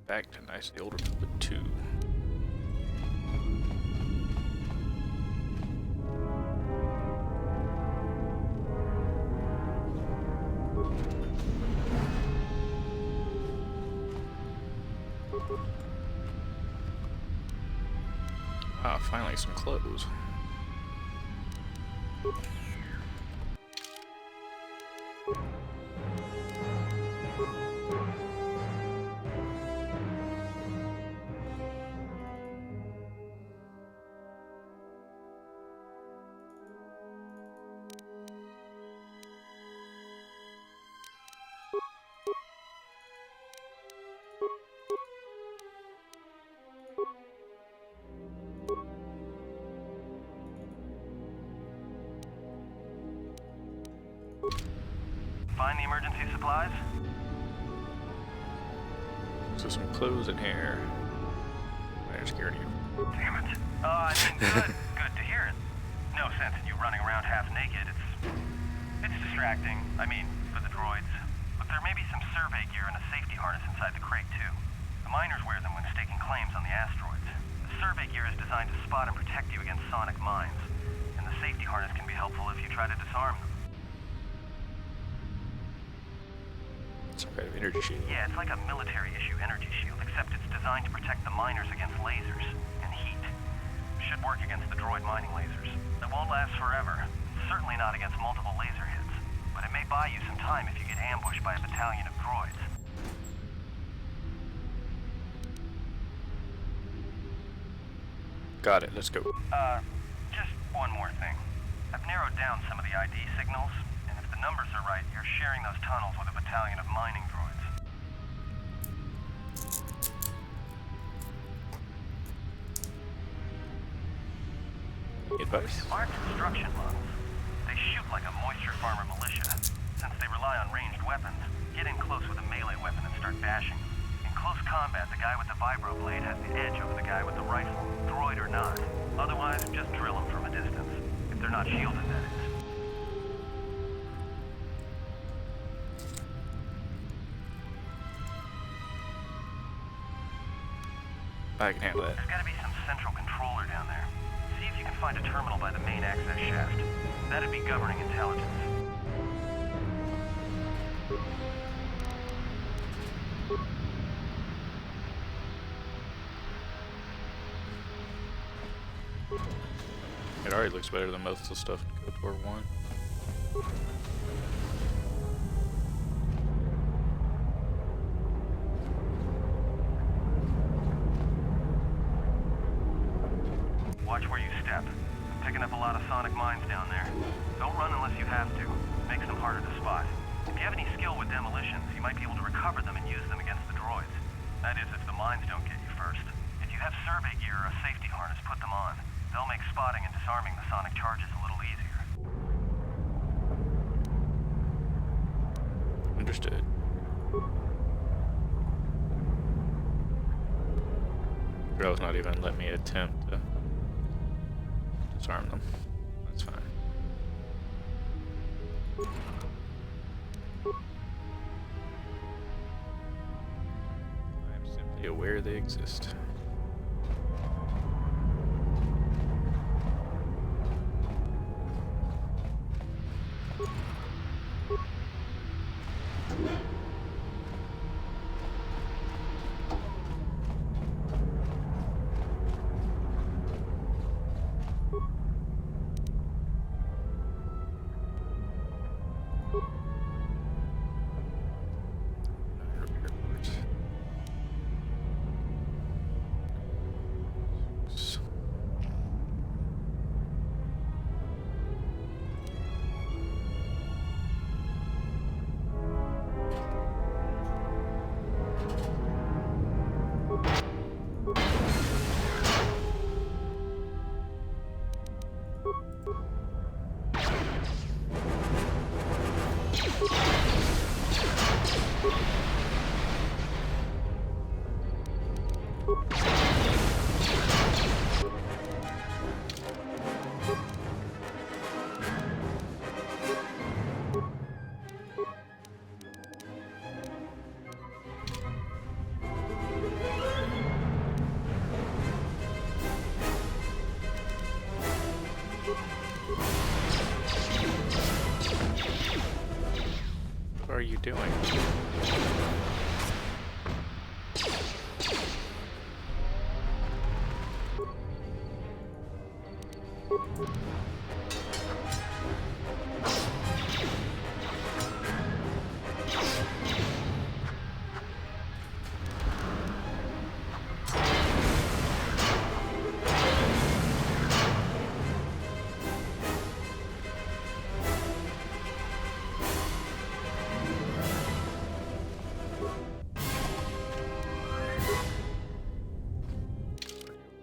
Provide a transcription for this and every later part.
Back to nicely older Republic 2. Ah, finally some clothes. Find the emergency supplies? So some clothes in here. I'm scared of you. Damn it. I mean, good to hear it. No sense in you running around half naked. It's distracting. I mean, for the droids. But there may be some survey gear and a safety harness inside the crate, too. The miners wear them when staking claims on the asteroids. The survey gear is designed to spot and protect you against sonic mines. And the safety harness can be helpful if you try to disarm them. Some kind of energy shield. Yeah, it's like a military-issue energy shield, except it's designed to protect the miners against lasers and heat. Should work against the droid mining lasers. It won't last forever. Certainly not against multiple laser hits. But it may buy you some time if you get ambushed by a battalion of droids. Got it, let's go. Just one more thing. I've narrowed down some of the ID signals, and if the numbers are right, you're sharing those tunnels with a battalion of mining droids. Advice? Our construction models, they shoot like a moisture farmer militia. Since they rely on ranged weapons, get in close with a melee weapon and start bashing. In close combat, the guy with the vibroblade has the edge over the guy with the rifle, droid or not. Otherwise, just drill them from a distance. If they're not shielded, that is. I can handle that. There's gotta be some central controller down there. See if you can find a terminal by the main access shaft. That'd be governing intelligence. It already looks better than most of the stuff in KOTOR 1. Watch where you step. I'm picking up a lot of sonic mines down there. Don't run unless you have to. Makes them harder to spot. If you have any skill with demolitions, you might be able to recover them and use them against the droids. That is, if the mines don't get you first. If you have survey gear or a safety harness, put them on. They'll make spotting and disarming the sonic charges a little easier. Understood. Girl's not even let me attempt to disarm them. That's fine. I am simply aware they exist. What are you doing?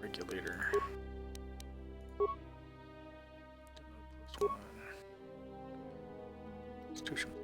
Regulator. Demo +1. Constitution +1.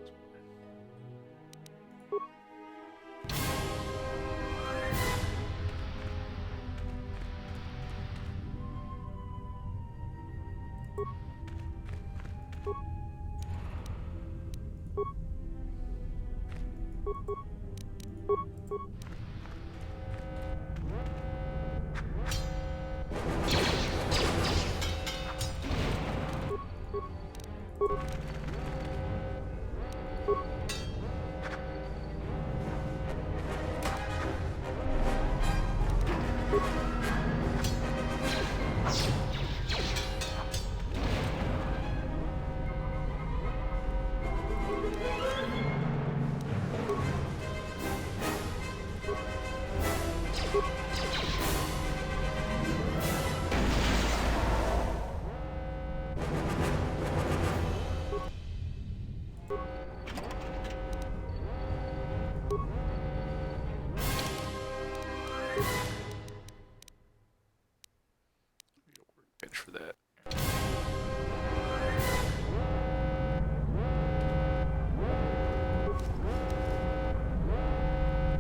Workbench for that.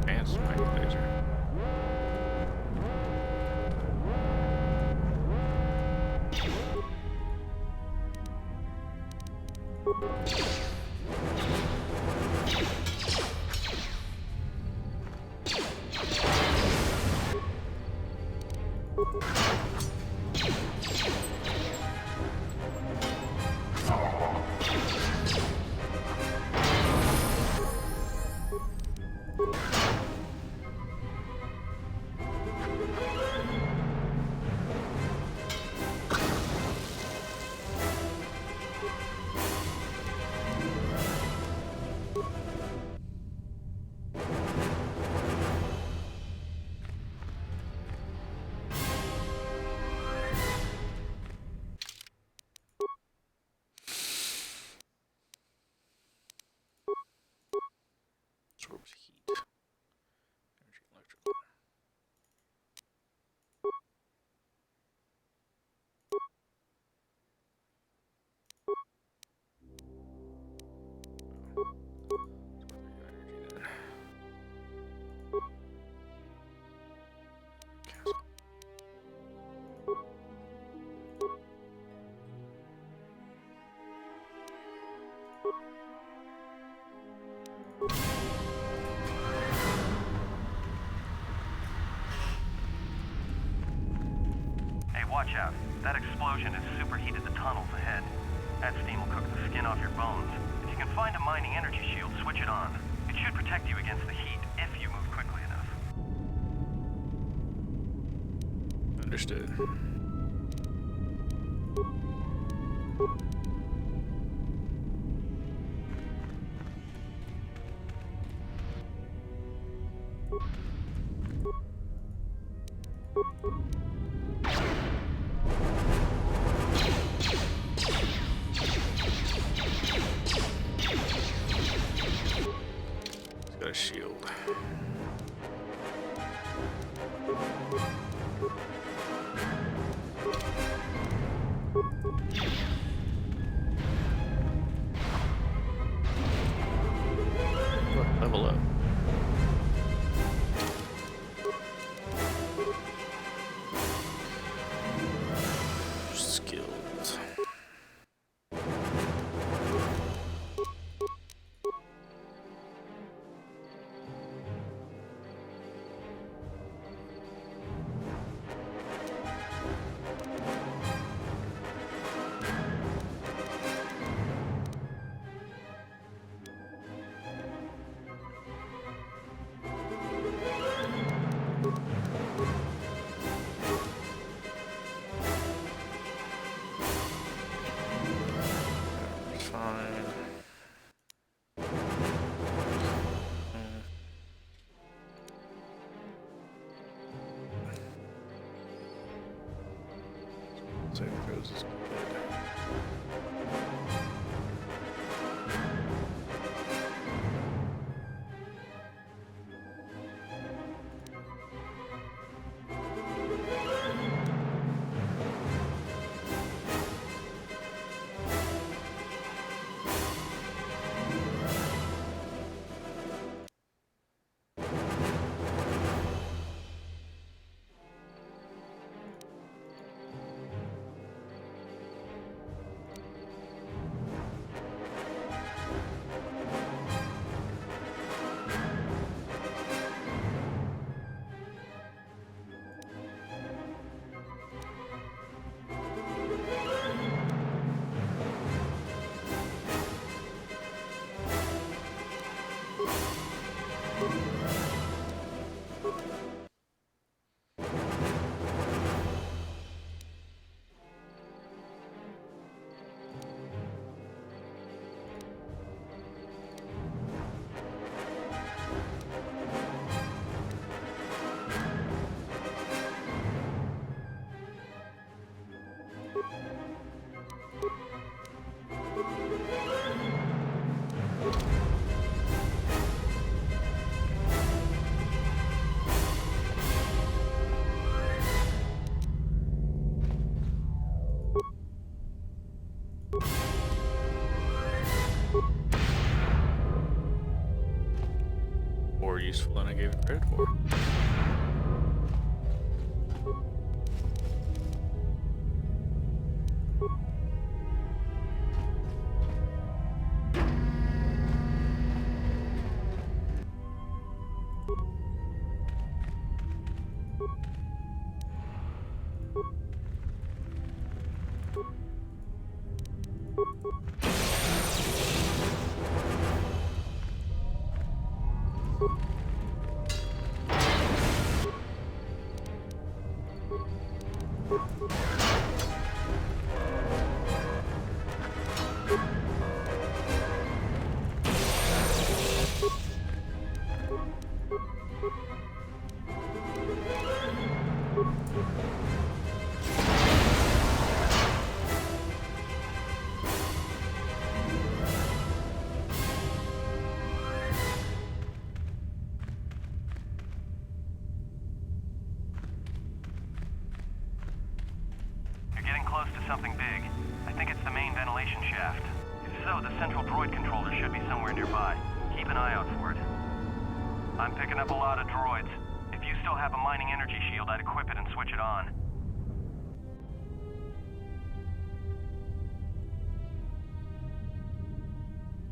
Advanced mighty laser. Absorbs heat. Energy electrical. Energy then. Castle. Hey, watch out. That explosion has superheated the tunnels ahead. That steam will cook the skin off your bones. If you can find a mining energy shield, switch it on. It should protect you against the heat if you move quickly enough. Understood. He's got a shield. saving throws is good. More useful than I gave it credit for. Close to something big. I think it's the main ventilation shaft. If so, the central droid controller should be somewhere nearby. Keep an eye out for it. I'm picking up a lot of droids. If you still have a mining energy shield, I'd equip it and switch it on.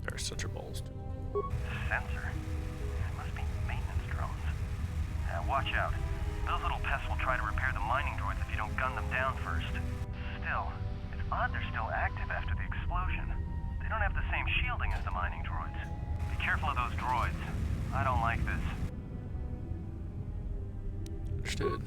There's such a balls. Sensor? It must be maintenance drones. Watch out. Those little pests will try to repair the mining droids if you don't gun them down first. Still, it's odd they're still active after the explosion. They don't have the same shielding as the mining droids. Be careful of those droids. I don't like this. Understood.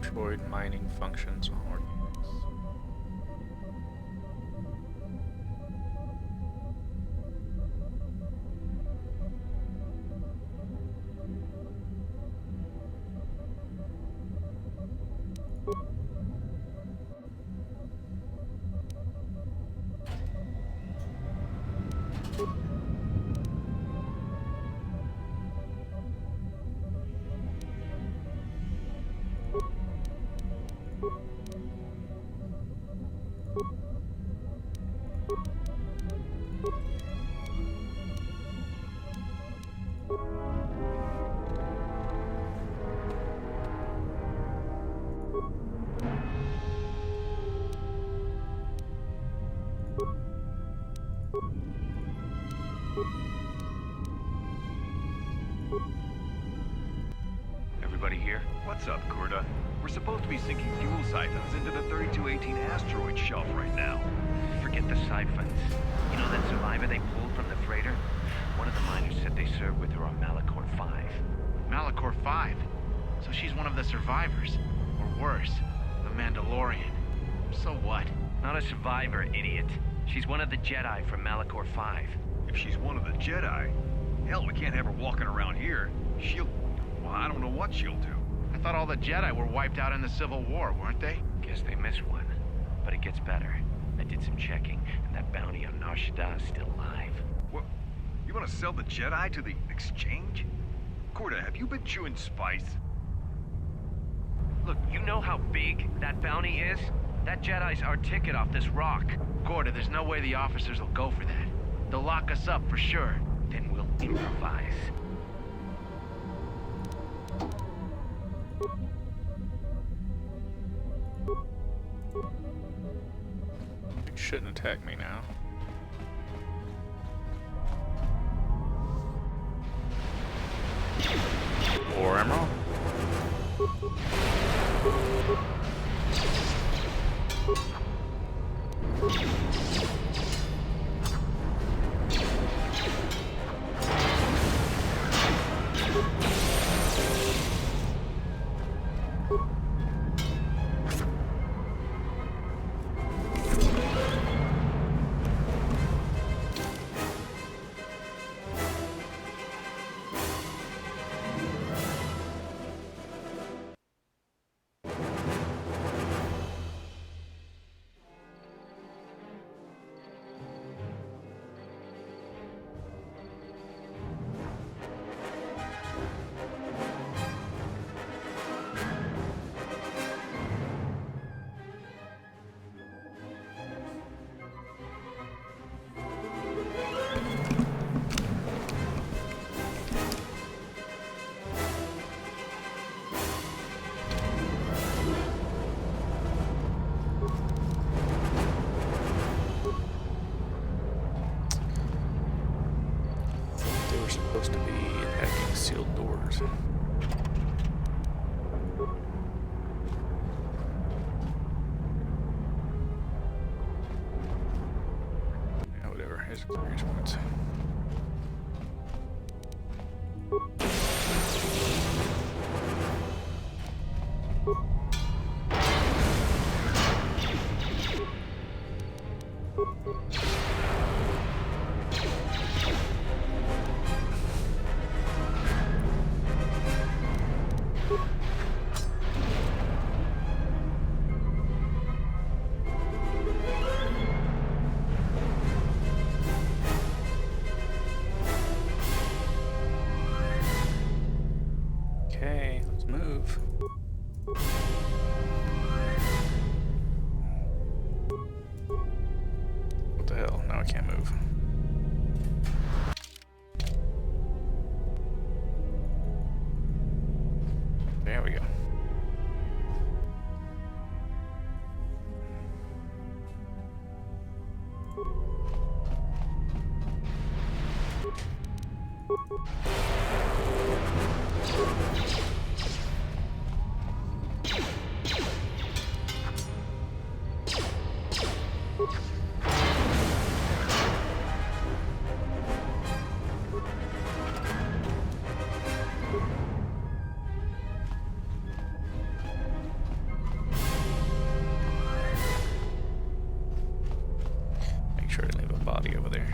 droid mining functions on organics. Everybody here? What's up, Corda? We're supposed to be sinking fuel siphons into the 3218 asteroid shelf right now. Forget the siphons. You know that survivor they pulled from the freighter? One of the miners said they served with her on Malachor 5. Malachor 5? So she's one of the survivors. Or worse, a Mandalorian. So what? Not a survivor, idiot. She's one of the Jedi from Malachor 5. If she's one of the Jedi, hell, we can't have her walking around here. Well, I don't know what she'll do. I thought all the Jedi were wiped out in the Civil War, weren't they? Guess they missed one. But it gets better. I did some checking, and that bounty on Nar Shaddaa is still alive. What? You want to sell the Jedi to the exchange? Corda, have you been chewing spice? Look, you know how big that bounty is? That Jedi's our ticket off this rock. Corda, there's no way the officers will go for that. They'll lock us up for sure. Then we'll improvise. You shouldn't attack me now. War Emerald? Supposed to be attacking sealed doors. Yeah, whatever. Here's experience points. Okay, let's move. What the hell? Now I can't move. There we go. over there.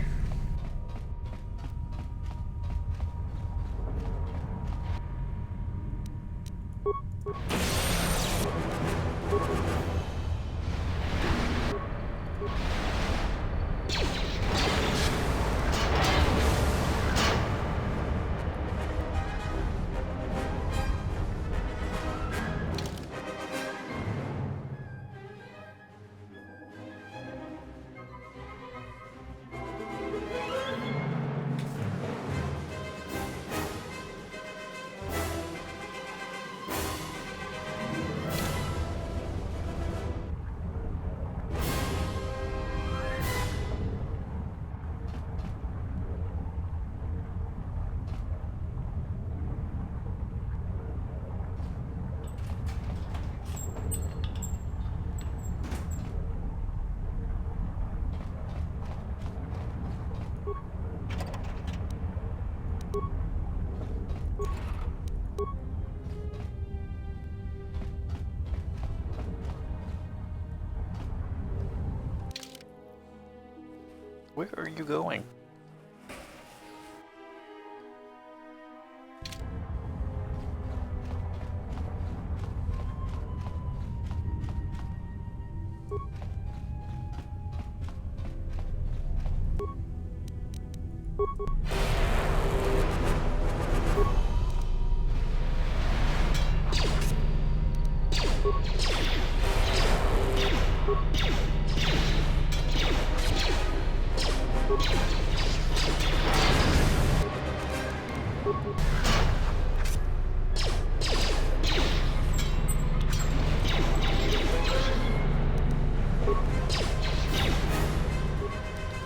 Where are you going?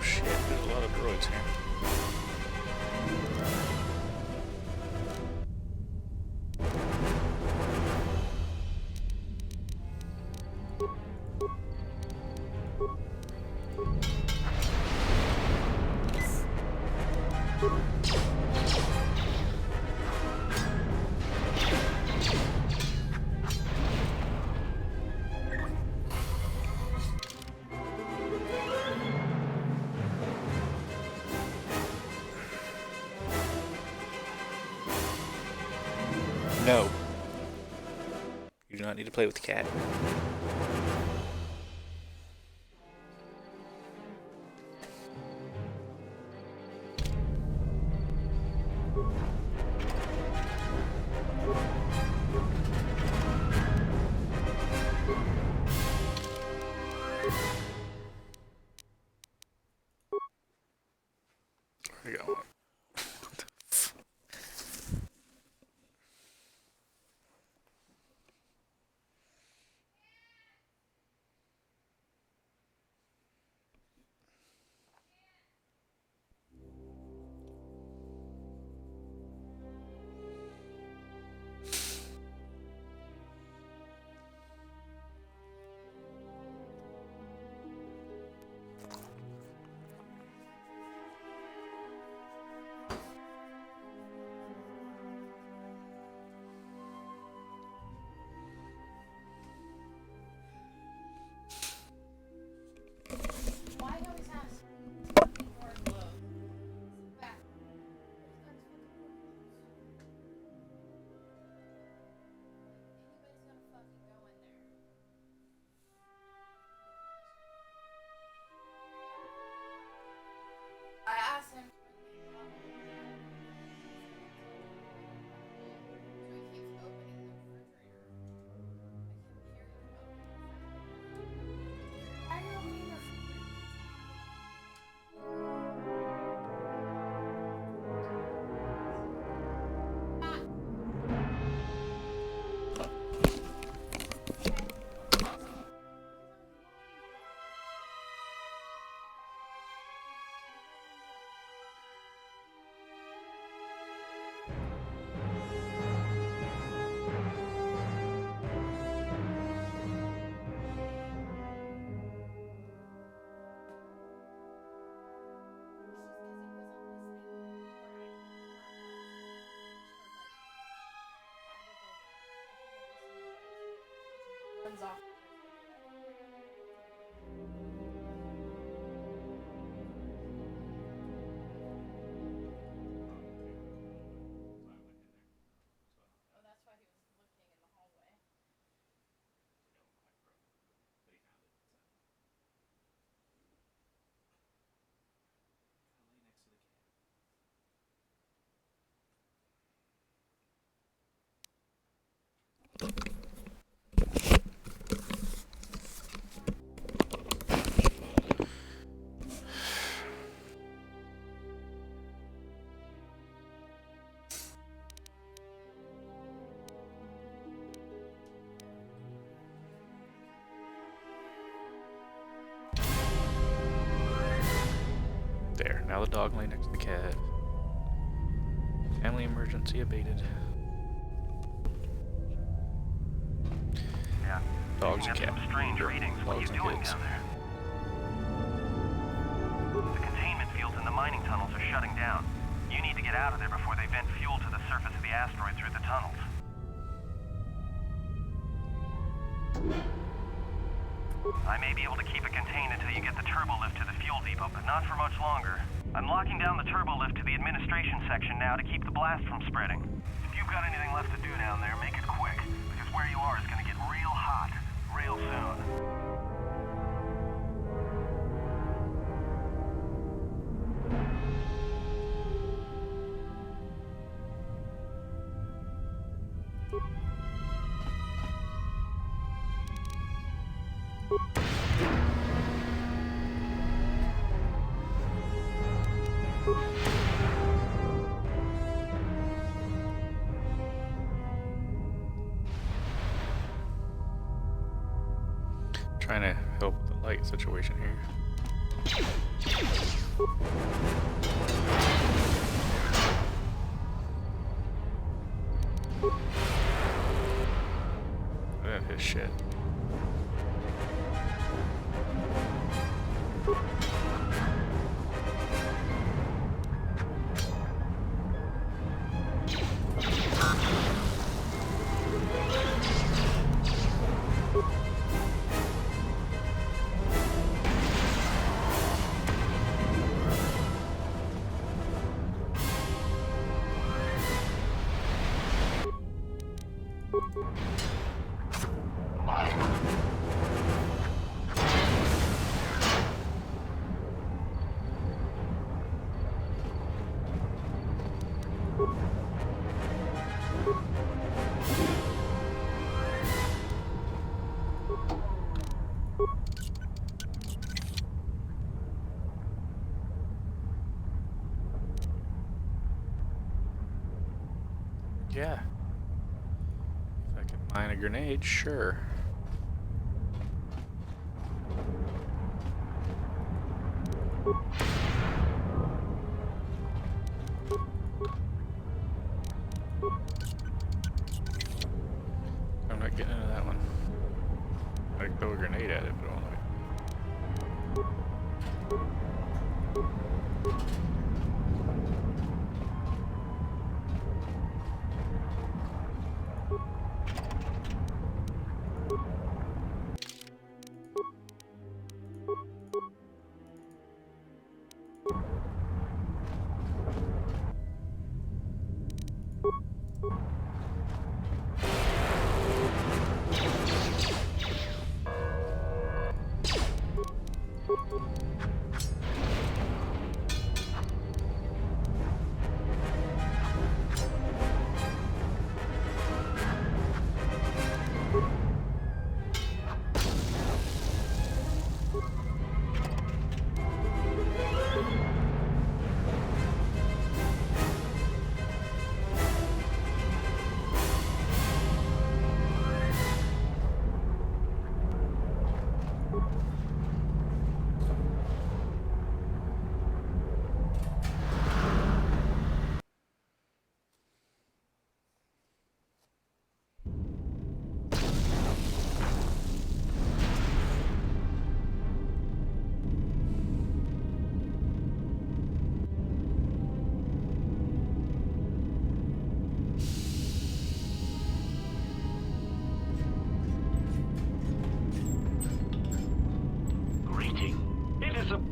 Shit, there's a lot of droids here. No. You do not need to play with the cat. Where are you going? the dog lay next to the cat. Family emergency abated. Yeah. Dogs and Picking up cat. some strange readings. What are you Dogs and doing kids. down there? The containment fields in the mining tunnels are shutting down. You need to get out of there before they vent fuel to the surface of the asteroid through the tunnels. I may be able to keep it contained until you get the turbo lift to the fuel depot, but not for much longer. I'm locking down the turbo lift to the administration section now to keep the blast from spreading. If you've got anything left to do down there, make it quick, because where you are is going to get real hot real soon. Trying to help the light situation here. That his shit. Yeah. If I can mine a grenade, sure. I'm not getting into that one. I can throw a grenade at it, but I won't let it.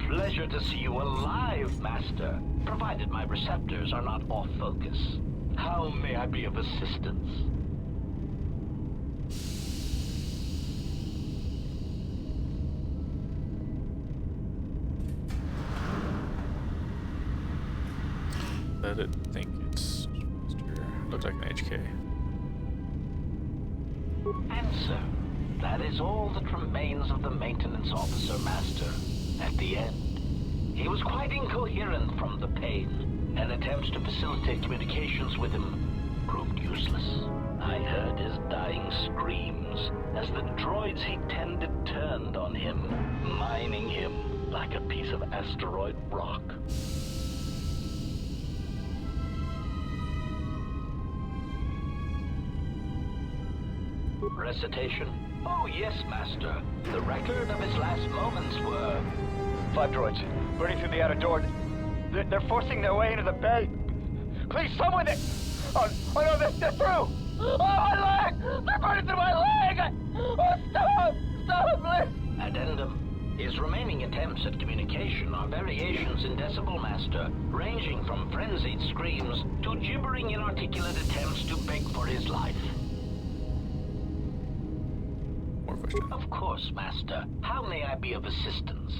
Pleasure to see you alive, Master, provided my receptors are not off focus. How may I be of assistance? Let it think it's looks like an HK. Answer. That is all that remains of the maintenance officer, Master. At the end, he was quite incoherent from the pain, and attempts to facilitate communications with him proved useless. I heard his dying screams as the droids he tended turned on him, mining him like a piece of asteroid rock. Recitation? Oh, yes, Master. The record of his last moments were... 5 droids, burning through the outer door. They're forcing their way into the bay. Please, someone... Oh no, they're through! Oh, my leg! They're burning through my leg! Oh, stop! Stop, please! Addendum. His remaining attempts at communication are variations in decibel, Master, ranging from frenzied screams to gibbering inarticulate attempts to beg for his life. More questions. Of course, Master. How may I be of assistance?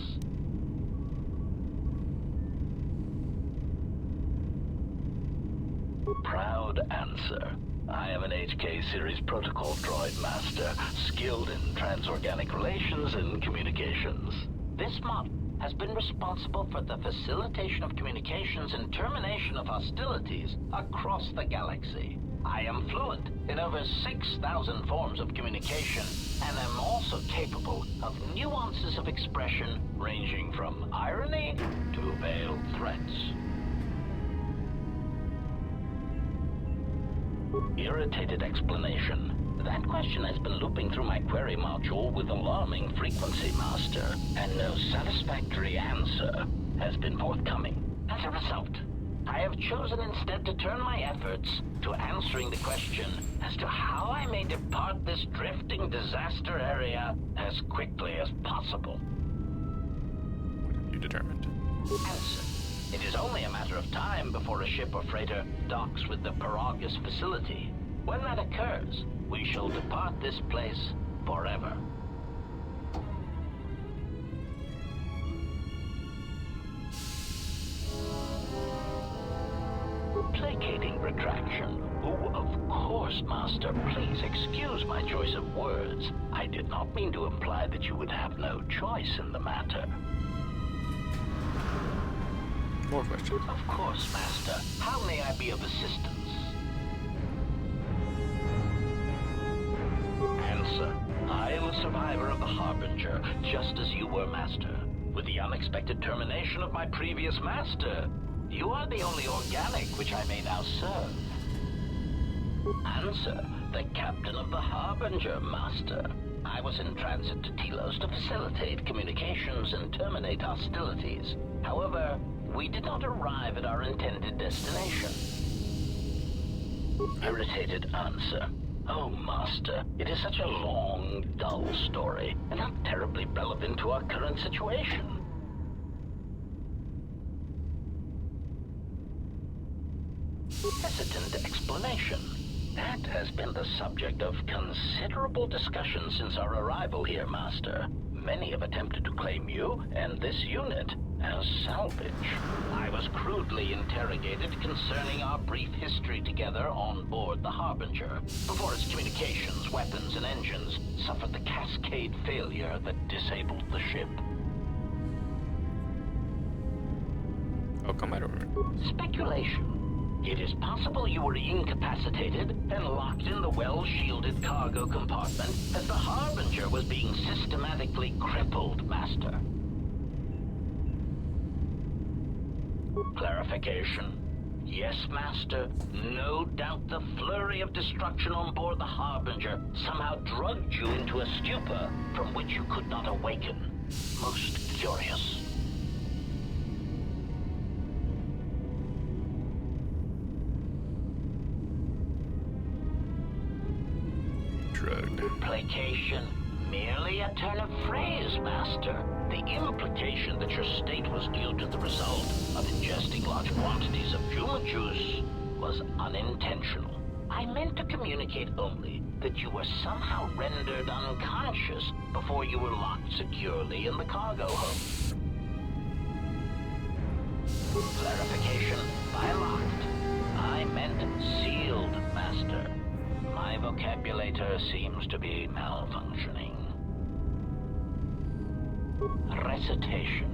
Proud answer. I am an HK series protocol droid master, skilled in transorganic relations and communications. This mod has been responsible for the facilitation of communications and termination of hostilities across the galaxy. I am fluent in over 6,000 forms of communication, and am also capable of nuances of expression ranging from irony to veiled threats. Irritated explanation. That question has been looping through my query module with alarming frequency, Master, and no satisfactory answer has been forthcoming. As a result, I have chosen instead to turn my efforts to answering the question as to how I may depart this drifting disaster area as quickly as possible. What have you determined? Answer. It is only a matter of time before a ship or freighter docks with the Paragus facility. When that occurs, we shall depart this place forever. Placating retraction. Oh, of course, Master. Please excuse my choice of words. I did not mean to imply that you would have no choice in the matter. More questions. Of course, Master. How may I be of assistance? Answer. I am a survivor of the Harbinger, just as you were, Master. With the unexpected termination of my previous Master, you are the only organic which I may now serve. Answer. The captain of the Harbinger, Master. I was in transit to Telos to facilitate communications and terminate hostilities. However, we did not arrive at our intended destination. Irritated answer. Oh, Master, it is such a long, dull story, and not terribly relevant to our current situation. Hesitant explanation. That has been the subject of considerable discussion since our arrival here, Master. Many have attempted to claim you and this unit as salvage. I was crudely interrogated concerning our brief history together on board the Harbinger, before its communications, weapons, and engines suffered the cascade failure that disabled the ship. How come I don't remember? Speculation. It is possible you were incapacitated and locked in the well-shielded cargo compartment as the Harbinger was being systematically crippled, Master. Clarification. Yes, Master. No doubt the flurry of destruction on board the Harbinger somehow drugged you into a stupor from which you could not awaken. Most curious. Drug. Placation. Merely a turn of phrase, Master. The implication that your state was due to the result of ingesting large quantities of Juma juice was unintentional. I meant to communicate only that you were somehow rendered unconscious before you were locked securely in the cargo hold. Clarification. By locked, I meant sealed, Master. My vocabulator seems to be malfunctioning. Recitation.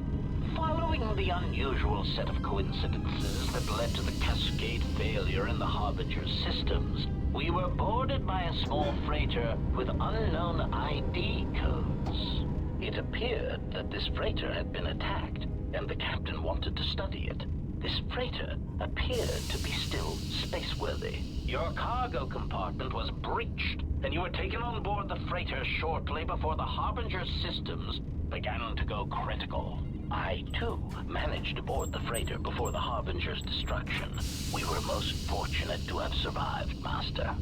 Following the unusual set of coincidences that led to the cascade failure in the Harbinger's systems, we were boarded by a small freighter with unknown ID codes. It appeared that this freighter had been attacked, and the captain wanted to study it. This freighter appeared to be still spaceworthy. Your cargo compartment was breached, and you were taken on board the freighter shortly before the Harbinger's systems began to go critical. I, too, managed to board the freighter before the Harbinger's destruction. We were most fortunate to have survived, Master.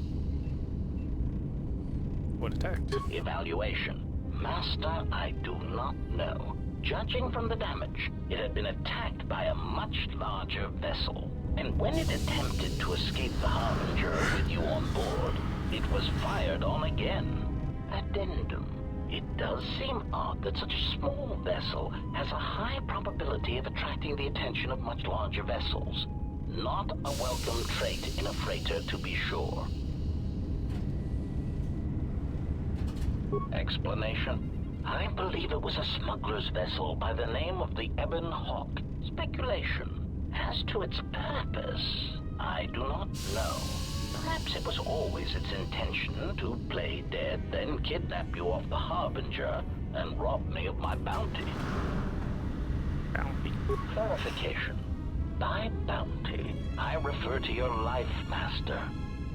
What attacked? Evaluation. Master, I do not know. Judging from the damage, it had been attacked by a much larger vessel. And when it attempted to escape the Harbinger with you on board, it was fired on again. Addendum. It does seem odd that such a small vessel has a high probability of attracting the attention of much larger vessels. Not a welcome trait in a freighter, to be sure. Explanation. I believe it was a smuggler's vessel by the name of the Ebon Hawk. Speculation. As to its purpose, I do not know. Perhaps it was always its intention to play dead, then kidnap you off the Harbinger and rob me of my bounty. Bounty. Clarification. By bounty, I refer to your life, Master.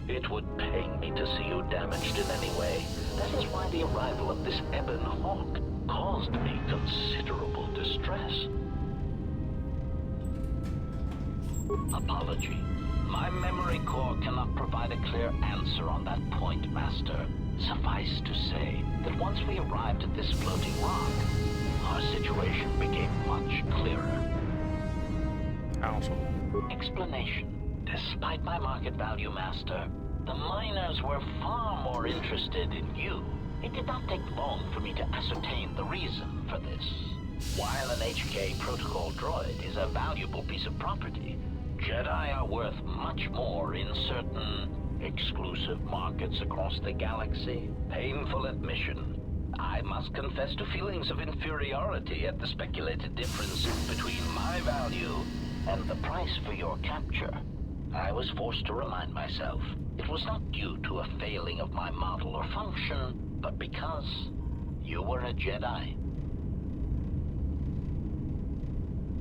It would pain me to see you damaged in any way. That is why the arrival of this Ebon Hawk caused me considerable distress. Apology. My memory core cannot provide a clear answer on that point, Master. Suffice to say that once we arrived at this floating rock, our situation became much clearer. How so? Explanation. Despite my market value, Master, the miners were far more interested in you. It did not take long for me to ascertain the reason for this. While an HK protocol droid is a valuable piece of property, Jedi are worth much more in certain exclusive markets across the galaxy. Painful admission. I must confess to feelings of inferiority at the speculated difference between my value and the price for your capture. I was forced to remind myself it was not due to a failing of my model or function, but because you were a Jedi.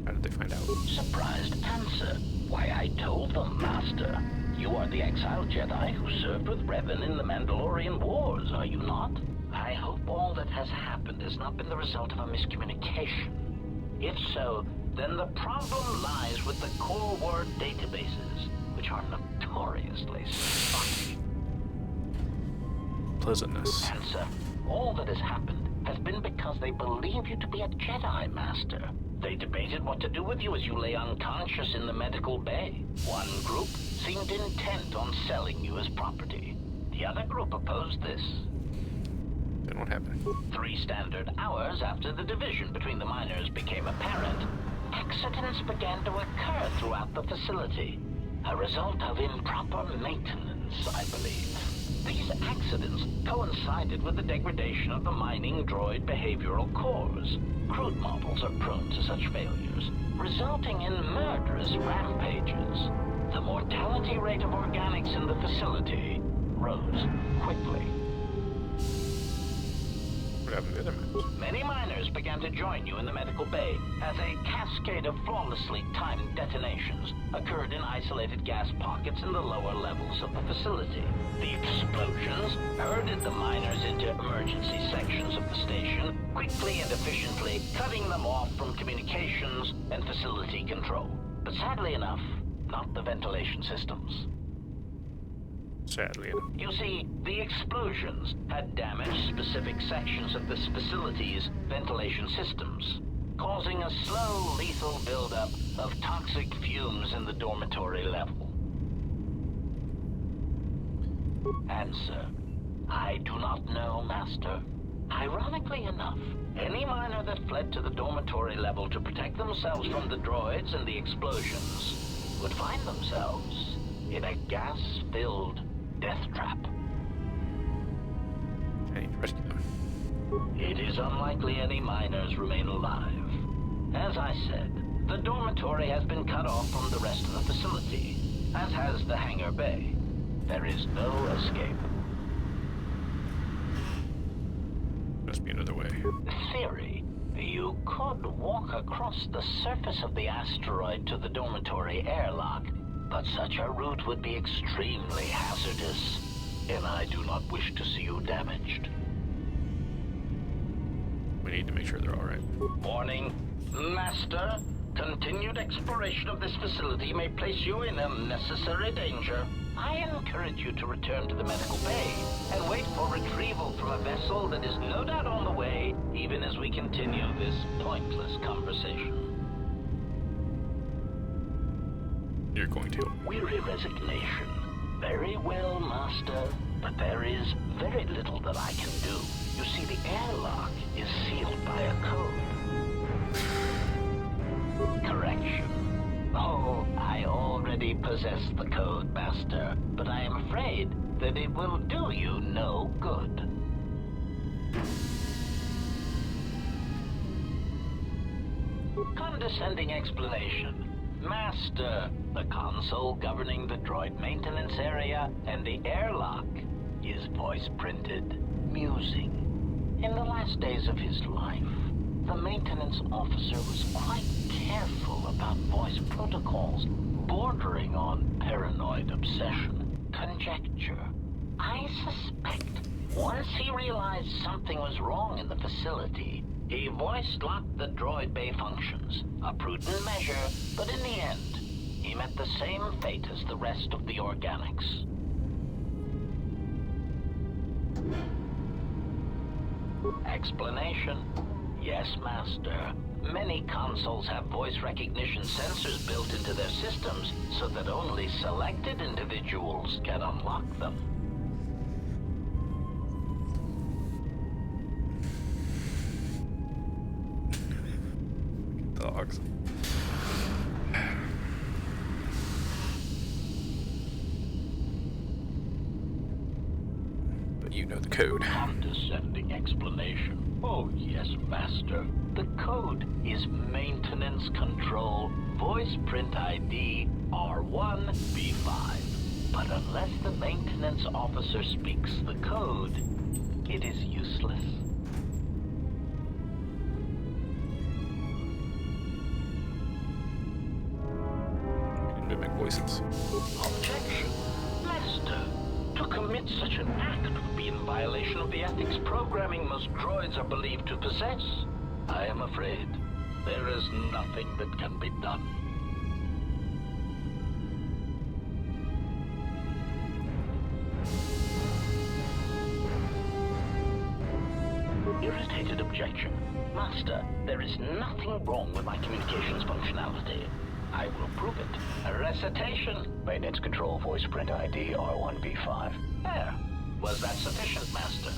How did they find out? Surprised answer. Why, I told them, Master. You are the exiled Jedi who served with Revan in the Mandalorian Wars, are you not? I hope all that has happened has not been the result of a miscommunication. If so, then the problem lies with the core word databases, which are notoriously spotty. Pleasantness. Answer. All that has happened has been because they believe you to be a Jedi, Master. They debated what to do with you as you lay unconscious in the medical bay. One group seemed intent on selling you as property. The other group opposed this. Then what happened? 3 standard hours after the division between the miners became apparent, accidents began to occur throughout the facility. A result of improper maintenance, I believe. These accidents coincided with the degradation of the mining droid behavioral cores. Crude models are prone to such failures, resulting in murderous rampages. The mortality rate of organics in the facility rose quickly. What happened to the other men? Many miners began to join you in the medical bay as a cascade of flawlessly timed detonations occurred in isolated gas pockets in the lower levels of the facility. The explosions herded the miners into emergency sections of the station, quickly and efficiently cutting them off from communications and facility control. But sadly enough, not the ventilation systems. Sadly enough. You see, the explosions had damaged specific sections of this facility's ventilation systems, causing a slow, lethal buildup of toxic fumes in the dormitory level. Answer. I do not know, Master. Ironically enough, any miner that fled to the dormitory level to protect themselves from the droids and the explosions would find themselves in a gas-filled death trap. I need to rescue them. It is unlikely any miners remain alive. As I said, the dormitory has been cut off from the rest of the facility, as has the hangar bay. There is no escape. Must be another way. Theory. You could walk across the surface of the asteroid to the dormitory airlock, but such a route would be extremely hazardous. and I do not wish to see you damaged. We need to make sure they're alright. Warning, Master. Continued exploration of this facility may place you in unnecessary danger. I encourage you to return to the medical bay and wait for retrieval from a vessel that is no doubt on the way, even as we continue this pointless conversation. You're going to. Weary resignation. Very well, Master, but there is very little that I can do. You see, the airlock is sealed by a code. Correction. Oh, I already possess the code, Master, but I am afraid that it will do you no good. Condescending explanation. Master, the console governing the droid maintenance area and the airlock is voice printed musing. In the last days of his life, the maintenance officer was quite careful about voice protocols, bordering on paranoid obsession. Conjecture. I suspect once he realized something was wrong in the facility, he voice-locked the droid bay functions. A prudent measure, but in the end, he met the same fate as the rest of the organics. Explanation. Yes, Master. Many consoles have voice recognition sensors built into their systems so that only selected individuals can unlock them. Dogs. But you know the code. Condescending explanation. Oh, yes, Master. The code is Maintenance Control Voice Print ID R1B5. But unless the maintenance officer speaks the code, it is useless. Mimic voices. Objection. Master, to commit such an act would be in violation of the ethics programming most droids are believed to possess. I am afraid there is nothing that can be done. Irritated objection. Master, there is nothing wrong with my communications functionality. I will prove it. A recitation. Maintenance Control Voice Print ID R1B5. There. Was that sufficient, Master?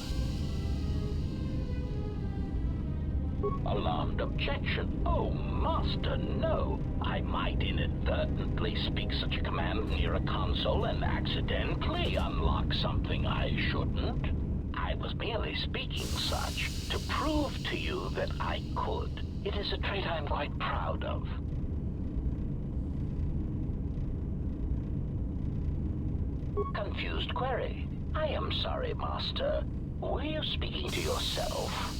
Alarmed objection. Oh, Master, no. I might inadvertently speak such a command near a console and accidentally unlock something I shouldn't. I was merely speaking such to prove to you that I could. It is a trait I'm quite proud of. Confused query. I am sorry, Master. Were you speaking to yourself?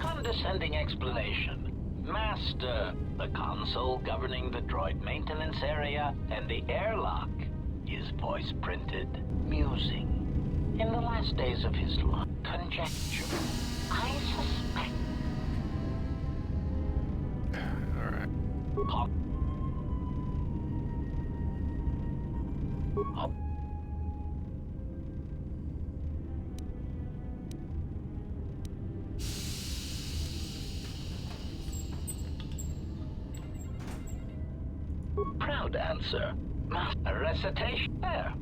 Condescending explanation. Master, the console governing the droid maintenance area and the airlock is voice printed musing. In the last days of his life, conjecture. I suspect. Alright. Proud answer. A recitation. There.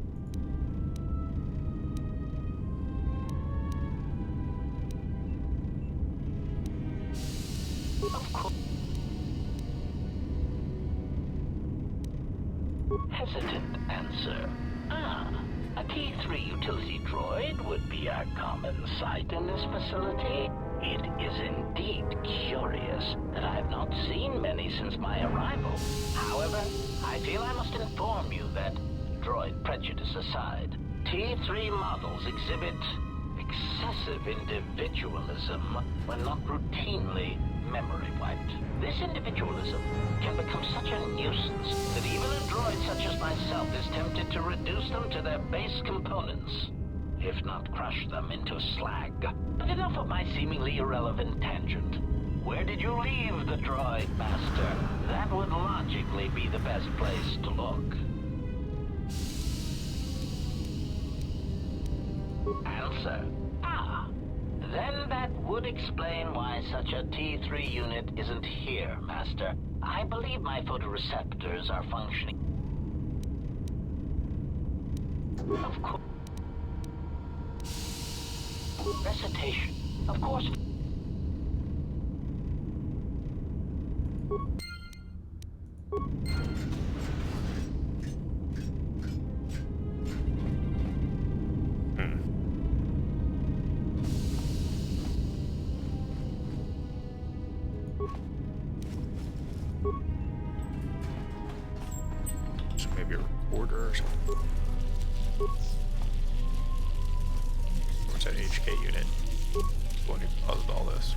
Of course. Hesitant answer. A T3 utility droid would be a common sight in this facility. It is indeed curious that I have not seen many since my arrival. However, I feel I must inform you that, droid prejudice aside, T3 models exhibit excessive individualism when not routinely memory wiped. This individualism can become such a nuisance that even a droid such as myself is tempted to reduce them to their base components, if not crush them into slag. But enough of my seemingly irrelevant tangent. Where did you leave the droid, Master? That would logically be the best place to look. Answer. Then that would explain why such a T3 unit isn't here, Master. I believe my photoreceptors are functioning. Of course. Recitation. Of course. So maybe a recorder or something. What's that HK unit? The one who caused all this.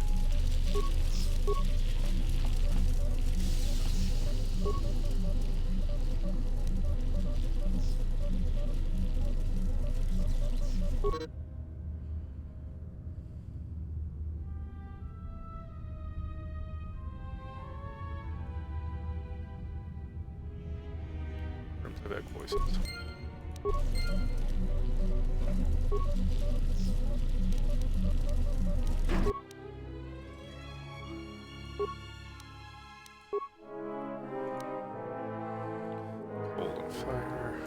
Playback voices. Cold and fire.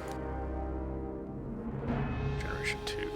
Generation 2.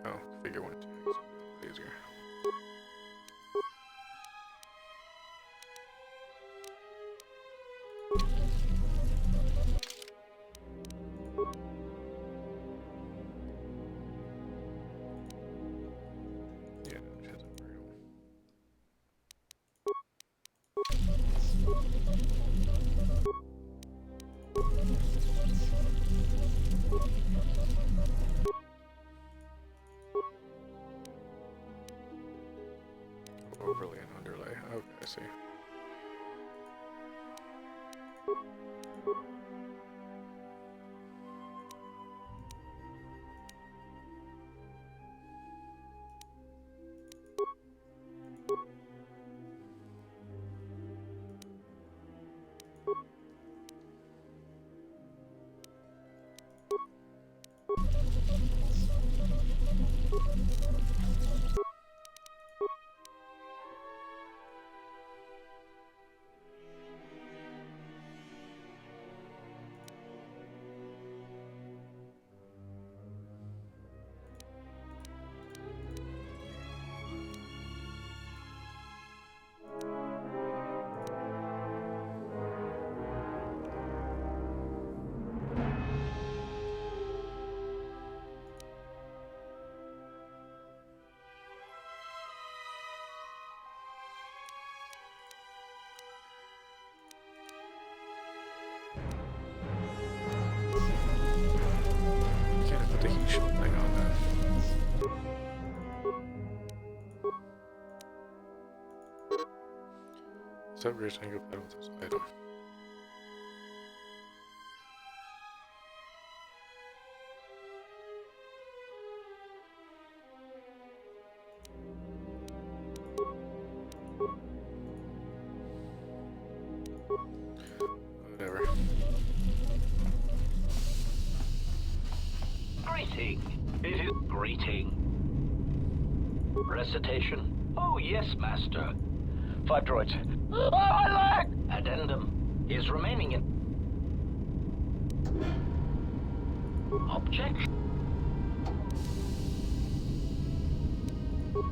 Oh, figure 1 and 2 makes it easier. Yeah, which has a brutal. I see. Can't put the heat shield thing on then. Set rectangle pad with this item. Whatever. Greeting. It is greeting. Recitation? Oh, yes, Master. 5 droids. Oh, my leg! Addendum is remaining in... Objection.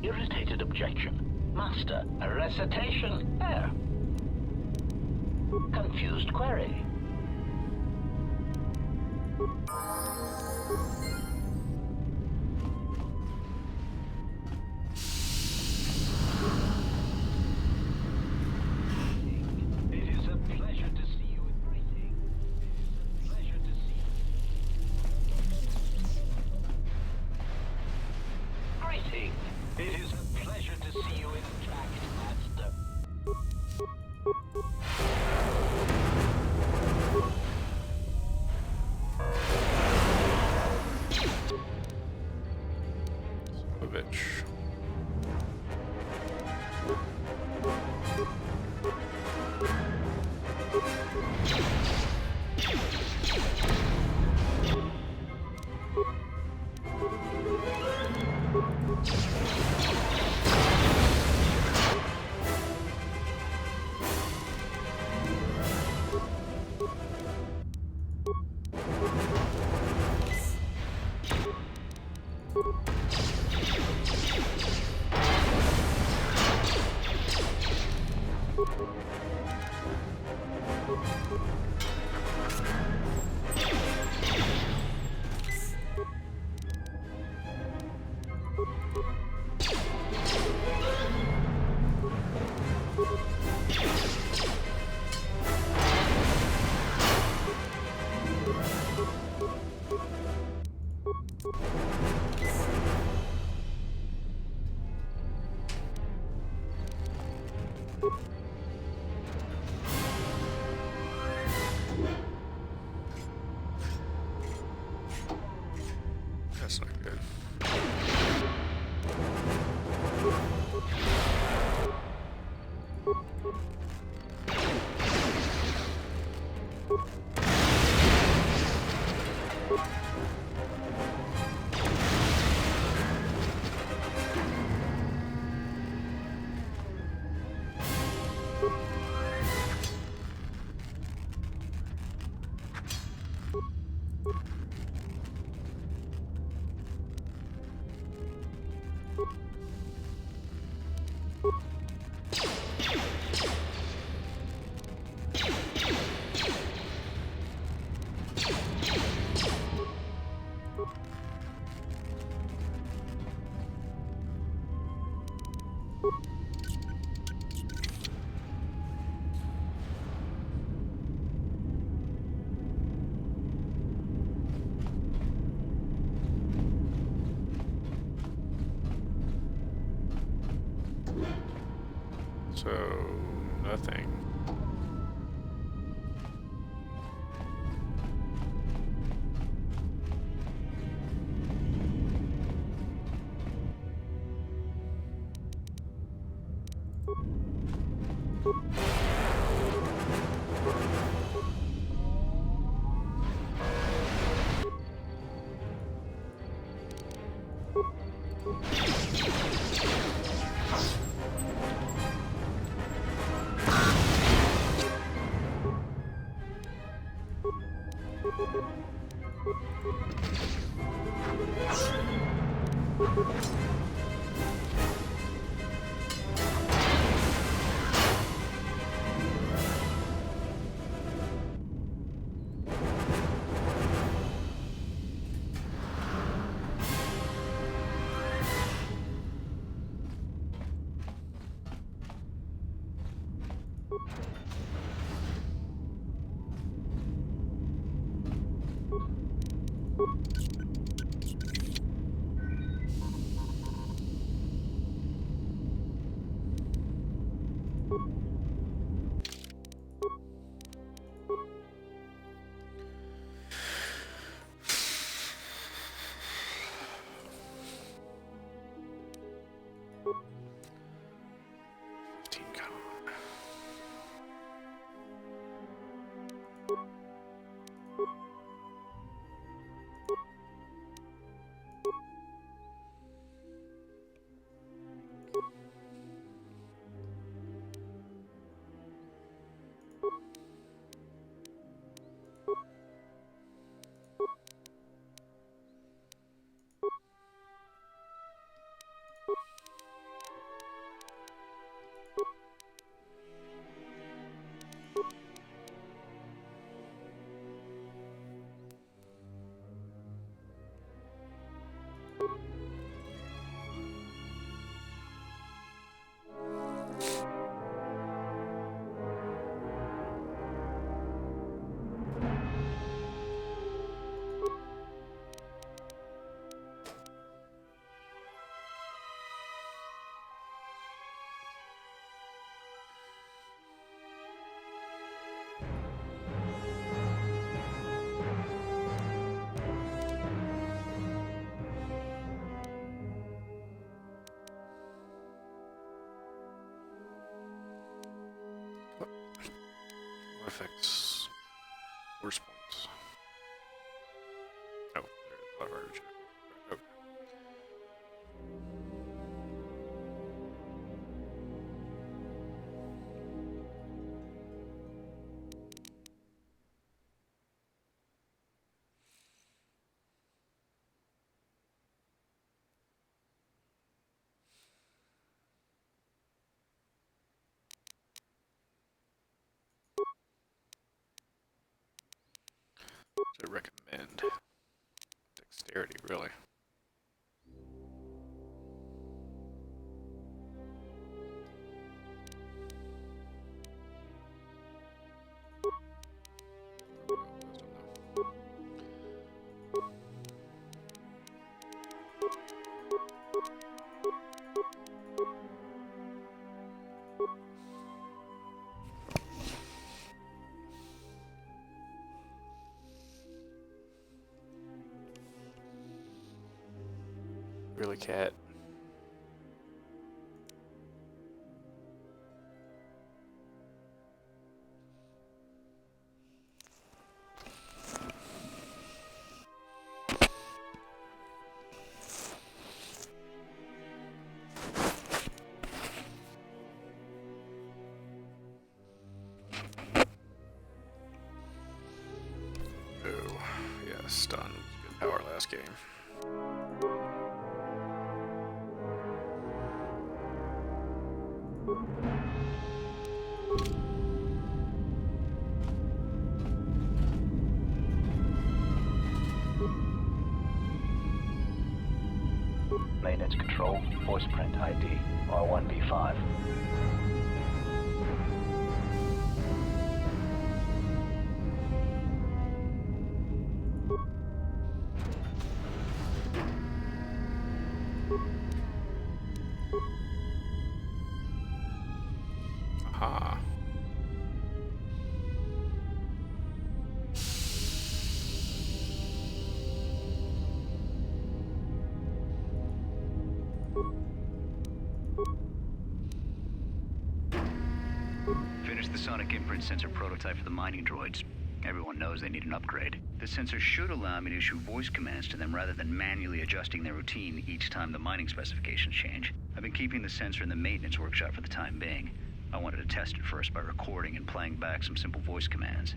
Irritated objection. Master, a recitation. There. Confused query. It is a pleasure to see you. Greeting. It is a pleasure to see you. Greeting. It is a pleasure to see you interact, Master. Son of a bitch. That's not good. So, nothing. Affects force points. Oh, there's a lot harder to check. Okay. I recommend dexterity, really. Really, cat. Oh, yeah, stun. Good power last game. Maintenance control, voice print ID, R1B5. Finished the sonic imprint sensor prototype for the mining droids. Everyone knows they need an upgrade. The sensor should allow me to issue voice commands to them rather than manually adjusting their routine each time the mining specifications change. I've been keeping the sensor in the maintenance workshop for the time being. I wanted to test it first by recording and playing back some simple voice commands.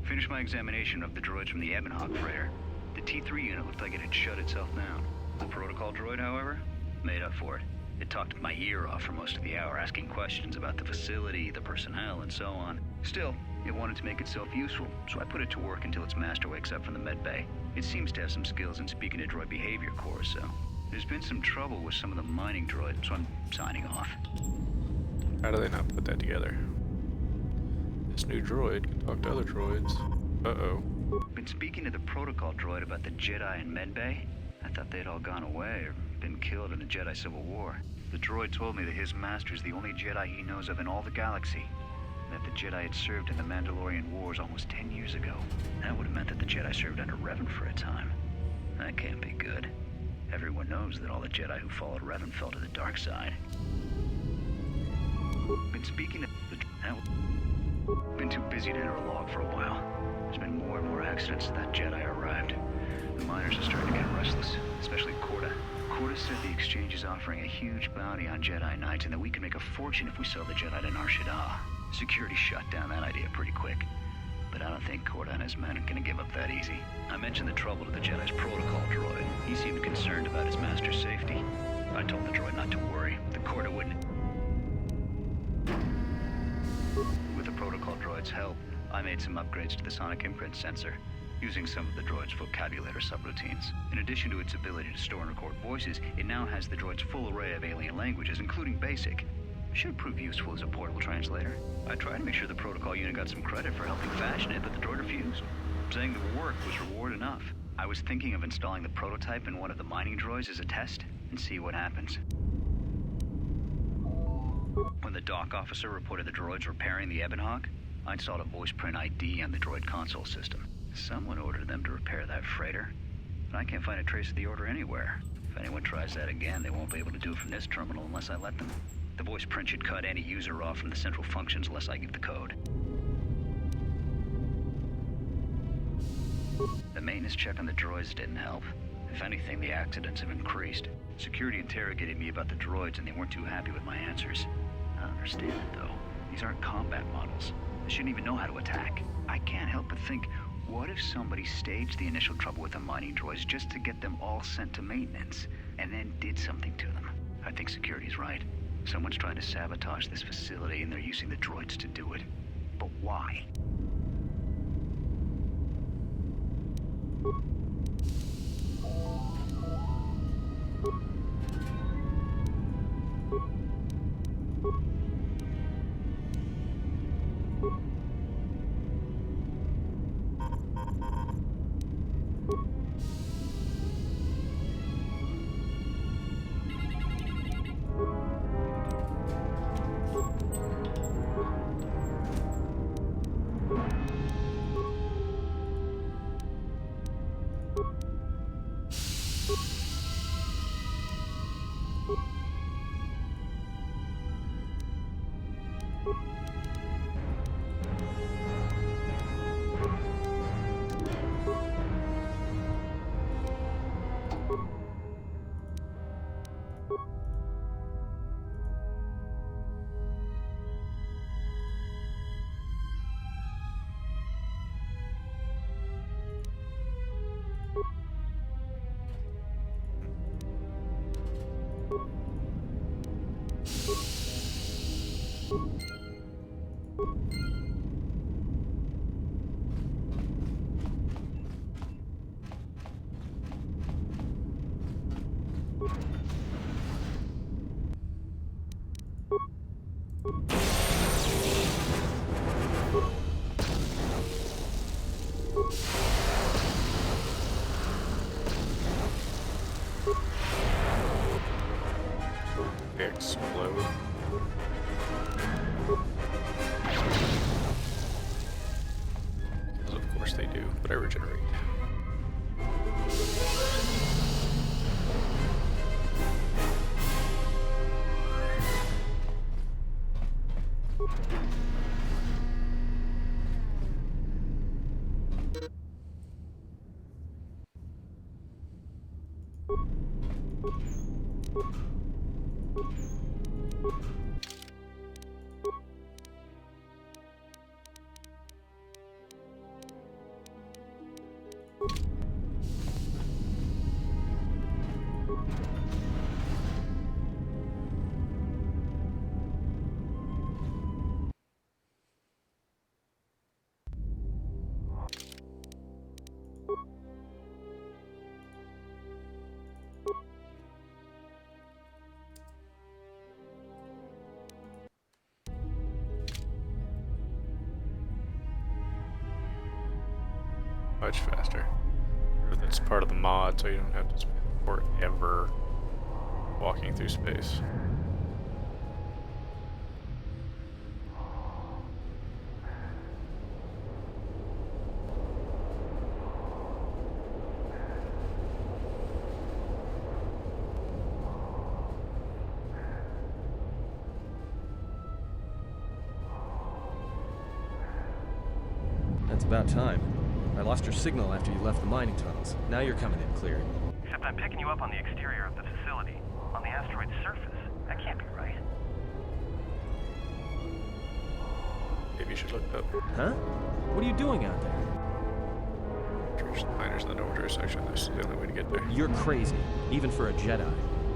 Finished my examination of the droids from the Ebonhawk freighter. The T3 unit looked like it had shut itself down. The protocol droid, however, made up for it. It talked my ear off for most of the hour, asking questions about the facility, the personnel, and so on. Still, it wanted to make itself useful, so I put it to work until its master wakes up from the med bay. It seems to have some skills in speaking to droid behavior cores, so there's been some trouble with some of the mining droids, so I'm signing off. How do they not put that together? This new droid can talk to other droids. Uh-oh. Been speaking to the protocol droid about the Jedi in medbay. I thought they'd all gone away or been killed in the Jedi Civil War. The droid told me that his master's the only Jedi he knows of in all the galaxy, and that the Jedi had served in the Mandalorian Wars almost 10 years ago. That would have meant that the Jedi served under Revan for a time. That can't be good. Everyone knows that all the Jedi who followed Revan fell to the dark side. Been speaking to the... Been too busy to enter a log for a while. There's been more and more accidents since that Jedi arrived. The miners are starting to get restless, especially Corda. Corda said the exchange is offering a huge bounty on Jedi Knights and that we can make a fortune if we sell the Jedi to Nar Shaddaa. Security shut down that idea pretty quick. But I don't think Corda and his men are gonna give up that easy. I mentioned the trouble to the Jedi's protocol droid. He seemed concerned about his master's safety. I told the droid not to worry. The Corda wouldn't... With the protocol droid's help, I made some upgrades to the sonic imprint sensor, using some of the droid's vocabulator subroutines. In addition to its ability to store and record voices, it now has the droid's full array of alien languages, including Basic. Should prove useful as a portable translator. I tried to make sure the protocol unit got some credit for helping fashion it, but the droid refused, saying the work was reward enough. I was thinking of installing the prototype in one of the mining droids as a test, and see what happens. When the dock officer reported the droids repairing the Ebonhawk, I installed a voice print ID on the droid console system. Someone ordered them to repair that freighter, but I can't find a trace of the order anywhere. If anyone tries that again, they won't be able to do it from this terminal unless I let them. The voice print should cut any user off from the central functions unless I give the code. The maintenance check on the droids didn't help. If anything, the accidents have increased. Security interrogated me about the droids and they weren't too happy with my answers. I don't understand it though. These aren't combat models. They shouldn't even know how to attack. I can't help but think, what if somebody staged the initial trouble with the mining droids just to get them all sent to maintenance, and then did something to them? I think security's right. Someone's trying to sabotage this facility and they're using the droids to do it. But why? They explode. Because of course they do, but I regenerate. Much faster. Or that's part of the mod, so you don't have to spend forever walking through space. That's about time. I lost your signal after you left the mining tunnels. Now you're coming in clear. Except I'm picking you up on the exterior of the facility, on the asteroid's surface. That can't be right. Maybe you should look up. Huh? What are you doing out there? There's miners in the dormitory section. This is the only way to get there. You're crazy, even for a Jedi.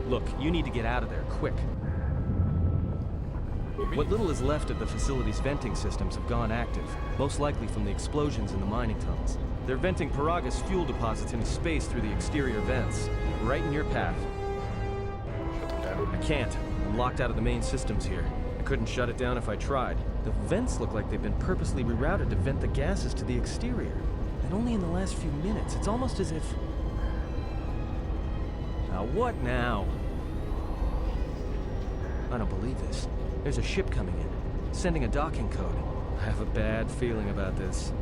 Look, you need to get out of there, quick. What little is left of the facility's venting systems have gone active, most likely from the explosions in the mining tunnels. They're venting Paraga's fuel deposits into space through the exterior vents, right in your path. Shut them down. I can't. I'm locked out of the main systems here. I couldn't shut it down if I tried. The vents look like they've been purposely rerouted to vent the gases to the exterior. And only in the last few minutes. It's almost as if... Now what now? I don't believe this. There's a ship coming in, sending a docking code. I have a bad feeling about this.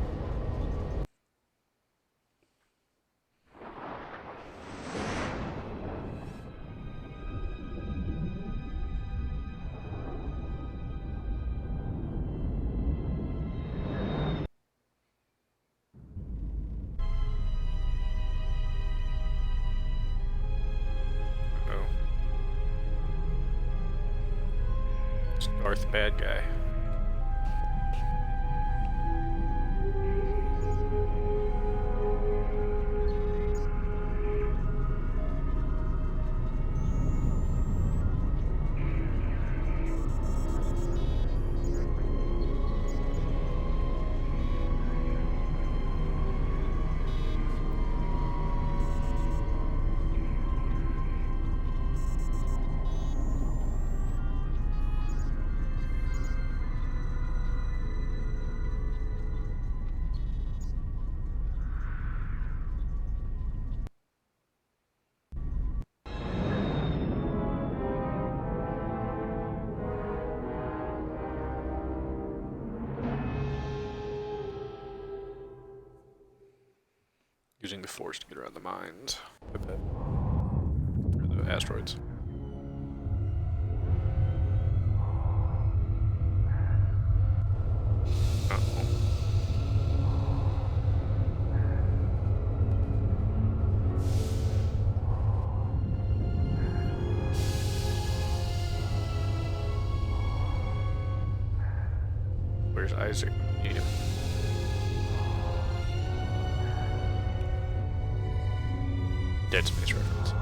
Oh. It's Darth Bad Guy. Using the Force to get around the mines. I bet. Or the asteroids. Uh-oh. Where's Isaac? Need him. Dead Space reference.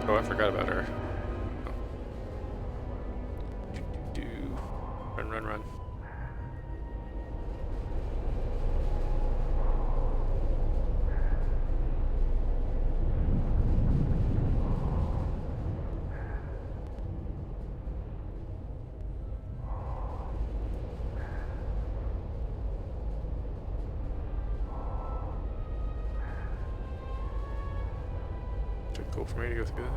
Oh, I forgot about her. Oh. Run, run, run. Too cool for me to go through that.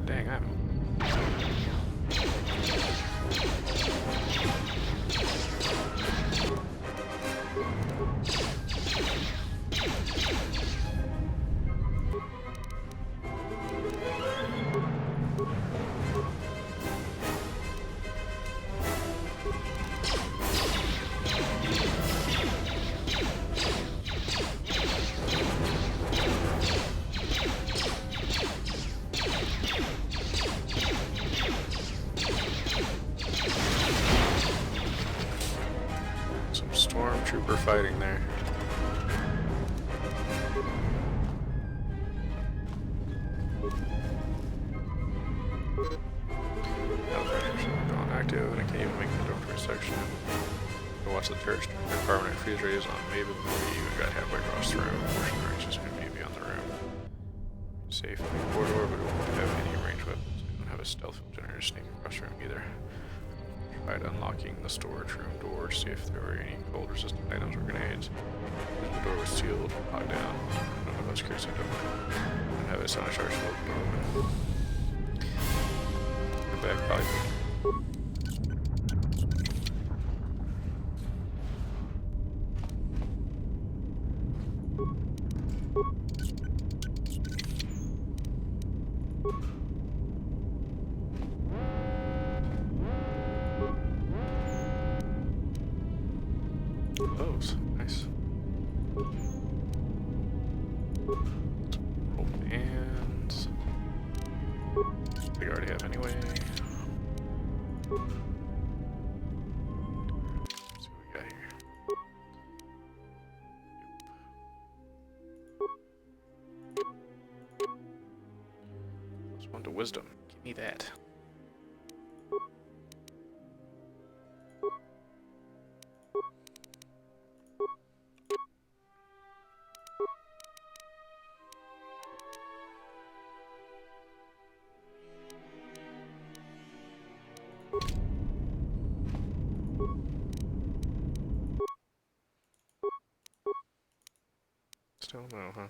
Dang, I'm... Some stormtrooper fighting there. Gone active, and I can't even make the dormitory section. To watch the church turn their permanent freeze rays on maybe before you even got halfway across the room. Portion range is going to be beyond the room. Safe in the corridor, but we won't have any ranged weapons. We don't have a stealth generator sneaking across the room either. Tried unlocking the storage room door to see if there were any cold resistant items or grenades. The door was sealed, locked down. I don't know if I was curious, I don't have a sonic charge to open the door open. Come back, probably. Those, nice. Roll bands. We already have anyway. Let's see what we got here. Plus 1 to wisdom. Give me that. Still no, huh?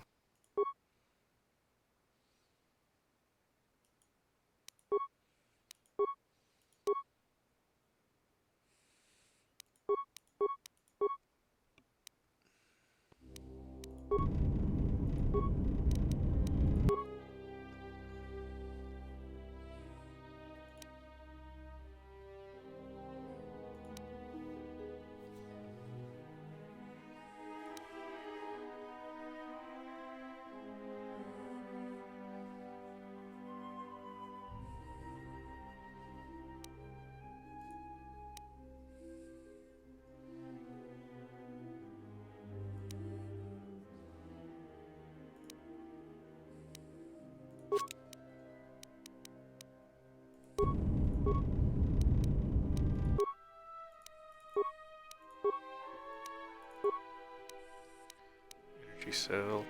Energy cell.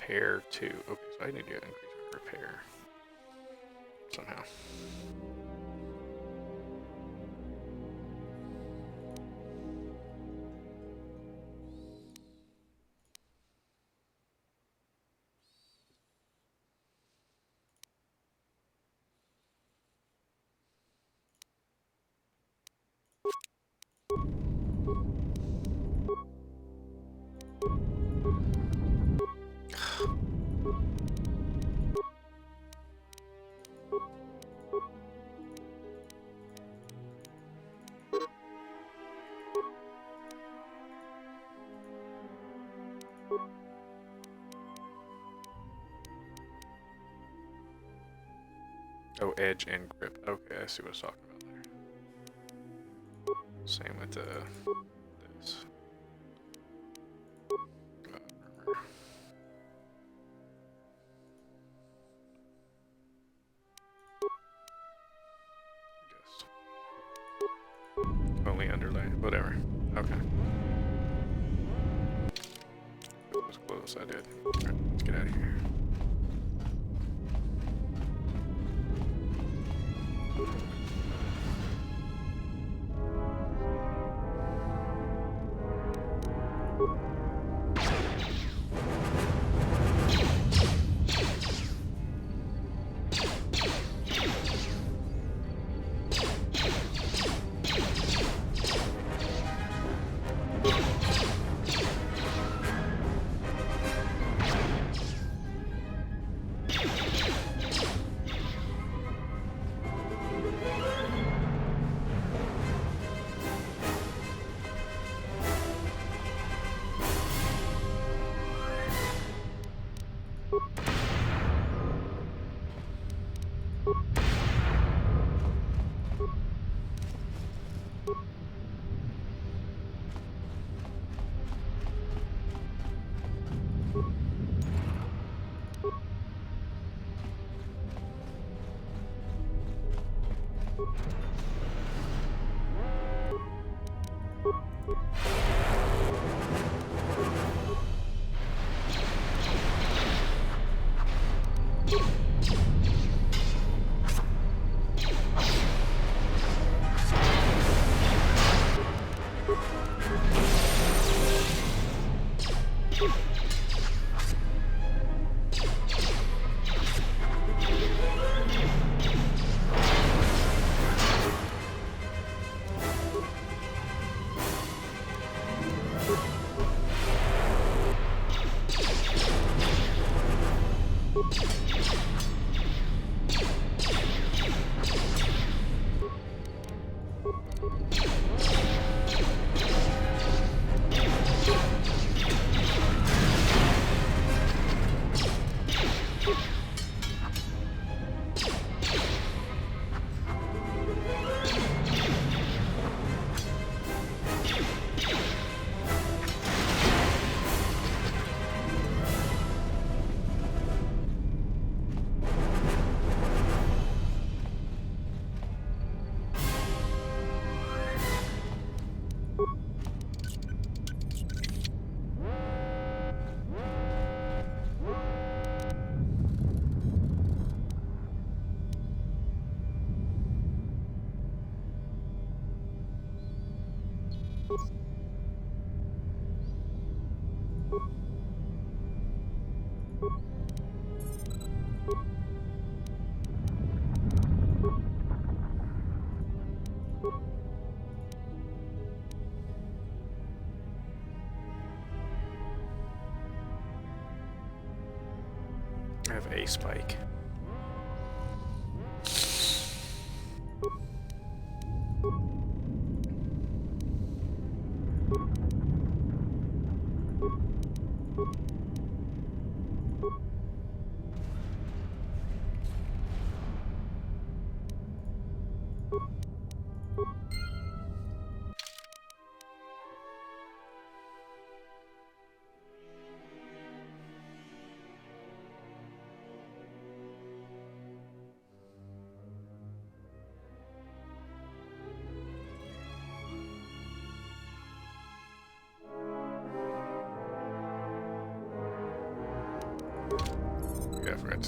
repair 2. Okay, so I need to increase my repair somehow. Oh, edge and grip. Okay, I see what I was talking about there. Same with this. Armor. Guess. Only underlay. Whatever. Okay. That was close. I did. Alright, let's get out of here. I have a spike.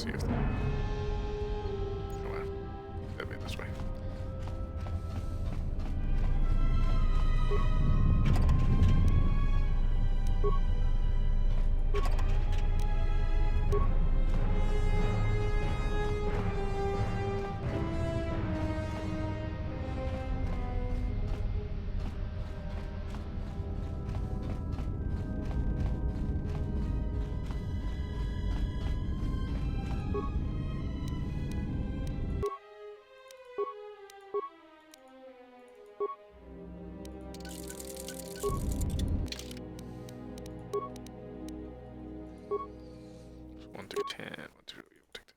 see if. Well, that'd be this way. One through 10. 1 through, we'll take that.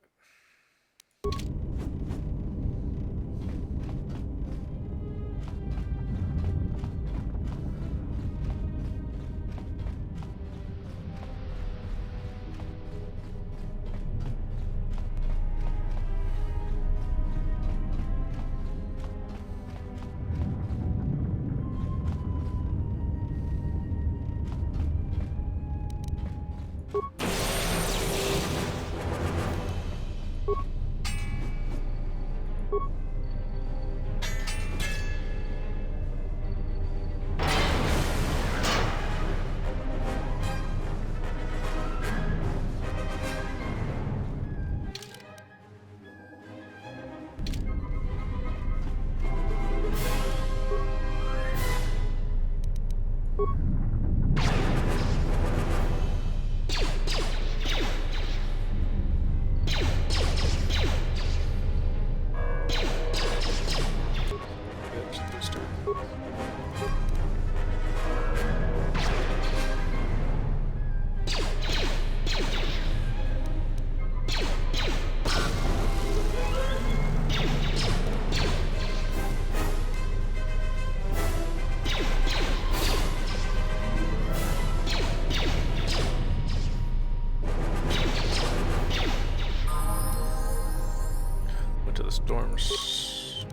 Storm's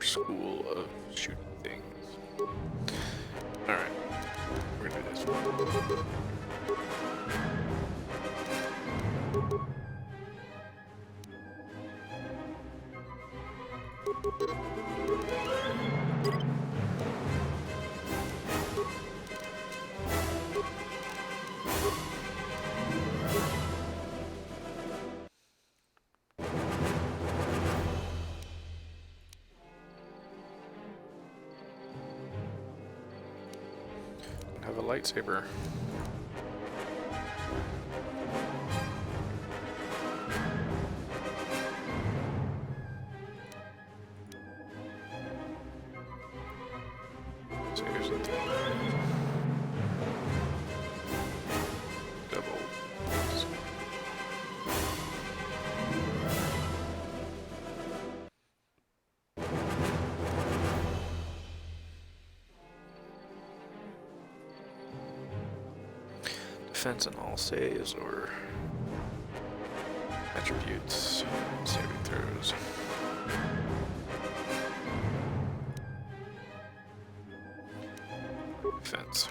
School of Shooting Things. Alright, we're gonna do this. Have a lightsaber. So here's the double. Defense and all saves or attributes, saving throws. Defense.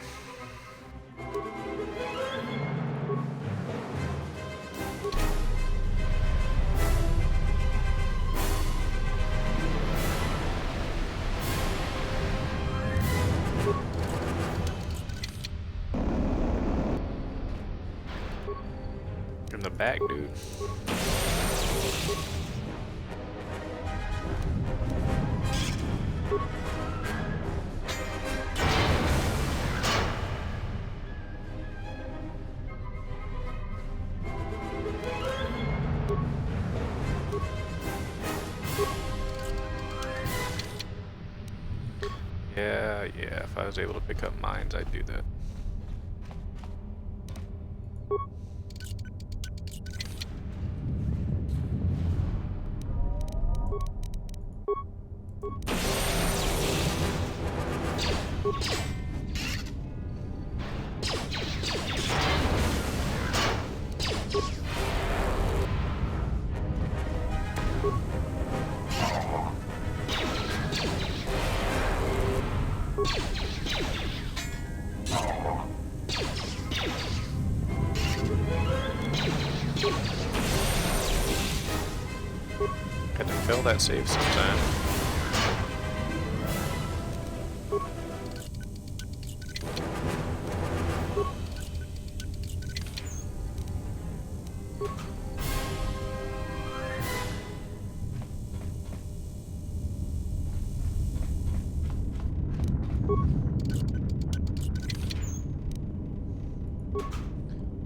In the back, dude. Yeah, if I was able to pick up mines, I'd do that. that safe sometime.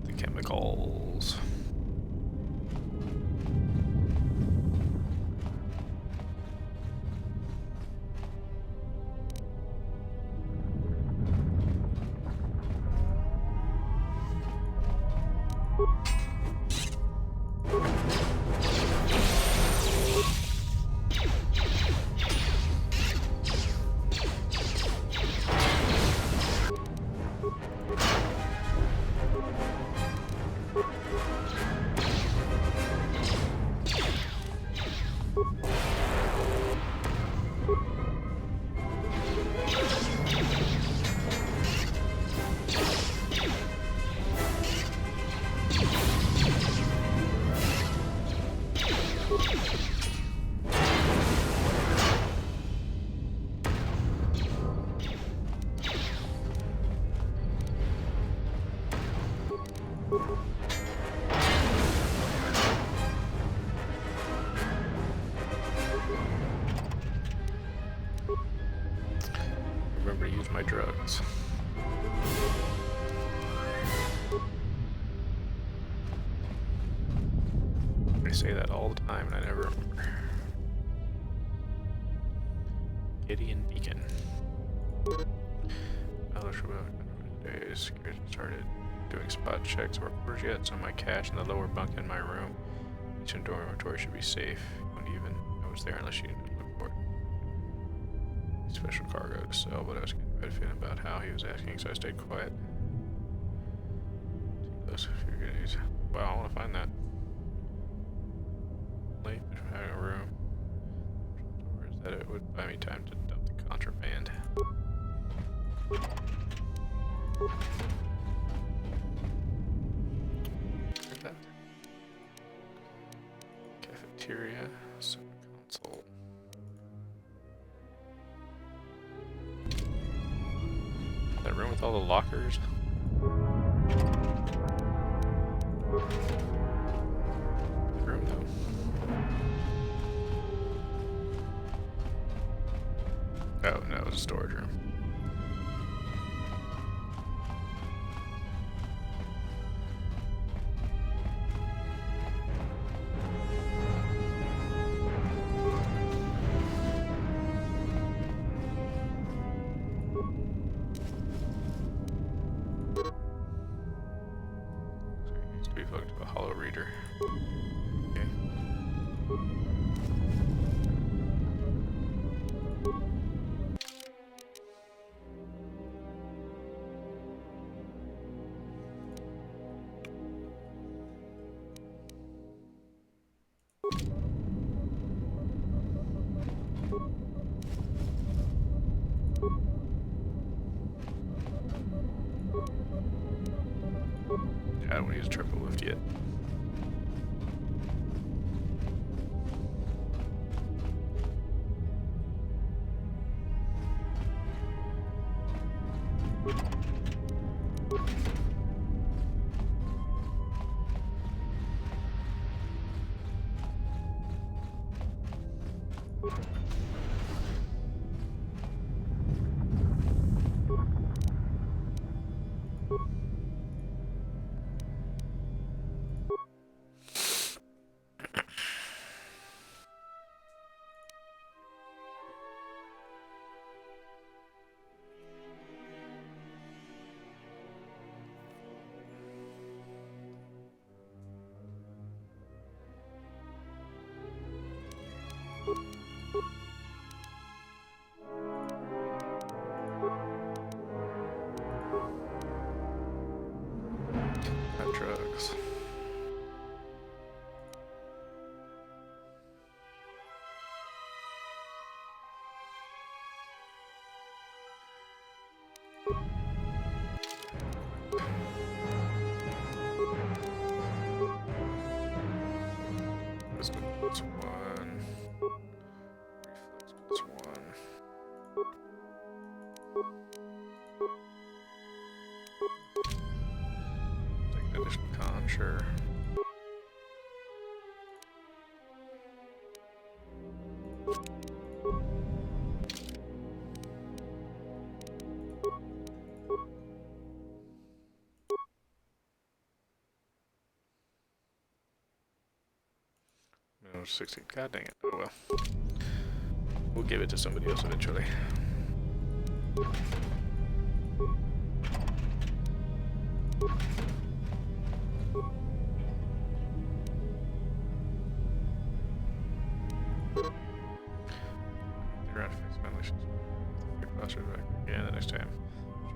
The chemicals. Remember to use my drugs. I say that all the time and I never remember. Gideon Beacon. Days. Security started doing spot checks or orders yet, so my cash in the lower bunk in my room. Each dormitory should be safe. Don't even know it's there unless you look for it. Special cargo to sell, but I was getting a bad feeling about how he was asking, so I stayed quiet. Those few days. Wow, I want to find that. Late having a room. Doors that it would buy me time to dump the contraband. Where's that? Cafeteria, console. That room with all the lockers. Good room though. Oh no, it was a storage room. We hooked to a hollow reader. Okay. I don't want to use a triple lift yet. Not drugs. This one. not sure. No, 16. God dang it. Oh well. We'll give it to somebody else eventually. Around to fix my missions. Yeah, the next time.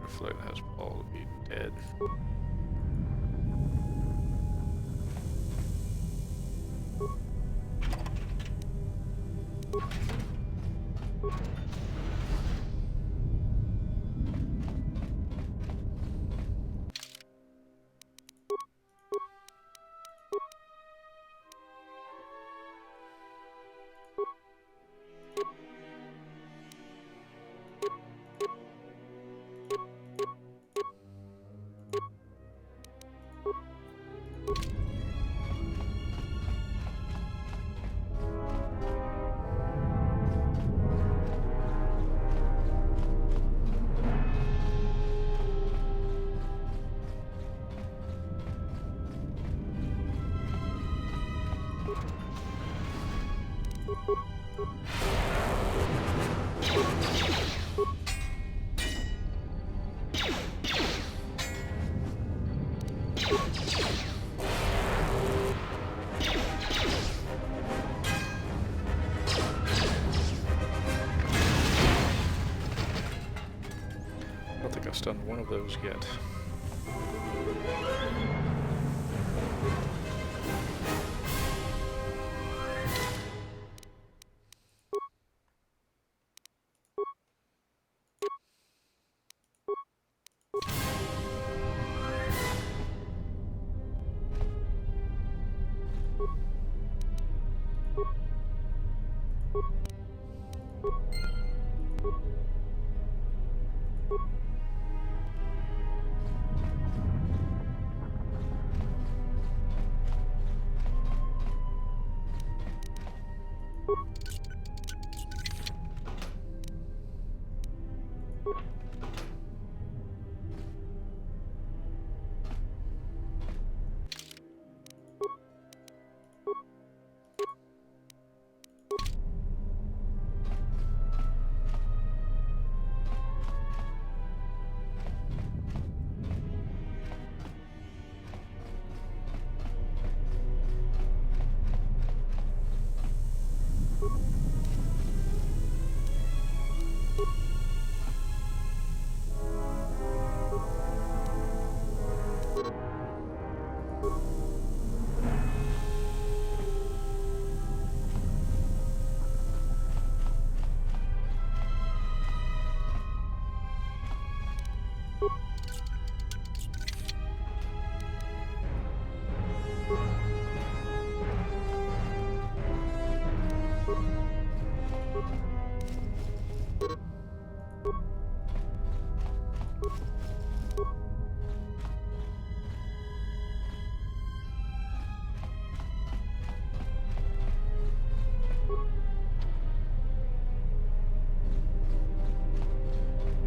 Reflect has Paul to be dead. I don't think I've stunned one of those yet.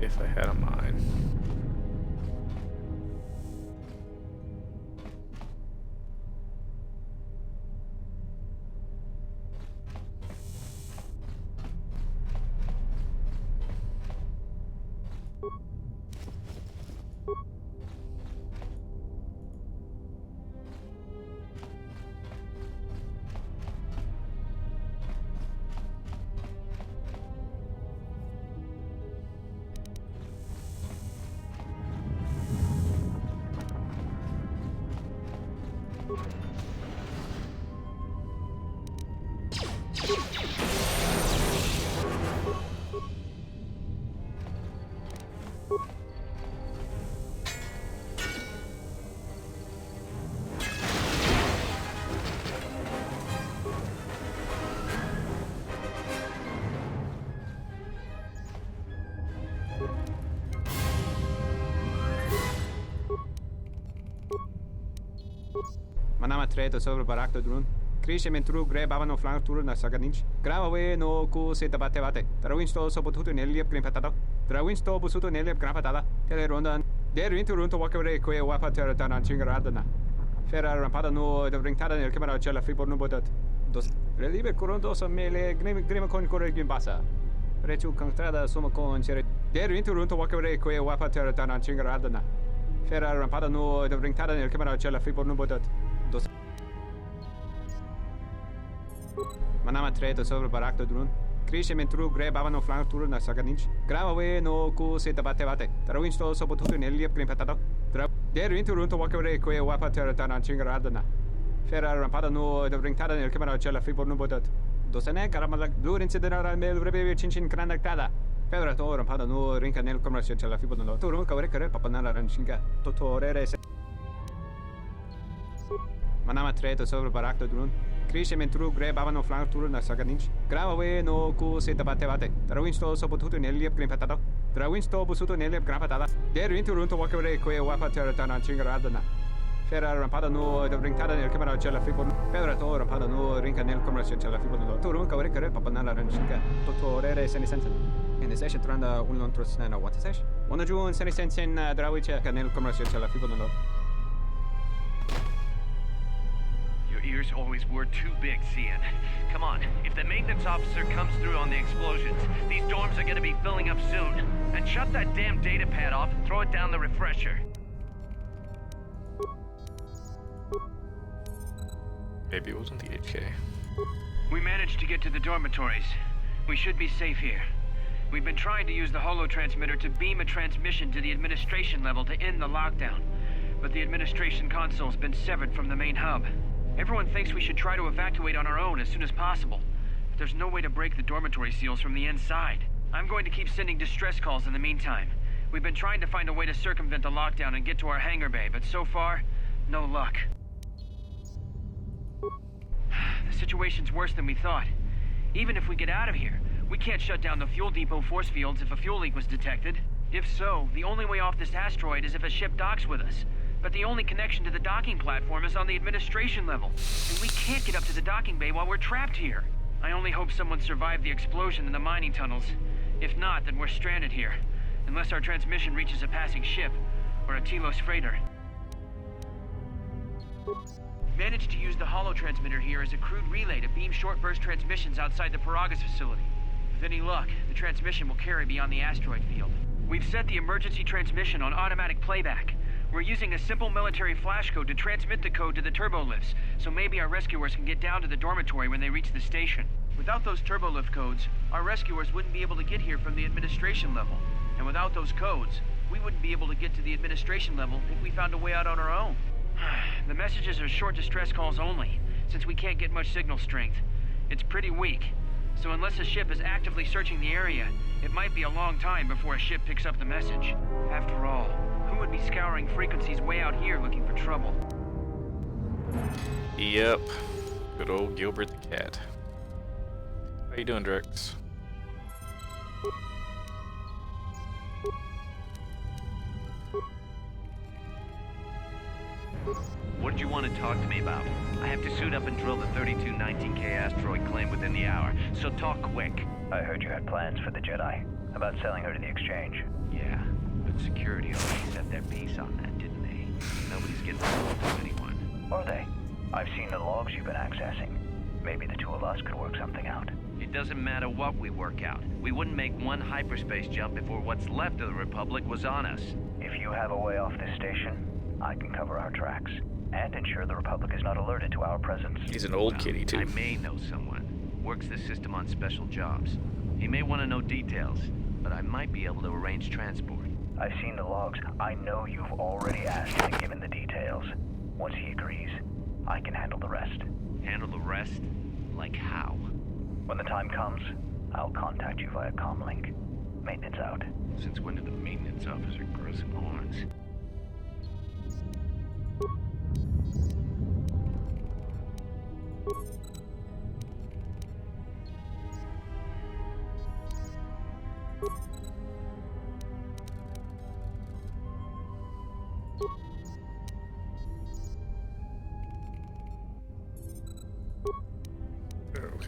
If I had a mine. Manama treto sobre barak do drone. Cresce mentru gre babano flank tour na saganich. Grava we no ku se tabate bate. Trawinsto so botuto neliep green patata. Trawinsto busuto neliep gran patata. Tele rondan. Der winter runto wakere ko wapa terra chingaradana. Ferra rampada no de ringtada nel camera cella fibo no botat. Dos relibe coronto so mele grima con corre gimbasa. Rechu contrada somo con cere. Der winter runto wakere ko wapa terra chingaradana. Ferra rampada no de ringtada nel camera cella fibo no botat. Dos Manama treto sobre barak do drone. Cresce mentru gre babano flank tour na saganich. Grava we no ku se tabate bate. Trawinsto so botuto neliep green patata. Der winter runto wakere ko wapa terra chingaradana. Ferra rampada no de ringtada nel camera cella fibo no botat. Dosene caramala blue incident mel rebe chinchin cranactada. Ferra to rampada no rinca nel camera cella fibo no. To rum kawre kare papanala ranchinga. Totorere se Manama treto sobre barak do drone. Cresce mentru gre babano flank tour na saganich. Grava we no ku se tabate bate. Trawinsto so botuto neliep green patata. Trawinsto busuto neliep gran patata. Der winter runto wakere ko wapa terra chingaradana. Ferra rampada no de ringtada nel camera cella fibo. Ferra to rampada no rinca nel camera cella fibo no. To rum kawre kare papanala ranchinga. Totorere seni sensen. In the session tranda un lontros na what sesh. Ona ju seni sensen drawiche nel camera cella fibo no. Ears always were too big, Cian. Come on, if the maintenance officer comes through on the explosions, these dorms are gonna be filling up soon. And shut that damn data pad off and throw it down the refresher. Maybe it wasn't the 8K. We managed to get to the dormitories. We should be safe here. We've been trying to use the holo transmitter to beam a transmission to the administration level to end the lockdown. But the administration console's been severed from the main hub. Everyone thinks we should try to evacuate on our own as soon as possible. But there's no way to break the dormitory seals from the inside. I'm going to keep sending distress calls in the meantime. We've been trying to find a way to circumvent the lockdown and get to our hangar bay, but so far, no luck. The situation's worse than we thought. Even if we get out of here, we can't shut down the fuel depot force fields if a fuel leak was detected. If so, the only way off this asteroid is if a ship docks with us. But the only connection to the docking platform is on the administration level. And we can't get up to the docking bay while we're trapped here. I only hope someone survived the explosion in the mining tunnels. If not, then we're stranded here. Unless our transmission reaches a passing ship, or a Telos freighter. Managed to use the holo transmitter here as a crude relay to beam short-burst transmissions outside the Paragas facility. With any luck, the transmission will carry beyond the asteroid field. We've set the emergency transmission on automatic playback. We're using a simple military flash code to transmit the code to the turbolifts, so maybe our rescuers can get down to the dormitory when they reach the station. Without those turbolift codes, our rescuers wouldn't be able to get here from the administration level. And without those codes, we wouldn't be able to get to the administration level if we found a way out on our own. The messages are short distress calls only, since we can't get much signal strength. It's pretty weak, so unless a ship is actively searching the area, it might be a long time before a ship picks up the message. After all, who would be scouring frequencies way out here looking for trouble? Yep. Good old Gilbert the cat. How you doing, Drex? What did you want to talk to me about? I have to suit up and drill the 3219K asteroid claim within the hour, so talk quick. I heard you had plans for the Jedi. About selling her to the exchange. Yeah, but security already set their piece on that, didn't they? Nobody's getting hold of anyone. Are they? I've seen the logs you've been accessing. Maybe the two of us could work something out. It doesn't matter what we work out. We wouldn't make one hyperspace jump before what's left of the Republic was on us. If you have a way off this station, I can cover our tracks. And ensure the Republic is not alerted to our presence. He's an old kitty, too. I may know someone. Works the system on special jobs. He may want to know details, but I might be able to arrange transport. I've seen the logs. I know you've already asked and given the details. Once he agrees, I can handle the rest. Handle the rest? Like how? When the time comes, I'll contact you via comlink. Maintenance out. Since when did the maintenance officer grow some horns?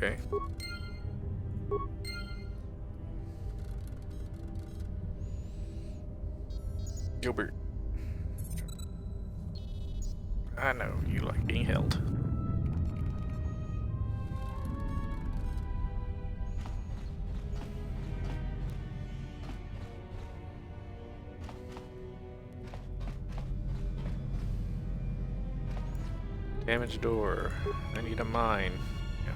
Okay. Gilbert. I know you like being held. Damaged door. I need a mine. Yeah.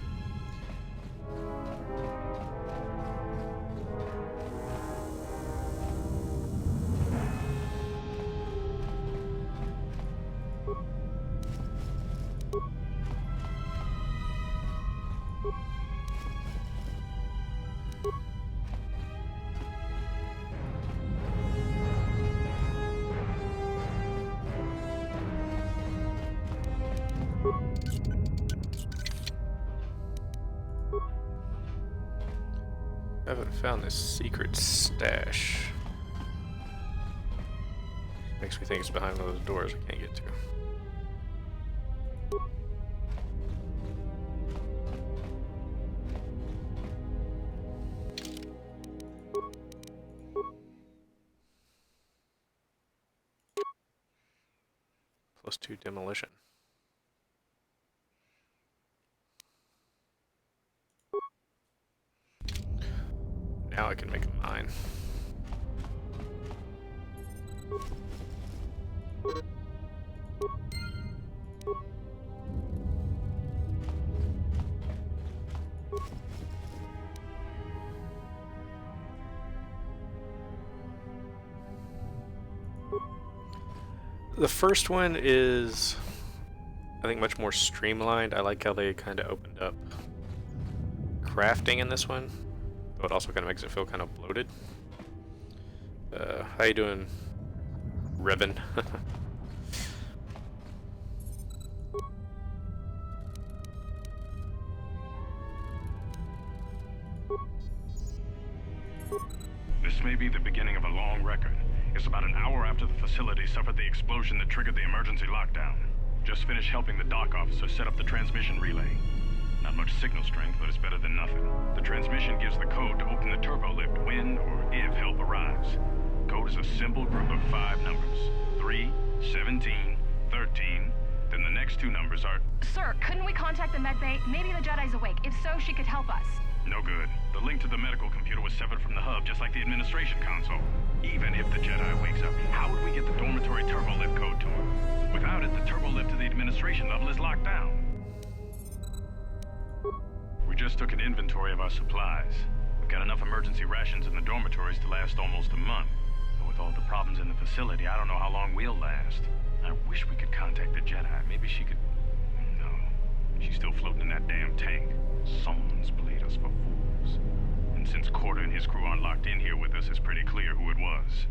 I haven't found this secret stash. Makes me think it's behind one of those doors I can't get to. +2 demolition. Now I can make a mine. The first one is, I think, much more streamlined. I like how they kind of opened up crafting in this one, though it also kind of makes it feel kind of bloated. How you doing, Revan? This may be the beginning of a long record. It's about an hour after the facility suffered the explosion that triggered the emergency lockdown. Just finished helping the dock officer set up the transmission relay. Not much signal strength, but it's better than nothing. The transmission gives the code to open the turbo lift when or if help arrives. Code is a simple group of 5 numbers. 3, 17, 13, then the next 2 numbers are... Sir, couldn't we contact the medbay? Maybe the Jedi's awake. If so, she could help us. No good. The link to the medical computer was severed from the hub, just like the administration console. Even if the Jedi wakes up, how would we get the dormitory turbo lift code to her? Without it, the turbo lift to the administration level is locked down. We just took an inventory of our supplies. We've got enough emergency rations in the dormitories to last almost a month. But with all the problems in the facility, I don't know how long we'll last. I wish we could contact the Jedi. Maybe she could... No. She's still floating in that damn tank. Someone's played us for fools. And since Corda and his crew aren't locked in here with us, it's pretty clear who it was.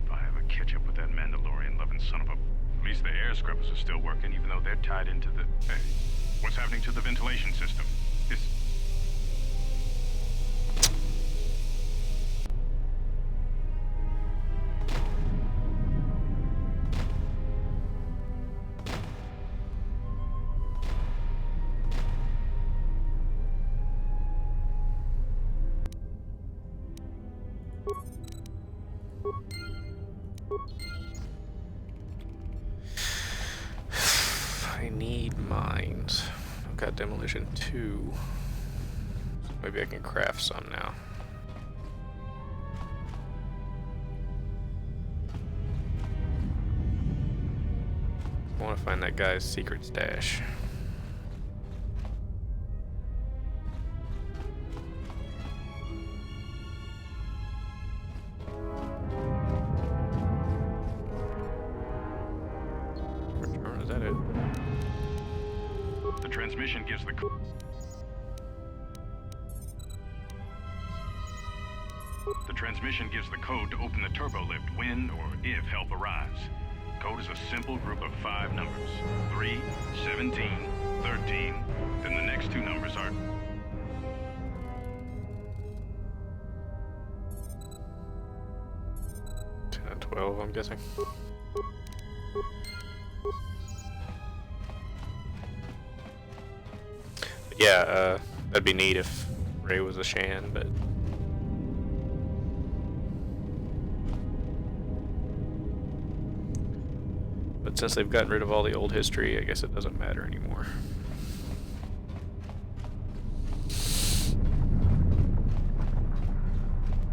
If I ever catch up with that Mandalorian-loving son of a... At least the air scrubbers are still working, even though they're tied into the... Hey, what's happening to the ventilation system? This... I need mines. I've got demolition 2. So maybe I can craft some now. I want to find that guy's secret stash. Is that it? The transmission gives the... The transmission gives the code to open the turbo lift when or if help arrives. Code is a simple group of 5 numbers. 3, 17, 13, then the next 2 numbers are... And 12, I'm guessing. Yeah, that'd be neat if Rey was a Shan, but... But since they've gotten rid of all the old history, I guess it doesn't matter anymore.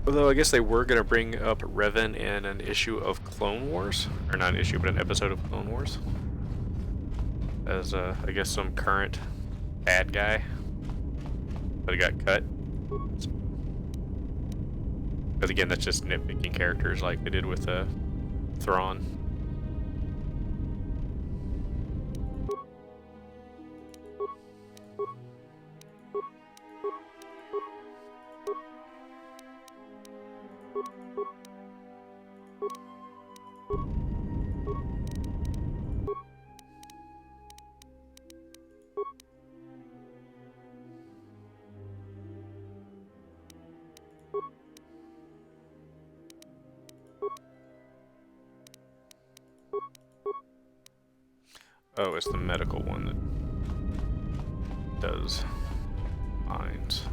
Although I guess they were going to bring up Revan in an issue of Clone Wars. Or not an issue, but an episode of Clone Wars. As, I guess, some current bad guy. But it got cut. But again, that's just nitpicking characters like they did with Thrawn. Oh, it's the medical one that does mines.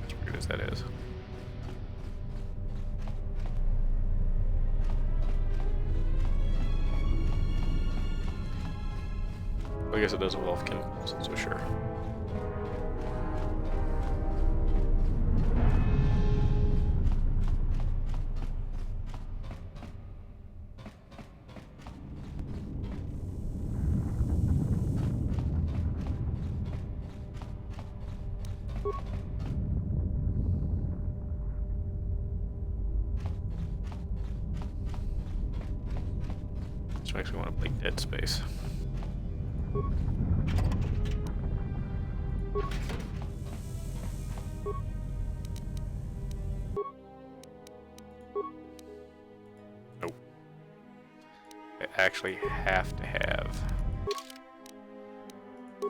As weird as that is. I guess it does involve chemicals, so sure. This makes me want to play Dead Space. Nope. I actually have to have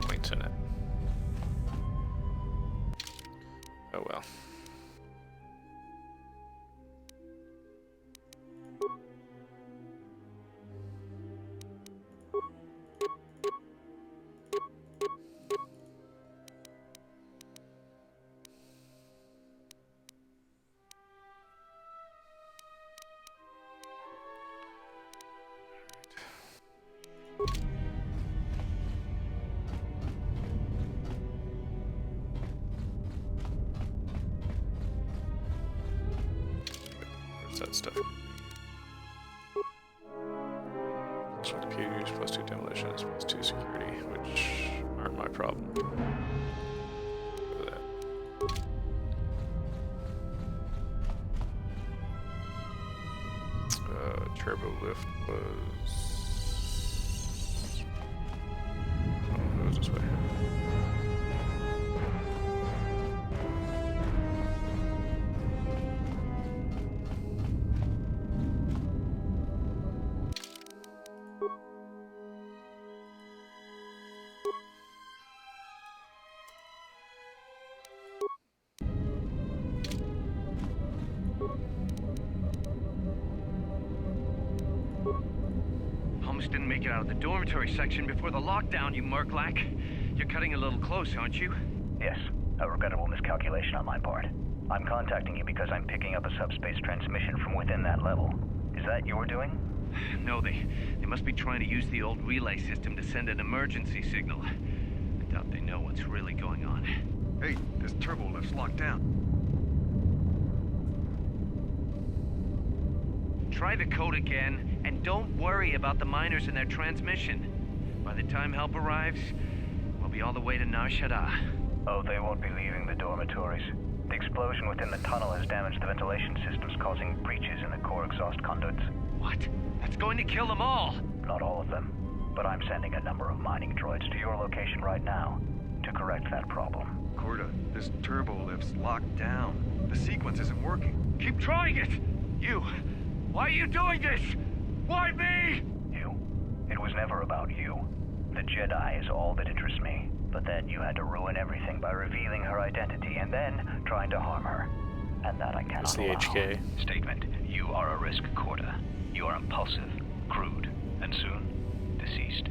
points in it. Oh well. That stuff. So computers plus 2 demolitions plus 2 security, which aren't my problem. Look at that. Turbo lift was. Oh, it was this way. Almost didn't make it out of the dormitory section before the lockdown, you Murklack. You're cutting a little close, aren't you? Yes, a regrettable miscalculation on my part. I'm contacting you because I'm picking up a subspace transmission from within that level. Is that your doing? No, they must be trying to use the old relay system to send an emergency signal. I doubt they know what's really going on. Hey, this turbo lift's locked down. Try the code again, and don't worry about the miners and their transmission. By the time help arrives, we'll be all the way to Nar Shaddaa. Oh, they won't be leaving the dormitories. The explosion within the tunnel has damaged the ventilation systems, causing breaches in the core exhaust conduits. What? That's going to kill them all! Not all of them, but I'm sending a number of mining droids to your location right now to correct that problem. Corda, this turbo lift's locked down. The sequence isn't working. Keep trying it! You! Why are you doing this? Why me? You. It was never about you. The Jedi is all that interests me. But then you had to ruin everything by revealing her identity and then trying to harm her. And that I cannot allow. It's the HK. Statement. You are a risk, Corda. You are impulsive, crude, and soon deceased.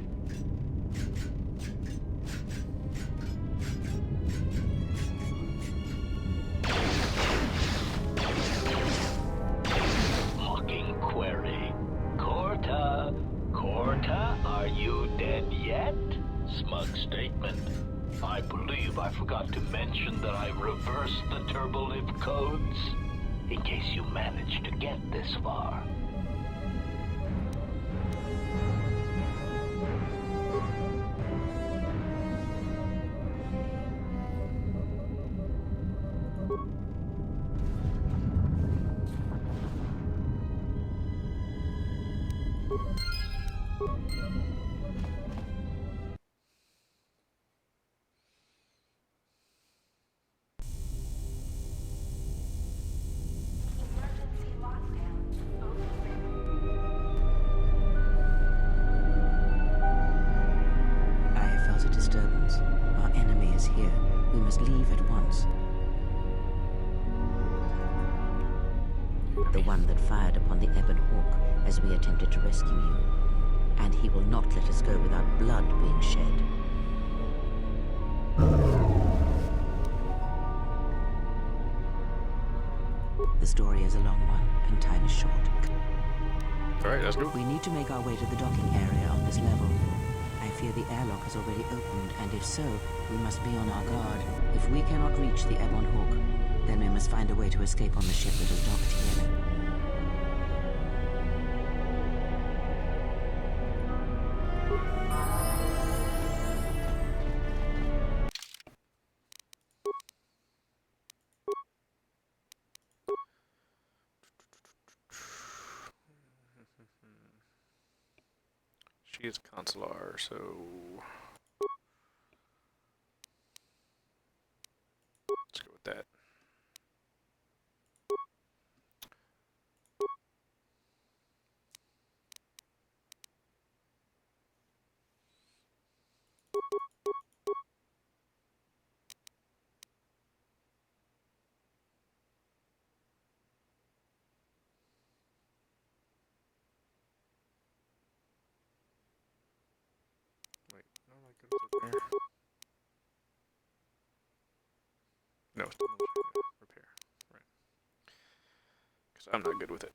Hawking query. Corta. Corta, are you dead yet? Smug statement. I believe I forgot to mention that I've reversed the turbolift codes. In case you managed to get this far. I have felt a disturbance. Our enemy is here. We must leave at once. The one that fired upon the Ebon Hawk as we attempted to rescue you. And he will not let us go without blood being shed. The story is a long one, and time is short. Alright, let's go. We need to make our way to the docking area on this level. I fear the airlock has already opened, and if so, we must be on our guard. If we cannot reach the Ebon Hawk, then we must find a way to escape on the ship that is docked here. She is consular, so let's go with that. Wait, no, my goodness, over there. No, it's repair. Right. Because I'm not good with it.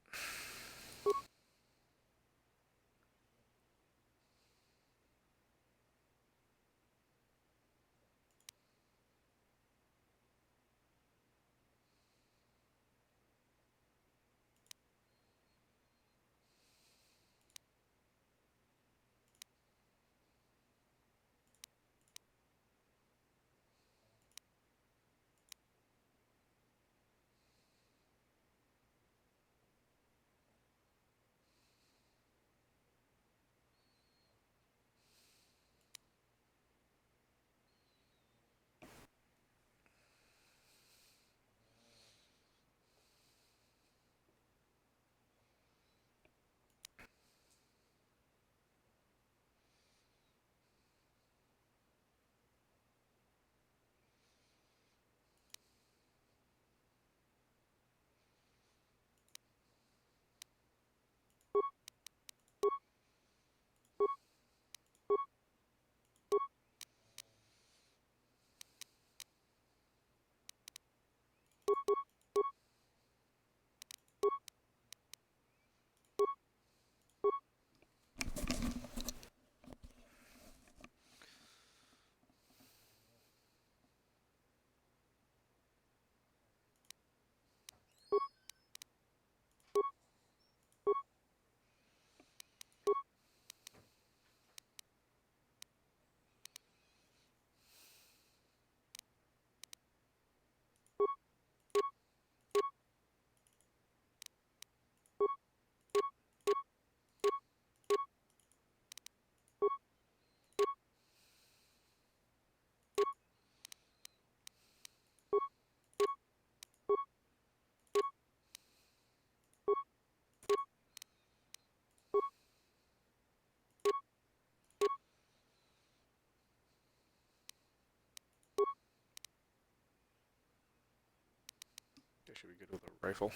Guess should be good with a rifle.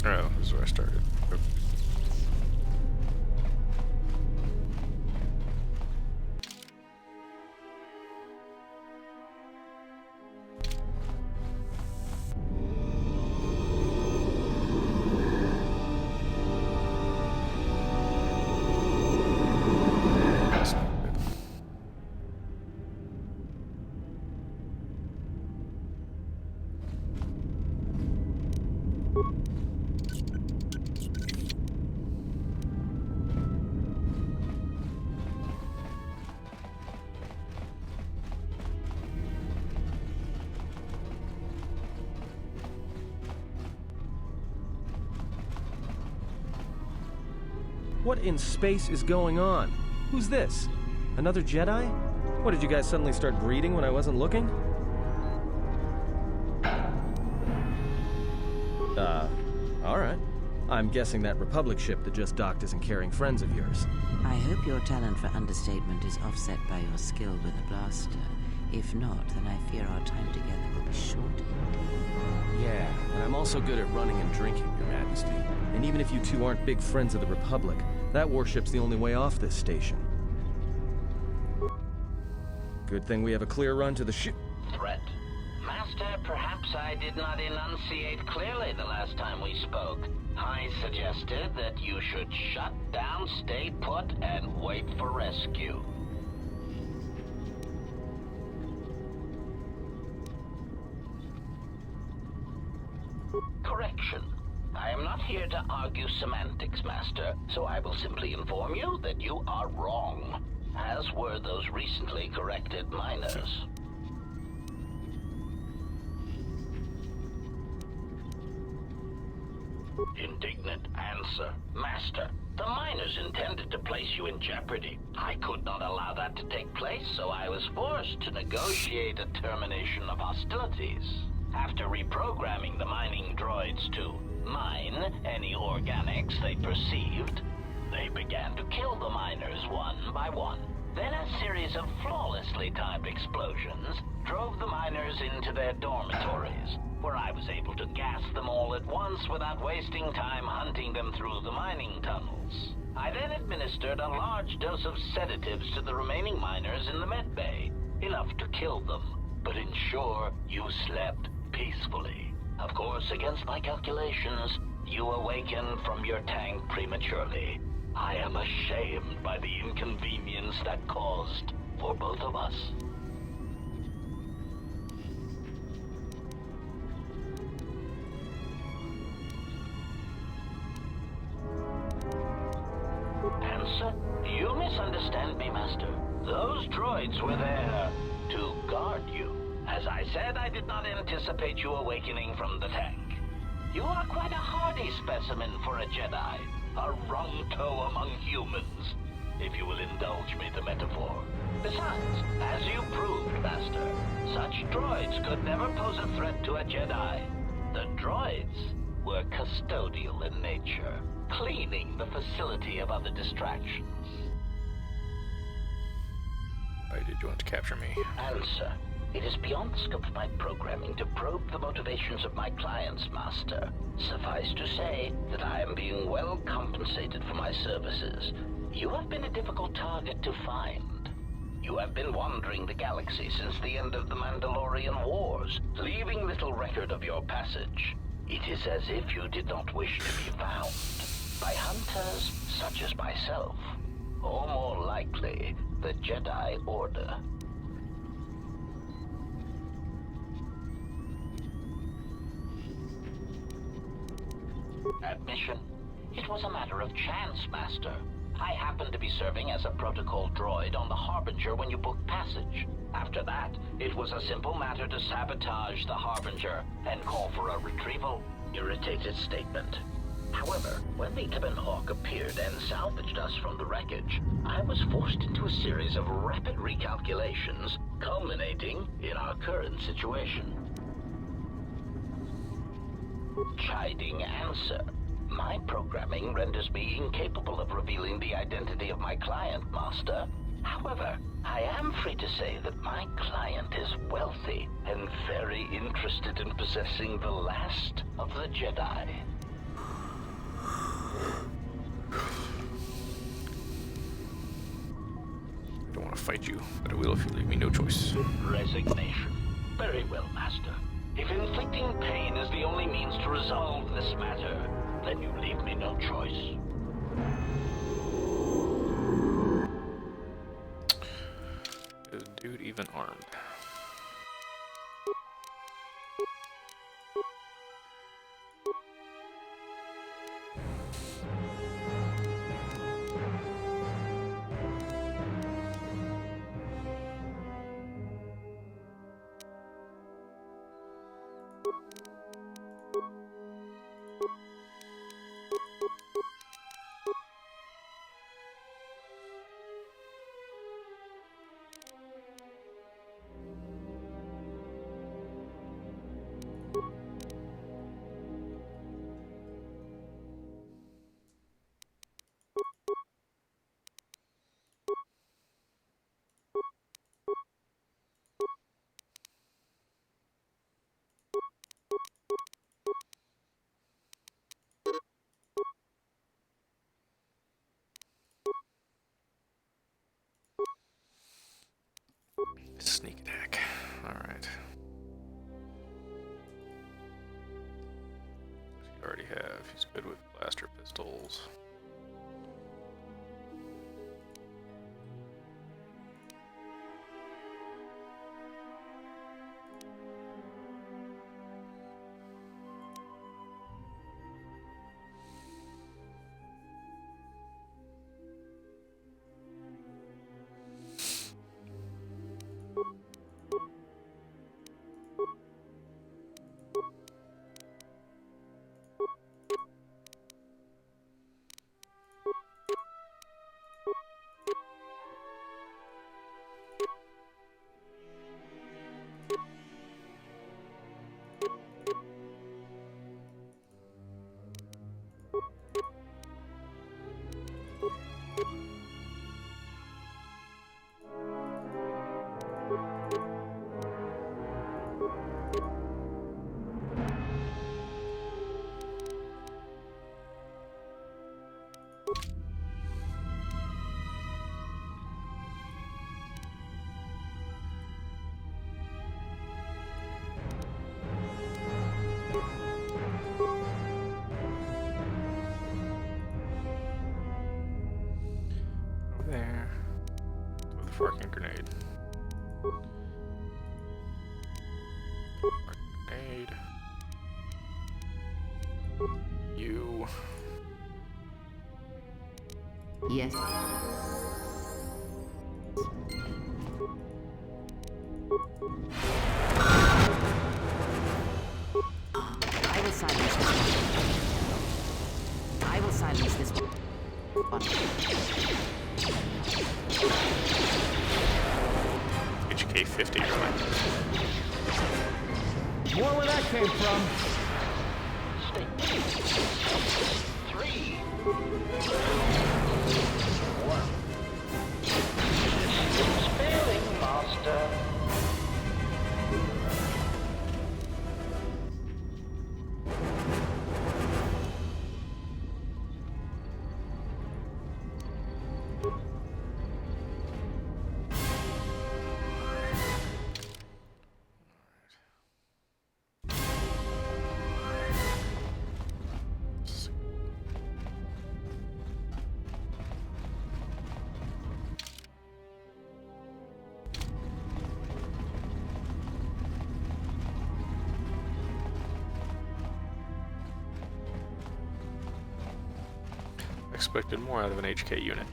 Oh, this is where I started. Okay. What in space is going on? Who's this? Another Jedi? What, did you guys suddenly start breeding when I wasn't looking? Alright. I'm guessing that Republic ship that just docked isn't carrying friends of yours. I hope your talent for understatement is offset by your skill with a blaster. If not, then I fear our time together will be short. Yeah, and I'm also good at running and drinking, Your Majesty. And even if you two aren't big friends of the Republic, that warship's the only way off this station. Good thing we have a clear run to the ship. Threat. Master, perhaps I did not enunciate clearly the last time we spoke. I suggested that you should shut down, stay put, and wait for rescue. Correction. I am not here to argue semantics, Master, so I will simply inform you that you are wrong, as were those recently corrected miners. Indignant answer. Master, the miners intended to place you in jeopardy. I could not allow that to take place, so I was forced to negotiate a termination of hostilities. After reprogramming the mining droids to mine any organics they perceived, they began to kill the miners one by one. Then a series of flawlessly timed explosions drove the miners into their dormitories, where I was able to gas them all at once without wasting time hunting them through the mining tunnels. I then administered a large dose of sedatives to the remaining miners in the med bay, enough to kill them, but ensure you slept peacefully. Of course, against my calculations, you awakened from your tank prematurely. I am ashamed by the inconvenience that caused for both of us. Answer? You misunderstand me, Master. Those droids were there to guard you. As I said, I did not anticipate you awakening from the tank. You are quite a hardy specimen for a Jedi. A wrong toe among humans, if you will indulge me the metaphor. Besides, as you proved, Master, such droids could never pose a threat to a Jedi. The droids were custodial in nature, cleaning the facility of other distractions. Why did you want to capture me? Answer. It is beyond the scope of my programming to probe the motivations of my clients, Master. Suffice to say that I am being well compensated for my services. You have been a difficult target to find. You have been wandering the galaxy since the end of the Mandalorian Wars, leaving little record of your passage. It is as if you did not wish to be found by hunters such as myself, or more likely, the Jedi Order. Admission. It was a matter of chance, Master. I happened to be serving as a protocol droid on the Harbinger when you booked passage. After that, it was a simple matter to sabotage the Harbinger and call for a retrieval. Irritated statement. However, when the Ebon Hawk appeared and salvaged us from the wreckage, I was forced into a series of rapid recalculations, culminating in our current situation. Chiding answer. My programming renders me incapable of revealing the identity of my client, Master. However, I am free to say that my client is wealthy and very interested in possessing the last of the Jedi. I don't want to fight you, but I will if you leave me no choice. Resignation. Very well, Master. If inflicting pain is the only means to resolve this matter, then you leave me no choice. Is dude even armed? Sneak attack. Alright. He already have. He's good with blaster pistols. There. With a fucking grenade. Grenade. You. Yes. I will silence this one. I will silence this one. HK 50, really. More where that came from. Three. Failing, Master. Expected more out of an HK unit.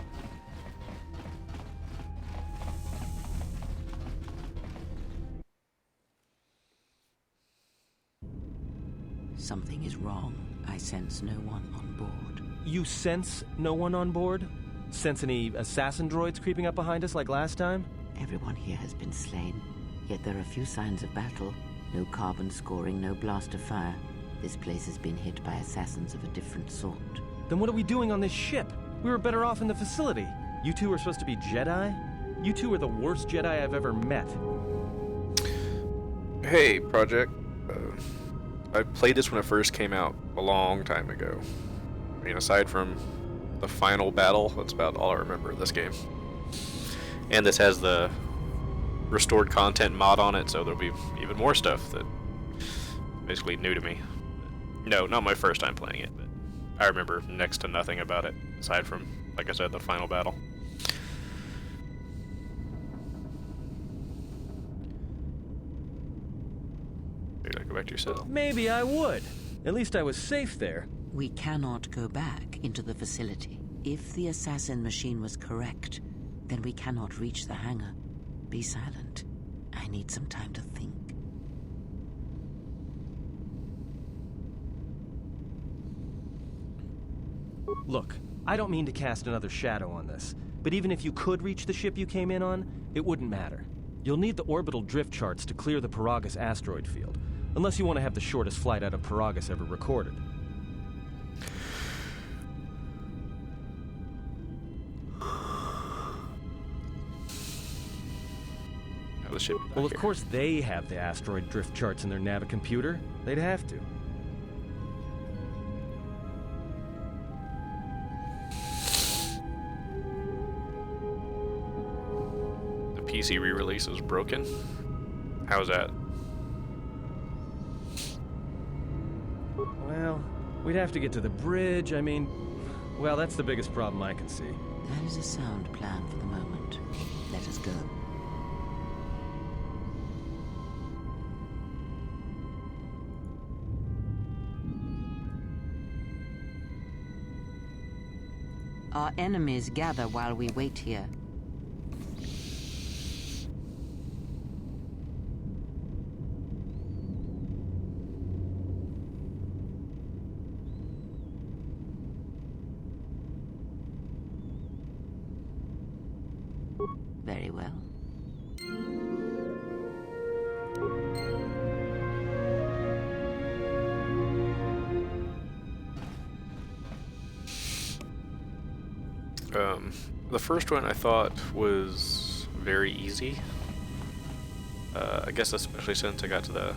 Something is wrong. I sense no one on board. You sense no one on board? Sense any assassin droids creeping up behind us like last time? Everyone here has been slain, yet there are few signs of battle. No carbon scoring, no blaster fire. This place has been hit by assassins of a different sort. Then what are we doing on this ship? We were better off in the facility. You two are supposed to be Jedi? You two are the worst Jedi I've ever met. Hey, Project. I played this when it first came out a long time ago. I mean, aside from the final battle, that's about all I remember of this game. And this has the restored content mod on it, so there'll be even more stuff that basically new to me. No, not my first time playing it, but I remember next to nothing about it, aside from, like I said, the final battle. Maybe I go back to your cell. Maybe I would. At least I was safe there. We cannot go back into the facility. If the assassin machine was correct, then we cannot reach the hangar. Be silent. I need some time to think. Look, I don't mean to cast another shadow on this, but even if you could reach the ship you came in on, it wouldn't matter. You'll need the orbital drift charts to clear the Paragus asteroid field, unless you want to have the shortest flight out of Paragus ever recorded. The ship well, of course they have the asteroid drift charts in their Navicomputer. They'd have to. The PC re-release is broken? How's that? Well, we'd have to get to the bridge. I mean, well, that's the biggest problem I can see. That is a sound plan for the moment. Let us go. Our enemies gather while we wait here. Very well. The first one I thought was very easy. I guess especially since I got to the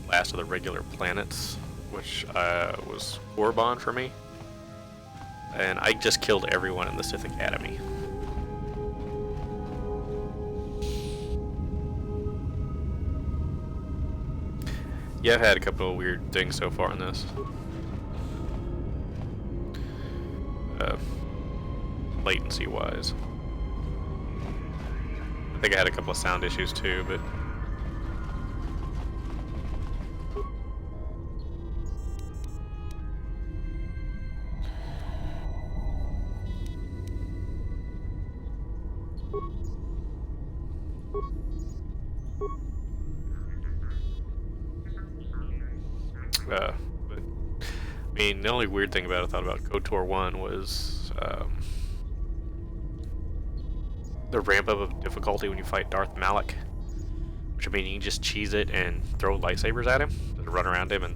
last of the regular planets, which was Orban for me. And I just killed everyone in the Sith Academy. Yeah, I've had a couple of weird things so far in this. Latency wise. I think I had a couple of sound issues too, but I mean, the only weird thing I thought about KOTOR 1 was the ramp up of difficulty when you fight Darth Malak. Which, I mean, you can just cheese it and throw lightsabers at him, just run around him and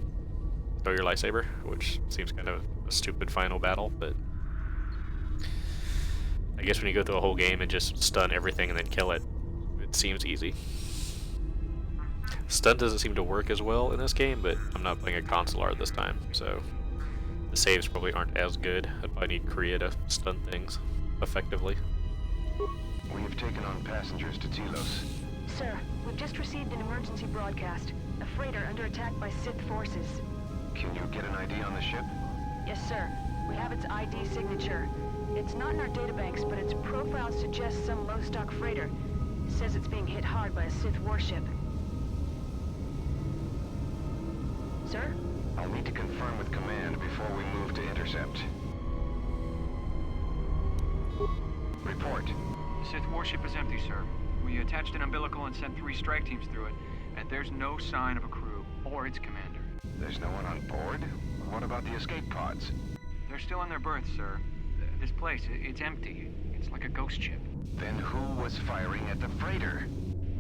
throw your lightsaber, which seems kind of a stupid final battle, but I guess when you go through a whole game and just stun everything and then kill it, it seems easy. Stun doesn't seem to work as well in this game, but I'm not playing a consular this time, so the saves probably aren't as good. I'd probably need Korea to stun things effectively. We have taken on passengers to Telos. Sir, we've just received an emergency broadcast. A freighter under attack by Sith forces. Can you get an ID on the ship? Yes, sir. We have its ID signature. It's not in our databanks, but its profile suggests some low-stock freighter. It says it's being hit hard by a Sith warship. Sir? I'll need to confirm with command before we move to intercept. Report. The Sith warship is empty, sir. We attached an umbilical and sent 3 strike teams through it, and there's no sign of a crew or its commander. There's no one on board? What about the escape pods? They're still in their berths, sir. This place, it's empty. It's like a ghost ship. Then who was firing at the freighter?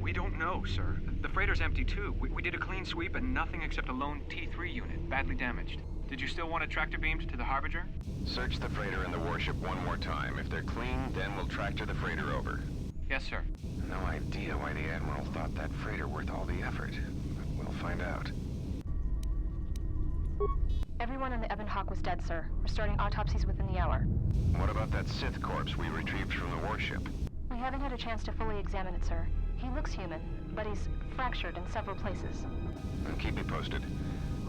We don't know, sir. The freighter's empty, too. We did a clean sweep and nothing except a lone T3 unit, badly damaged. Did you still want a tractor beam to the Harbinger? Search the freighter and the warship one more time. If they're clean, then we'll tractor the freighter over. Yes, sir. No idea why the Admiral thought that freighter worth all the effort. But we'll find out. Everyone in the Ebon Hawk was dead, sir. We're starting autopsies within the hour. What about that Sith corpse we retrieved from the warship? We haven't had a chance to fully examine it, sir. He looks human, but he's fractured in several places. And keep me posted.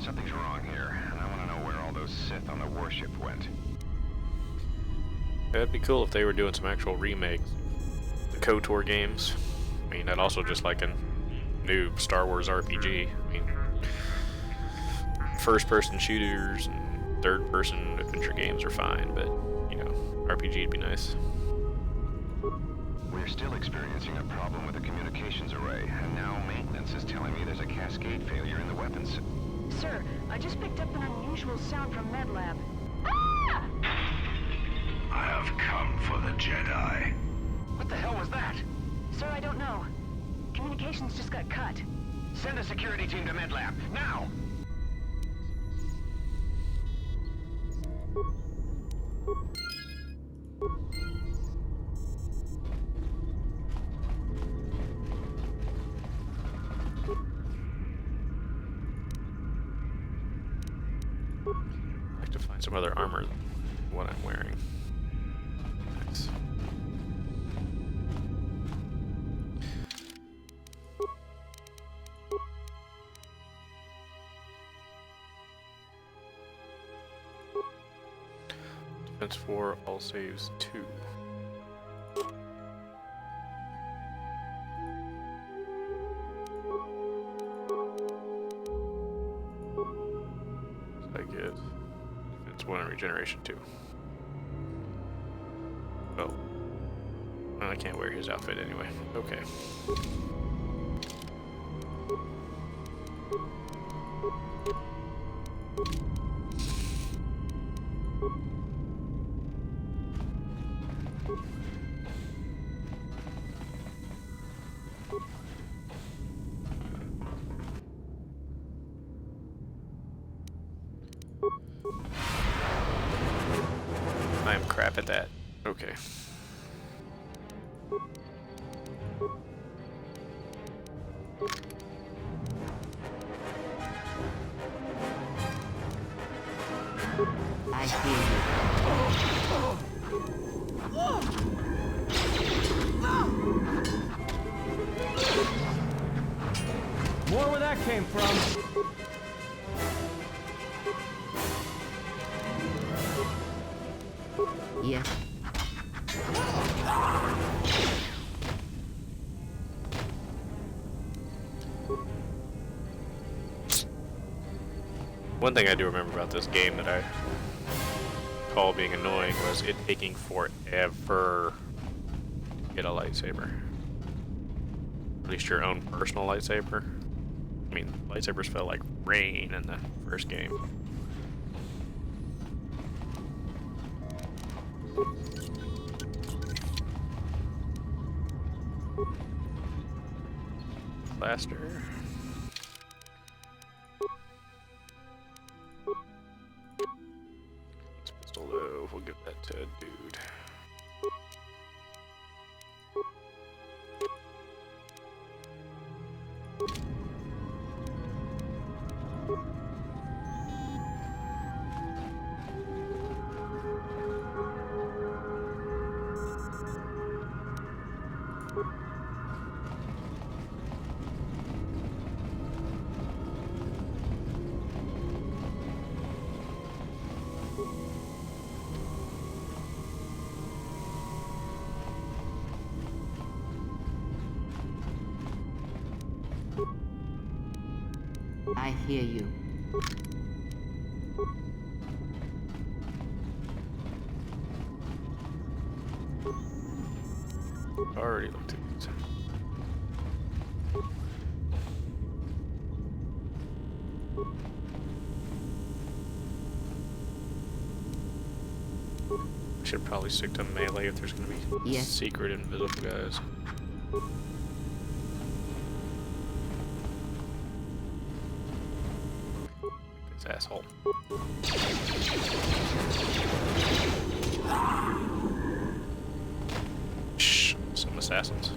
Something's wrong here, and I want to know where all those Sith on the warship went. That'd be cool if they were doing some actual remakes. The KOTOR games. I mean, I'd also just like a new Star Wars RPG. I mean, first-person shooters and third-person adventure games are fine, but, you know, RPG would be nice. We're still experiencing a problem with the communications array, and now maintenance is telling me there's a cascade failure in the weapons. Sir, I just picked up an unusual sound from MedLab. I have come for the Jedi. What the hell was that? Sir, I don't know. Communications just got cut. Send a security team to MedLab, now! I'd like to find some other armor than what I'm wearing. Nice. Defense 4, all saves 2. I get defense 1 and regeneration 2. Oh. Well, I can't wear his outfit anyway. Okay. I am crap at that. Okay. I hear you. More where that came from. Yes. One thing I do remember about this game that I recall being annoying was it taking forever to get a lightsaber. At least your own personal lightsaber. I mean, lightsabers felt like rain in the first game. Blaster. This pistol though, we'll give that to a dude. I hear you. Already looked at it. Should probably stick to melee if there's gonna be secret invisible guys. This asshole. Shh, some assassins.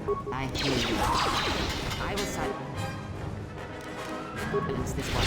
I hear you. I will silence this one.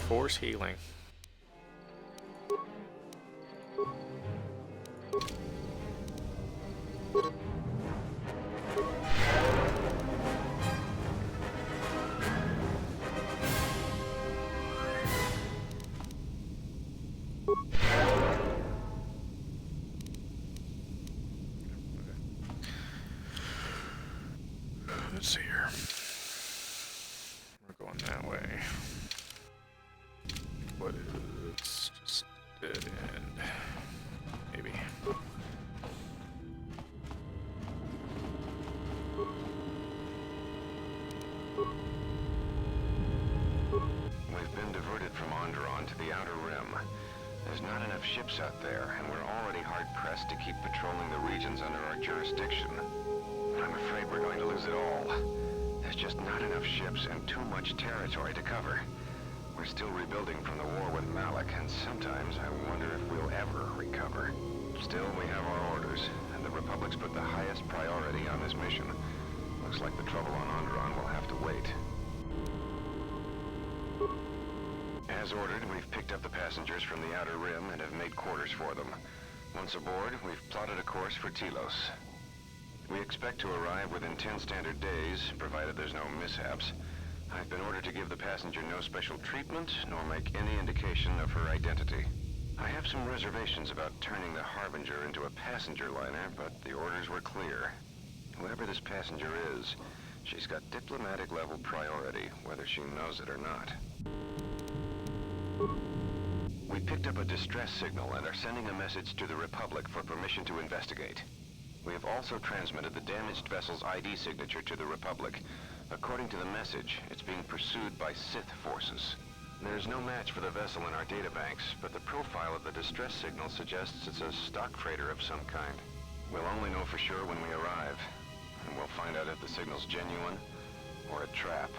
Force healing. Let's see here. We're going that way. What is just dead end? Maybe. We've been diverted from Onderon to the Outer Rim. There's not enough ships out there, and we're already hard-pressed to keep patrolling the regions under our jurisdiction. I'm afraid we're going to lose it all. There's just not enough ships and too much territory to cover. We're still rebuilding from the war with Malik, and sometimes I wonder if we'll ever recover. Still, we have our orders, and the Republic's put the highest priority on this mission. Looks like the trouble on Onderon will have to wait. As ordered, we've picked up the passengers from the Outer Rim and have made quarters for them. Once aboard, we've plotted a course for Telos. We expect to arrive within 10 standard days, provided there's no mishaps. I've been ordered to give the passenger no special treatment, nor make any indication of her identity. I have some reservations about turning the Harbinger into a passenger liner, but the orders were clear. Whoever this passenger is, she's got diplomatic-level priority, whether she knows it or not. We picked up a distress signal and are sending a message to the Republic for permission to investigate. We have also transmitted the damaged vessel's ID signature to the Republic. According to the message, it's being pursued by Sith forces. There's no match for the vessel in our databanks, but the profile of the distress signal suggests it's a stock freighter of some kind. We'll only know for sure when we arrive, and we'll find out if the signal's genuine or a trap.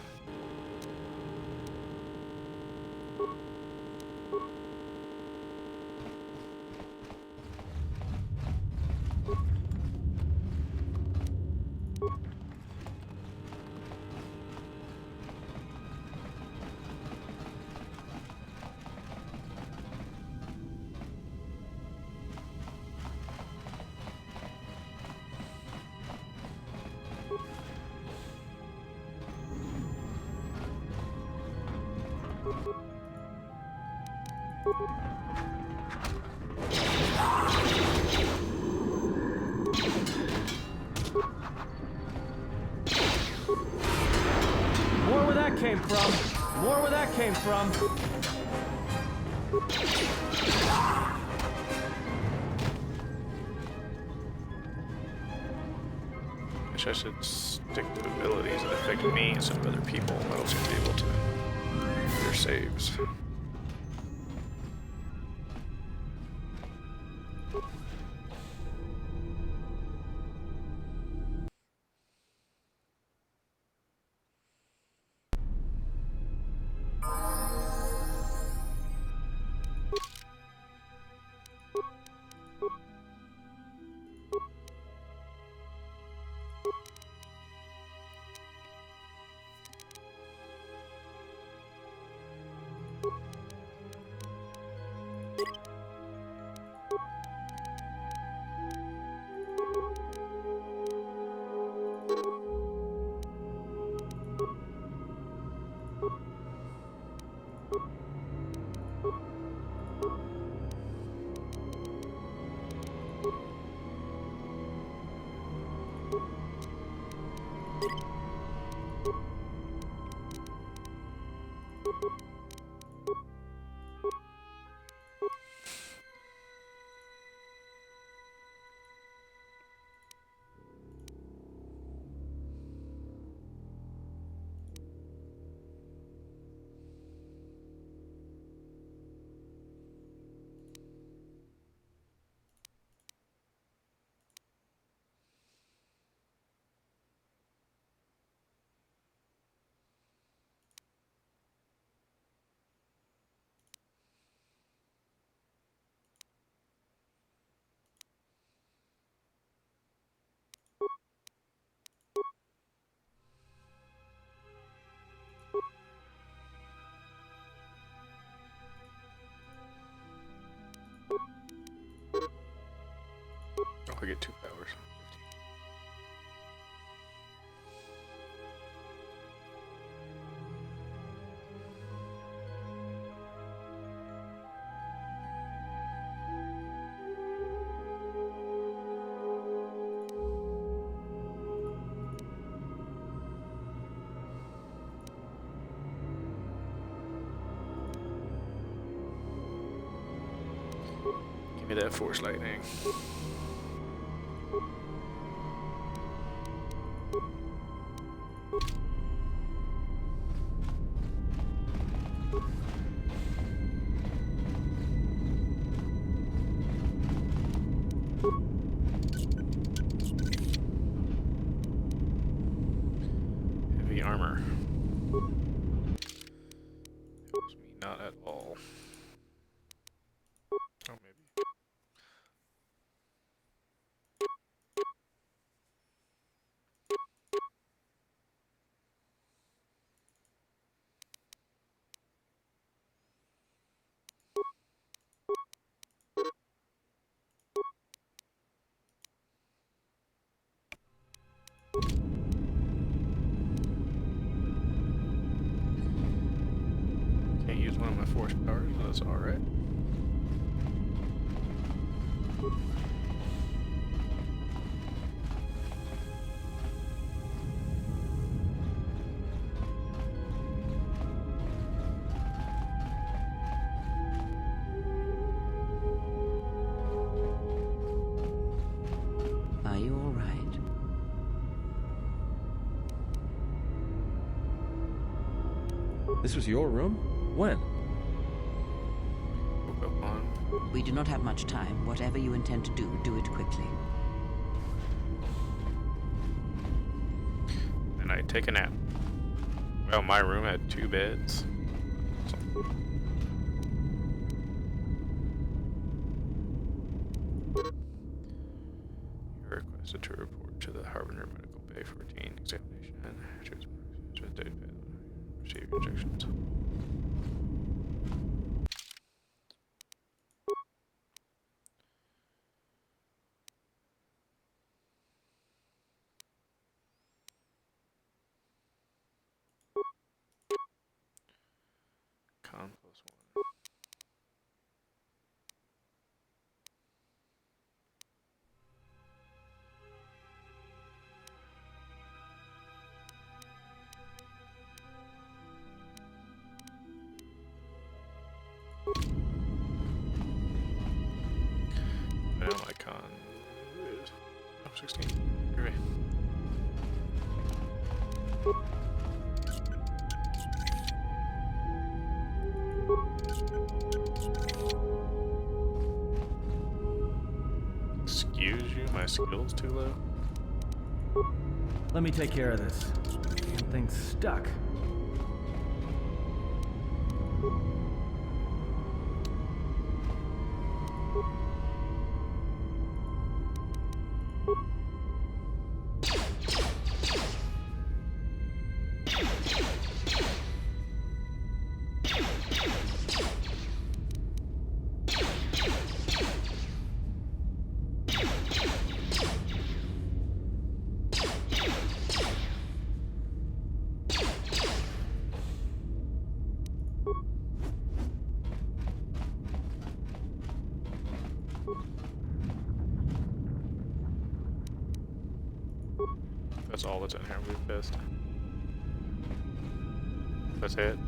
More where that came from. More where that came from. Wish I should stick to abilities that affect me instead of other people. That'll seem to be able to do their saves. Oh, I get 2 powers. Give me that force lightning. Heavy armor. Helps me not at all. Oh, maybe. Can't use one of my force powers, but that's alright. Are you all right? This was your room? When? Woke up on. We do not have much time. Whatever you intend to do, do it quickly. And I take a nap. Well, my room had 2 beds. You're requested to report to the Harbinger Medical Bay for routine examination and receive injections. Con +1. Now my con is 16. Hooray. Excuse you, my skill's too low. Let me take care of this. Damn thing's stuck. That's all that's in here. We've pissed. That's it.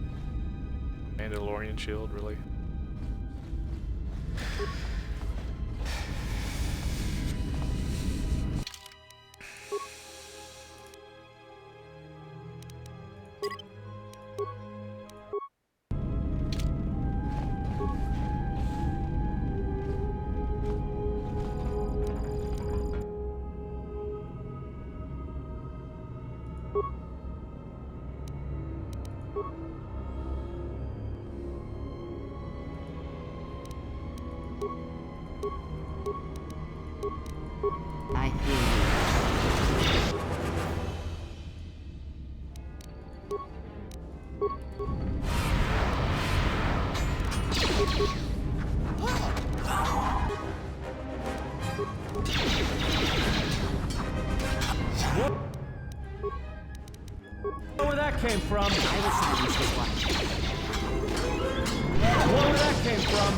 Mandalorian shield, really? I hear you. Where that came from? I will silence this one. Where that came from?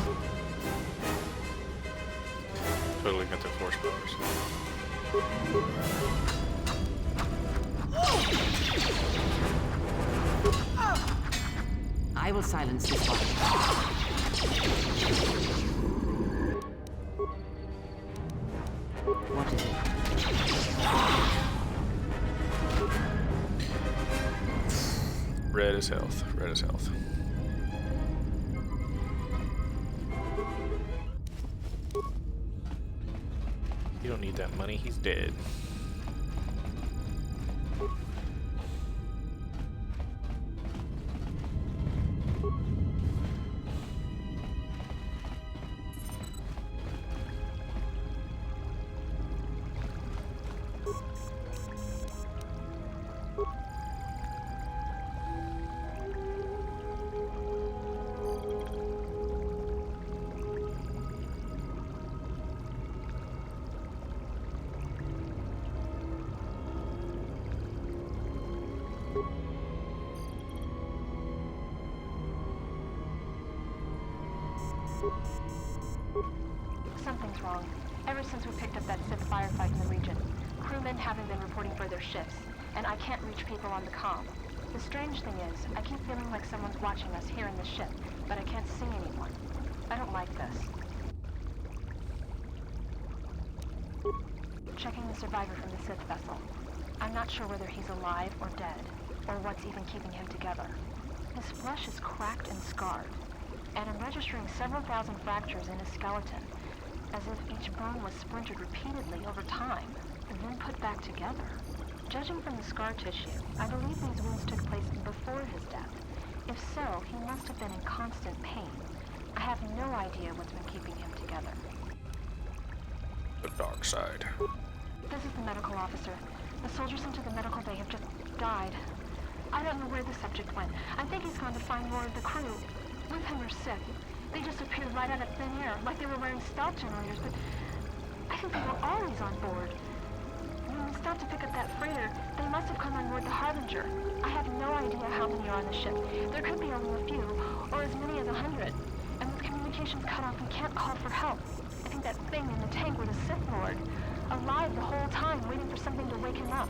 Totally got the force powers. I will silence this one. What is it? Red is health. Red is health. You don't need that money. He's dead. Something's wrong. Ever since we picked up that Sith firefight in the region, crewmen haven't been reporting for their shifts, and I can't reach people on the comm. The strange thing is, I keep feeling like someone's watching us here in the ship, but I can't see anyone. I don't like this. Checking the survivor from the Sith vessel. I'm not sure whether he's alive or dead, or what's even keeping him together. His flesh is cracked and scarred, and I'm registering several thousand fractures in his skeleton, as if each bone was splintered repeatedly over time, and then put back together. Judging from the scar tissue, I believe these wounds took place before his death. If so, he must have been in constant pain. I have no idea what's been keeping him together. The dark side. This is the medical officer. The soldiers into the medical bay have just died. I don't know where the subject went. I think he's gone to find more of the crew. With him are sick. They just appeared right out of thin air, like they were wearing stealth generators, but I think they were always on board. When we stopped to pick up that freighter, they must have come on board the Harbinger. I have no idea how many are on the ship. There could be only a few, or as many as 100. And with communications cut off, we can't call for help. I think that thing in the tank was a Sith Lord, alive the whole time, waiting for something to wake him up.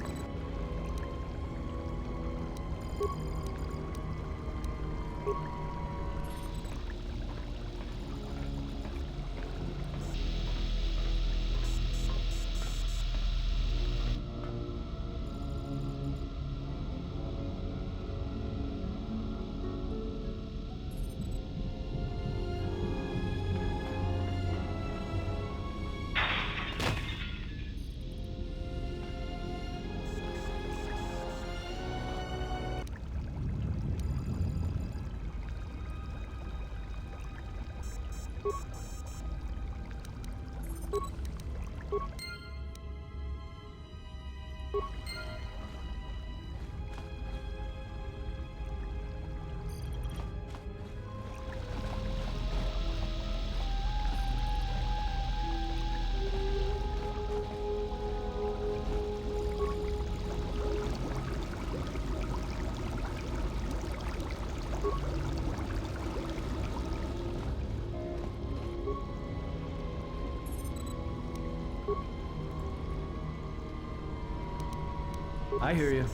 I hear you.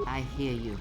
I hear you.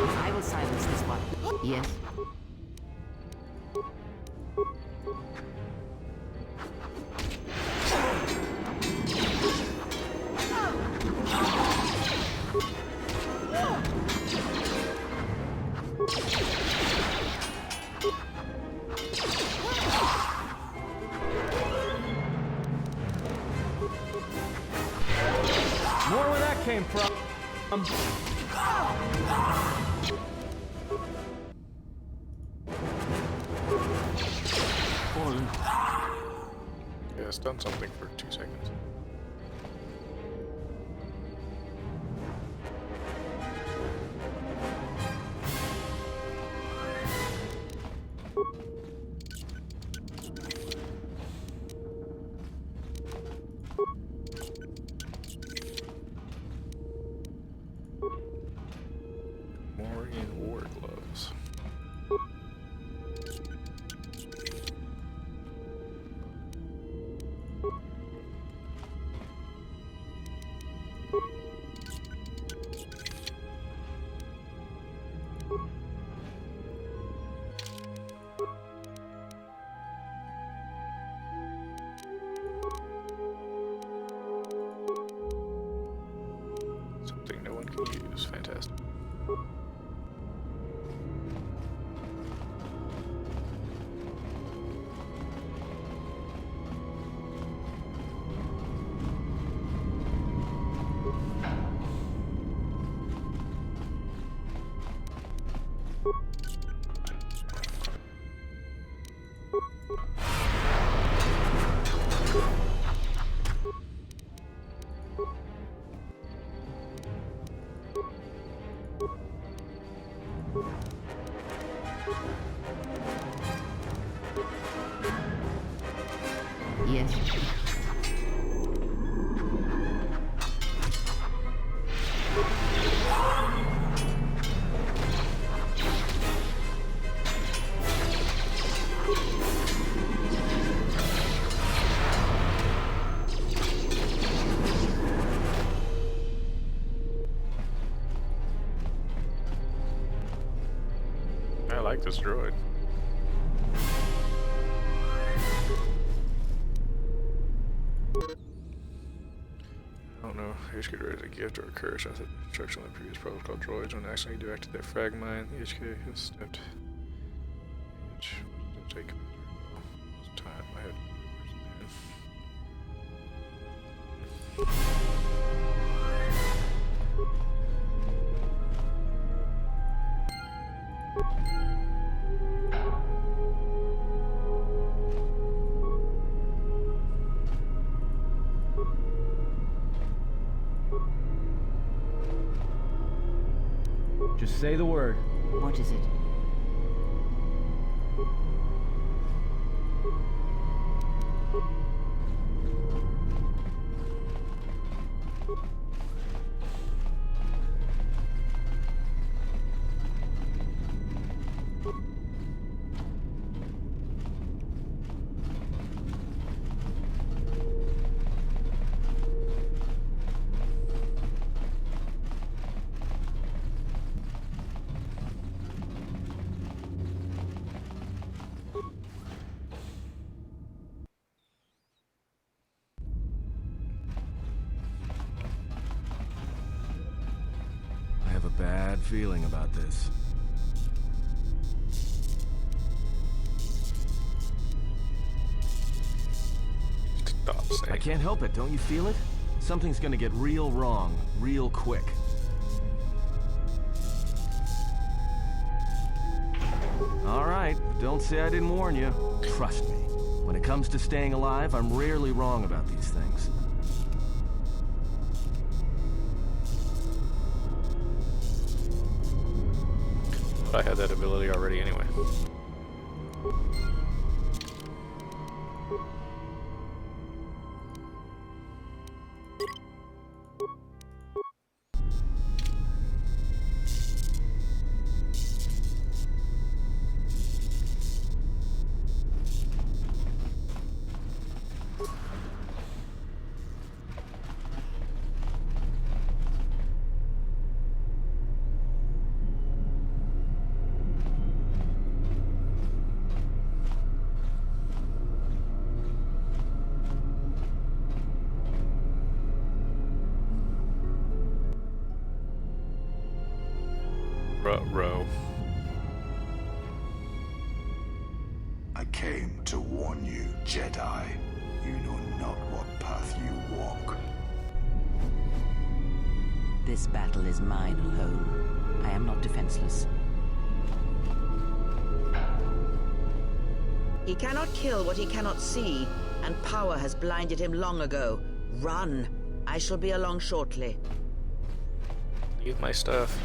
I will silence this one. Yes. More where that came from. Yeah, it's done something for 2 seconds. Morgan War gloves. Something no one can use. Fantastic. Yes. I like this droid. I don't know. HK droid is a gift or a curse. I thought the instruction on the previous protocol droids when accidentally deactivate their frag mine. The HK has stepped. Which didn't take well. It was time I had. Just say the word. What is it? have a bad feeling about this. Stop saying. I can't help it, don't you feel it? Something's gonna get real wrong, real quick. Alright, don't say I didn't warn you. Trust me, when it comes to staying alive, I'm rarely wrong about these things. I had that ability already anyway. Row. I came to warn you, Jedi. You know not what path you walk. This battle is mine alone. I am not defenseless. He cannot kill what he cannot see, and power has blinded him long ago. Run! I shall be along shortly. Leave my stuff.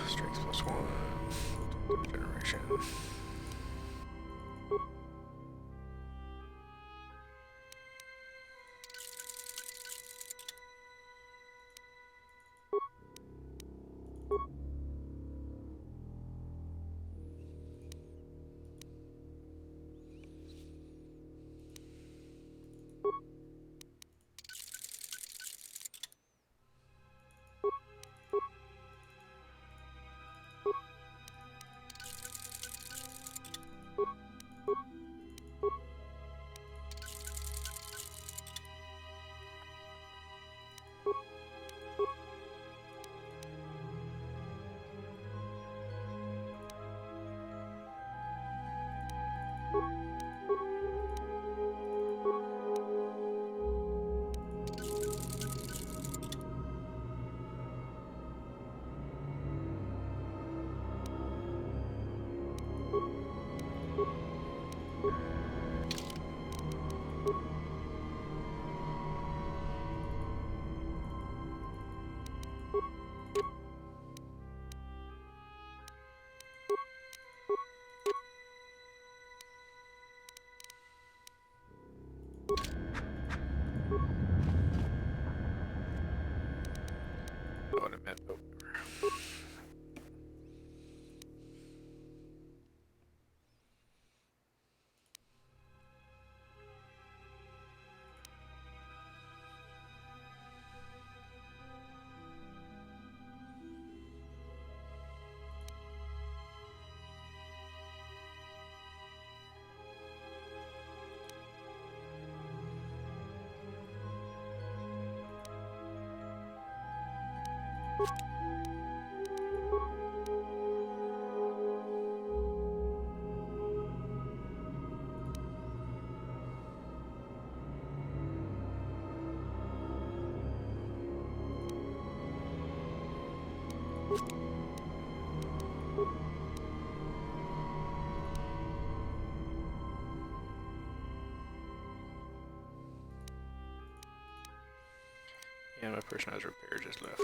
Strength +1. Generation. And my personalized repair just left.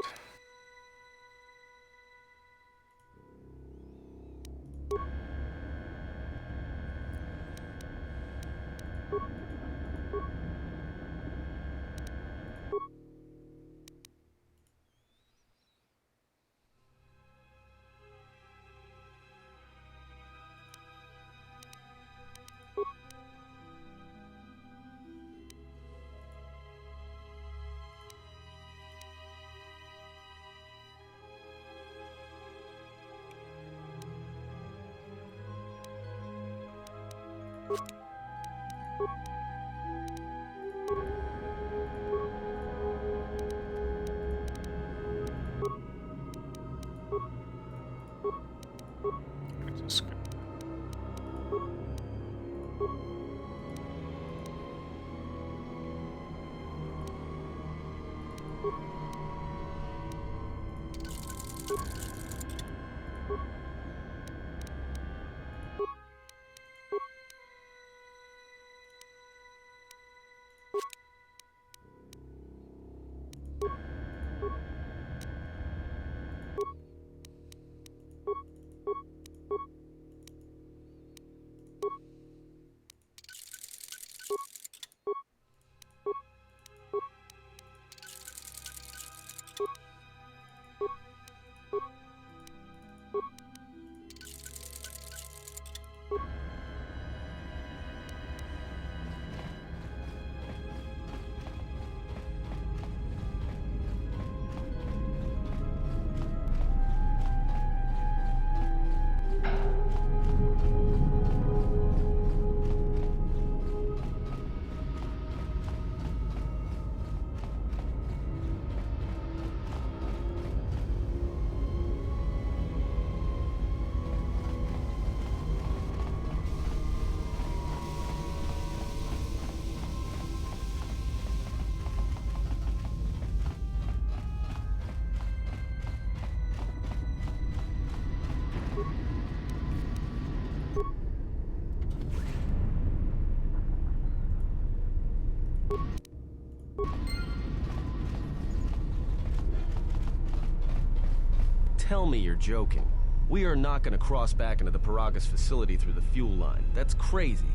Tell me you're joking. We are not gonna cross back into the Peragus facility through the fuel line. That's crazy.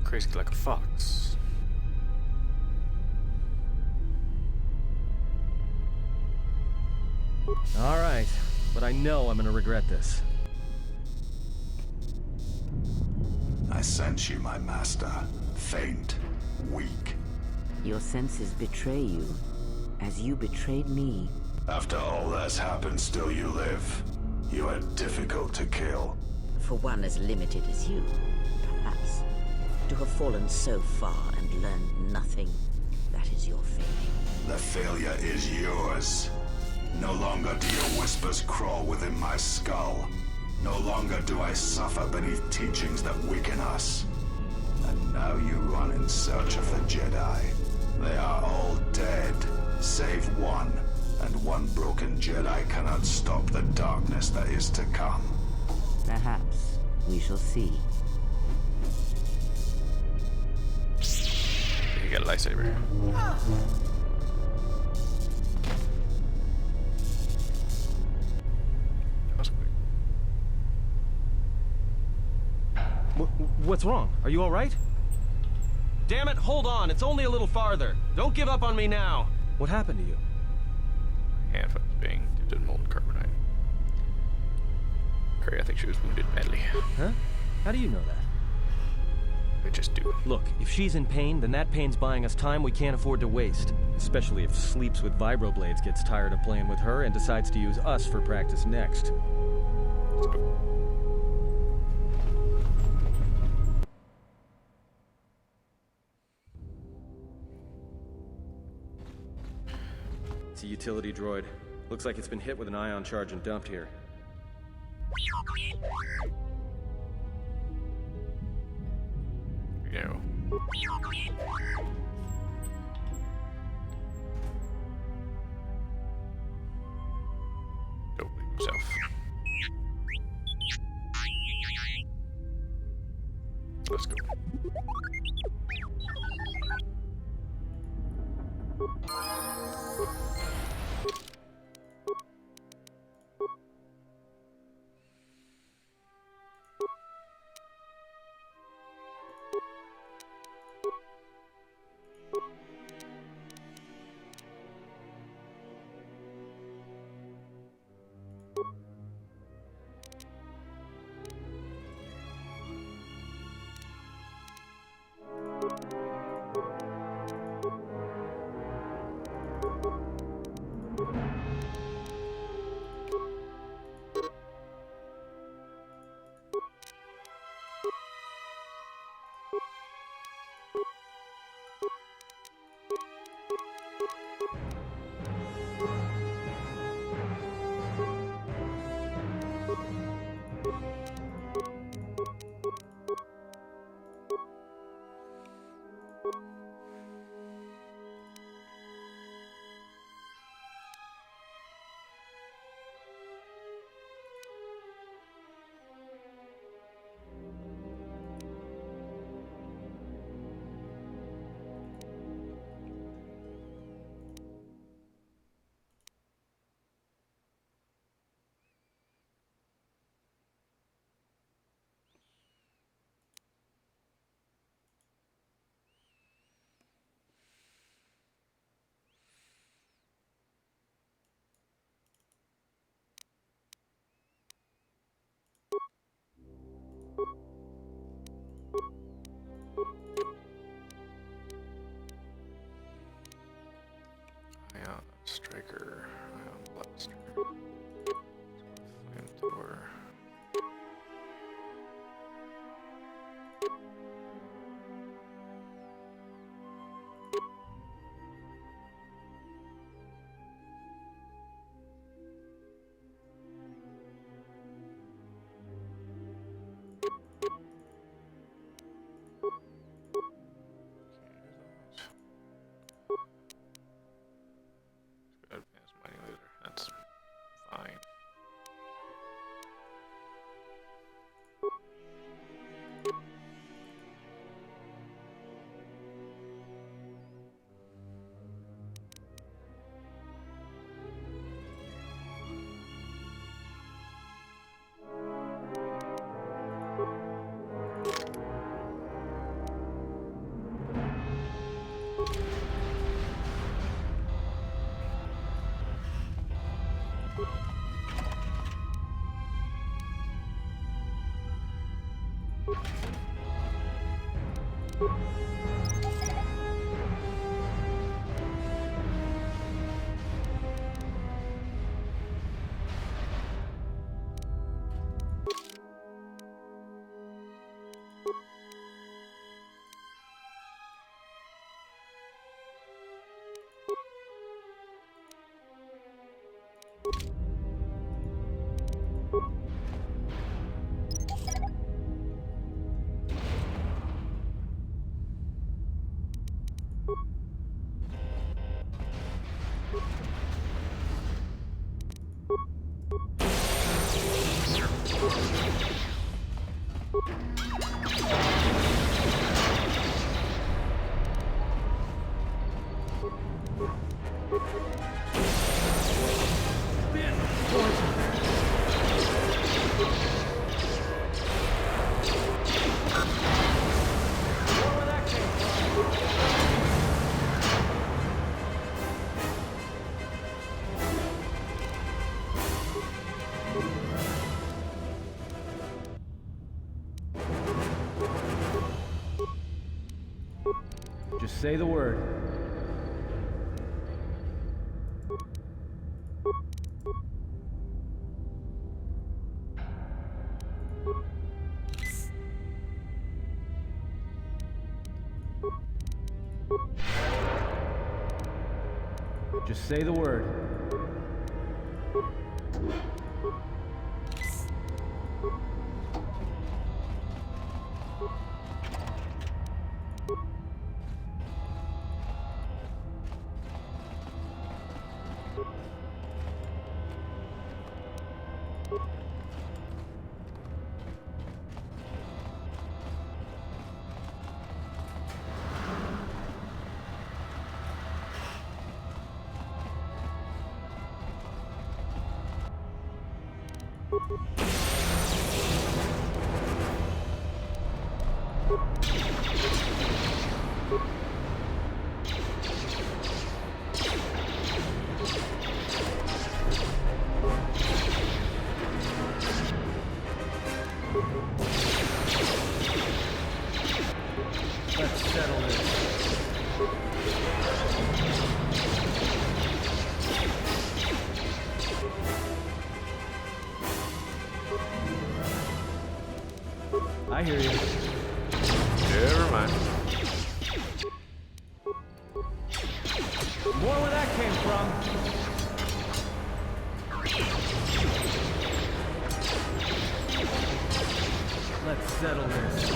Crazy like a fox. All right, but I know I'm gonna regret this. I sense you, my master. Faint, weak. Your senses betray you, as you betrayed me. After all that's happened, still you live. You are difficult to kill. For one as limited as you, perhaps. To have fallen so far and learned nothing, that is your failing. The failure is yours. No longer do your whispers crawl within my skull. No longer do I suffer beneath teachings that weaken us. And now you run in search of the Jedi. They are all dead, save one. And one broken Jedi cannot stop the darkness that is to come. Perhaps we shall see. You got a lightsaber. That was quick. What's wrong? Are you all right? Damn it, hold on. It's only a little farther. Don't give up on me now. What happened to you? Hand was being dipped in molten carbonite. Curry, I think she was wounded badly. Huh? How do you know that? I just do. Look, if she's in pain, then that pain's buying us time we can't afford to waste. Especially if Sleeps with Vibroblades gets tired of playing with her and decides to use us for practice next. Let's go. It's a utility droid. Looks like it's been hit with an ion charge and dumped here. Here we go. Don't believe himself. Let's go. Striker, Blaster, Flamethrower. Advanced mining laser, that's fine. Just say the word. Just say the word. Let's settle this. I hear you. Never mind. More where that came from. Let's settle this.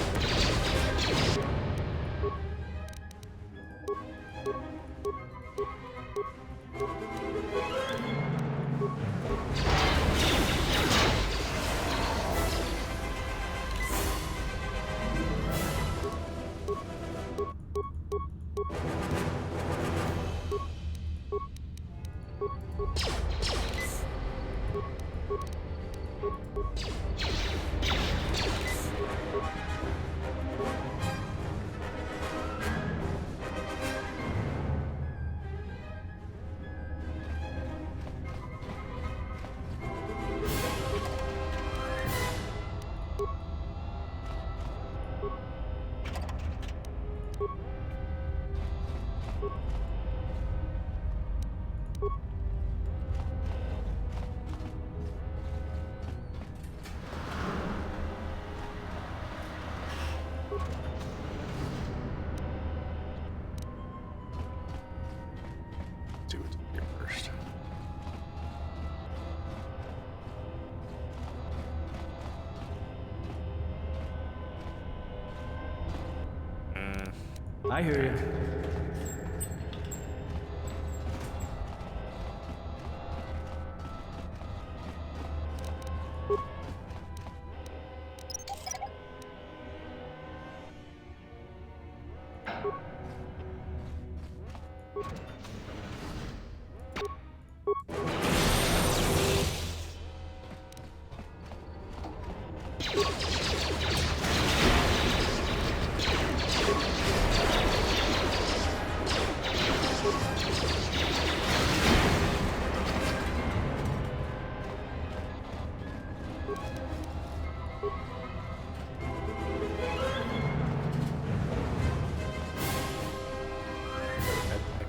do it here first. I hear you.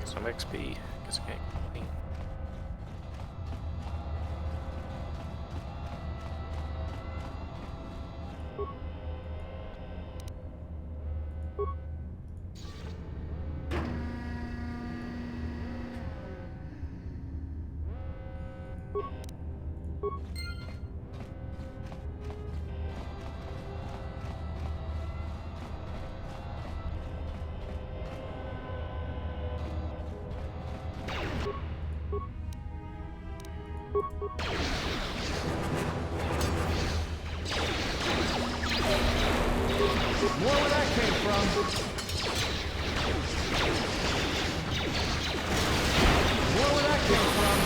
Some XP. Guess I can't. More where that came from. More where that came from.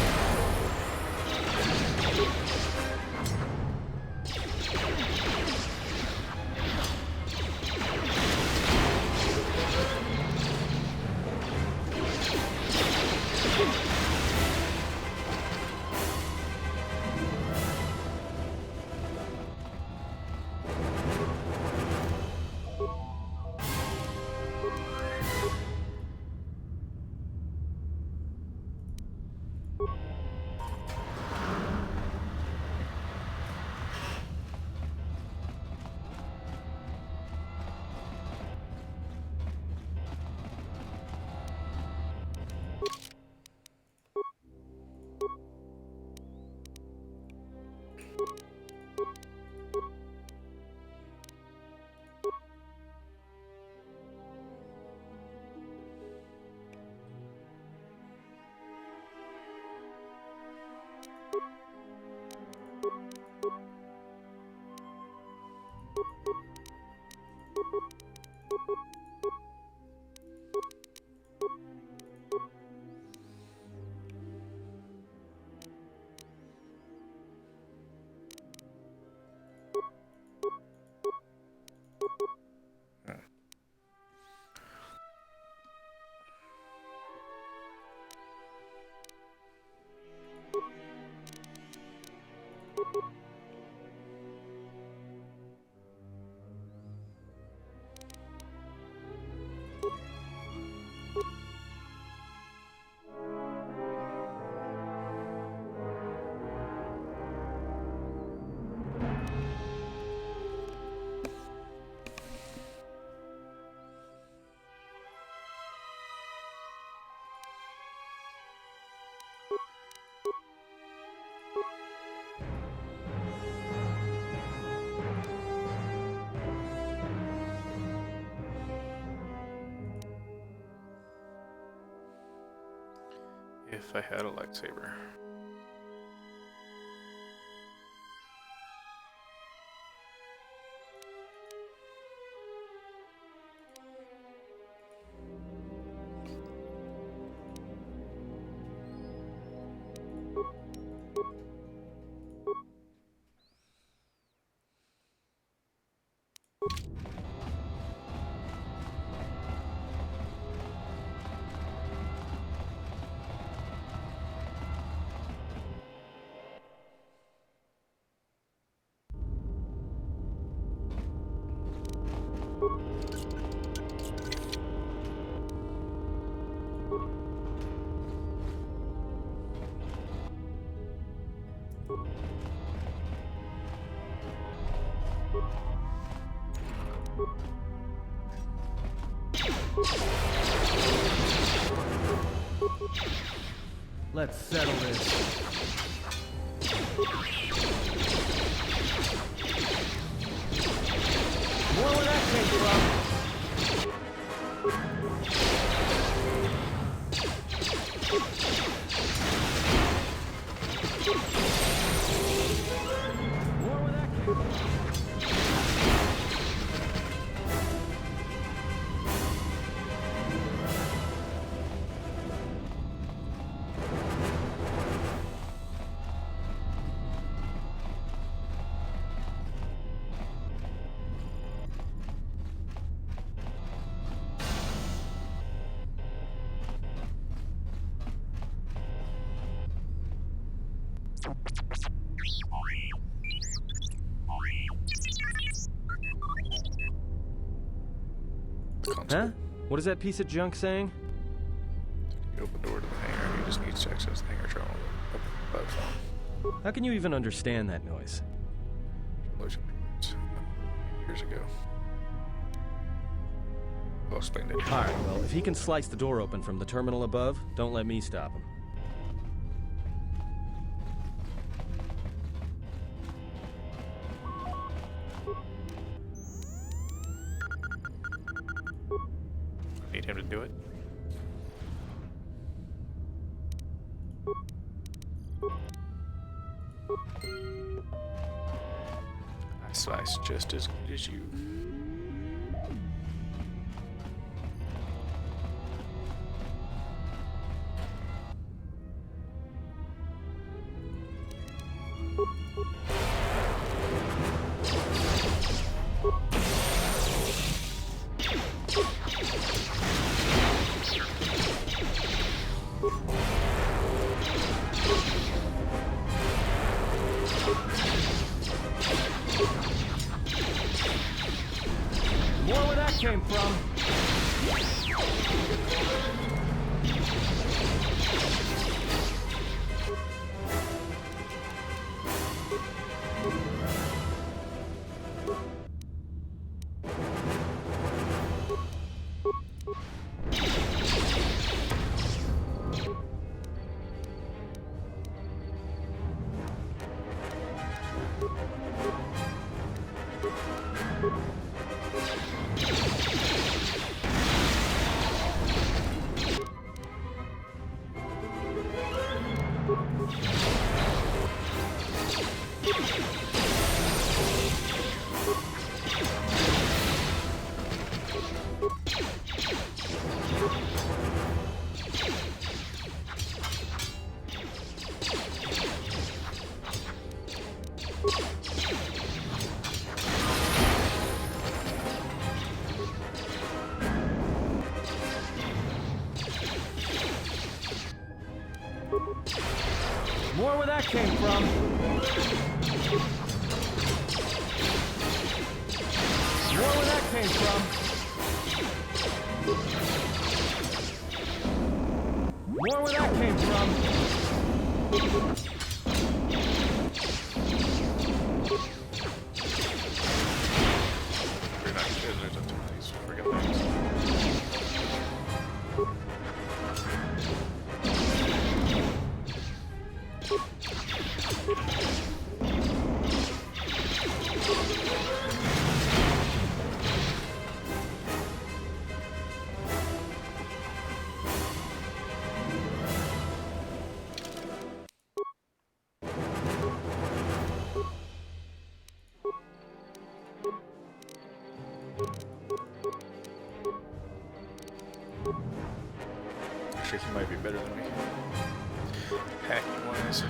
If I had a lightsaber. Let's settle this. More where that came from. Huh? What is that piece of junk saying? You open the door to the hangar, you just need to access the hangar terminal up above. How can you even understand that noise? Motion droids. Years ago. I'll explain it. Alright, well, if he can slice the door open from the terminal above, don't let me stop him. Need him to do it. I slice just as good as you. More where that came from. More where that came from. More where that came from. More where that came from. We're not good at these friggin' things. Actually, he might be better than me. Hacking wise.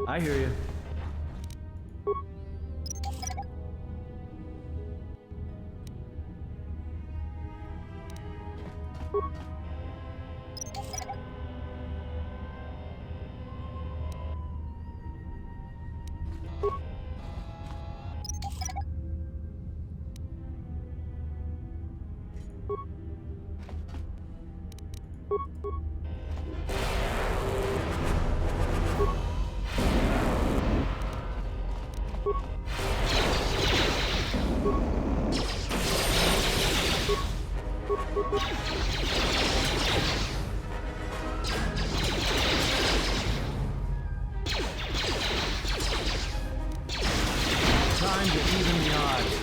I hear you. Time to even the odds.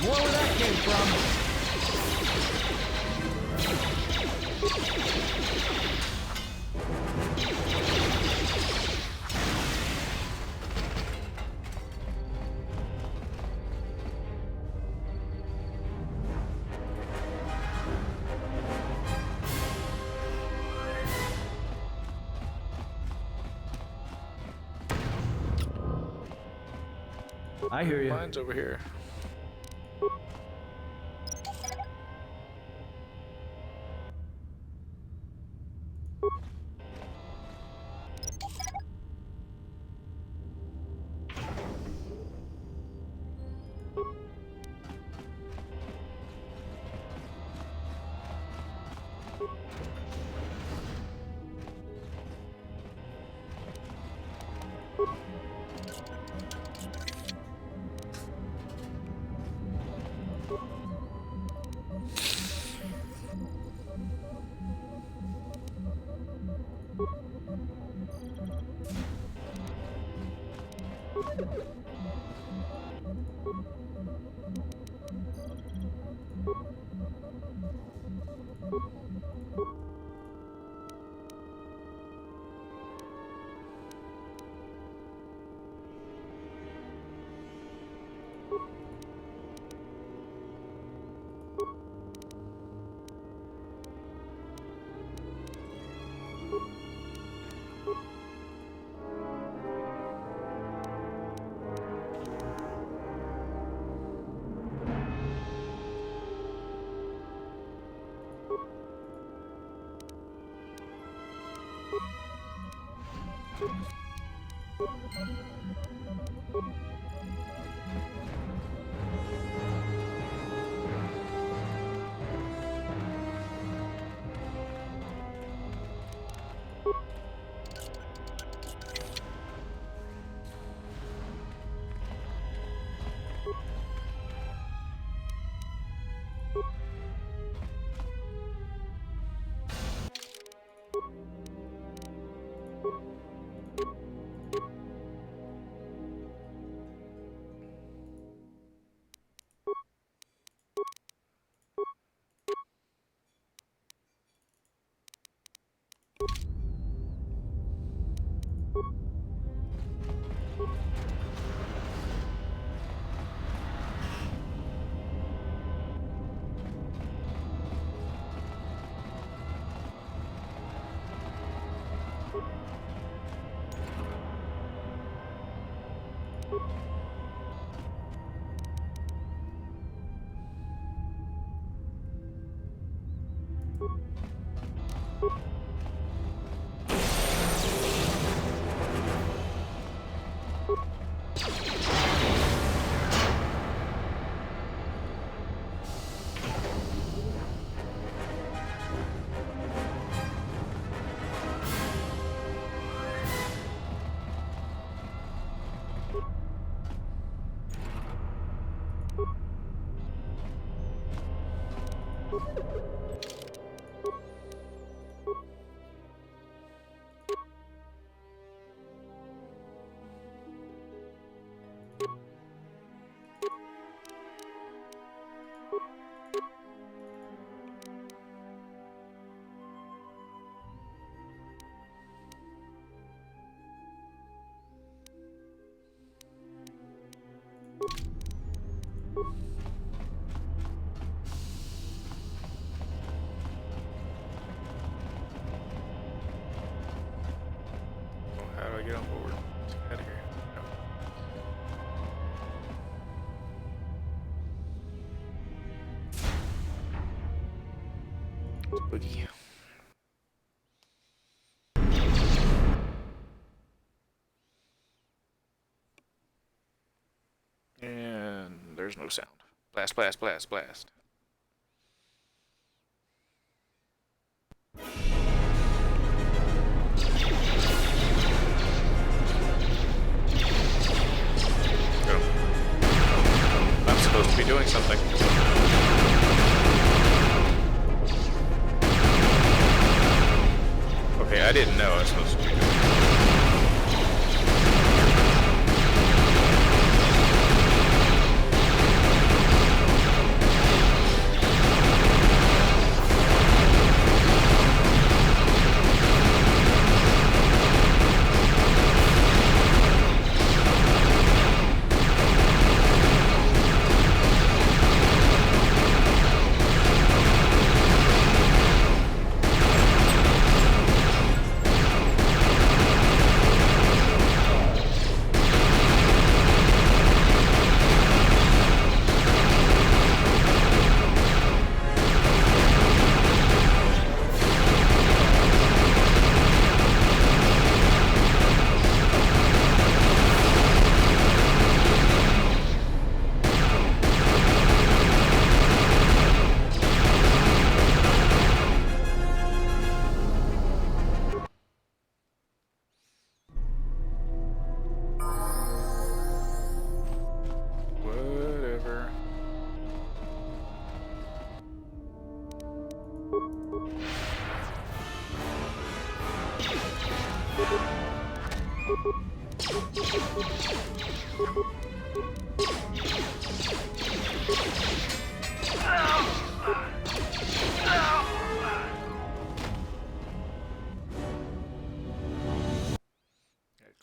More where that came from. I hear you. Mine's over here. to get on board. Let's get out of here. Boogie. And there's no sound. Blast, blast, blast, blast. I'm supposed to be doing something. Okay, I didn't know I was supposed to be doing it.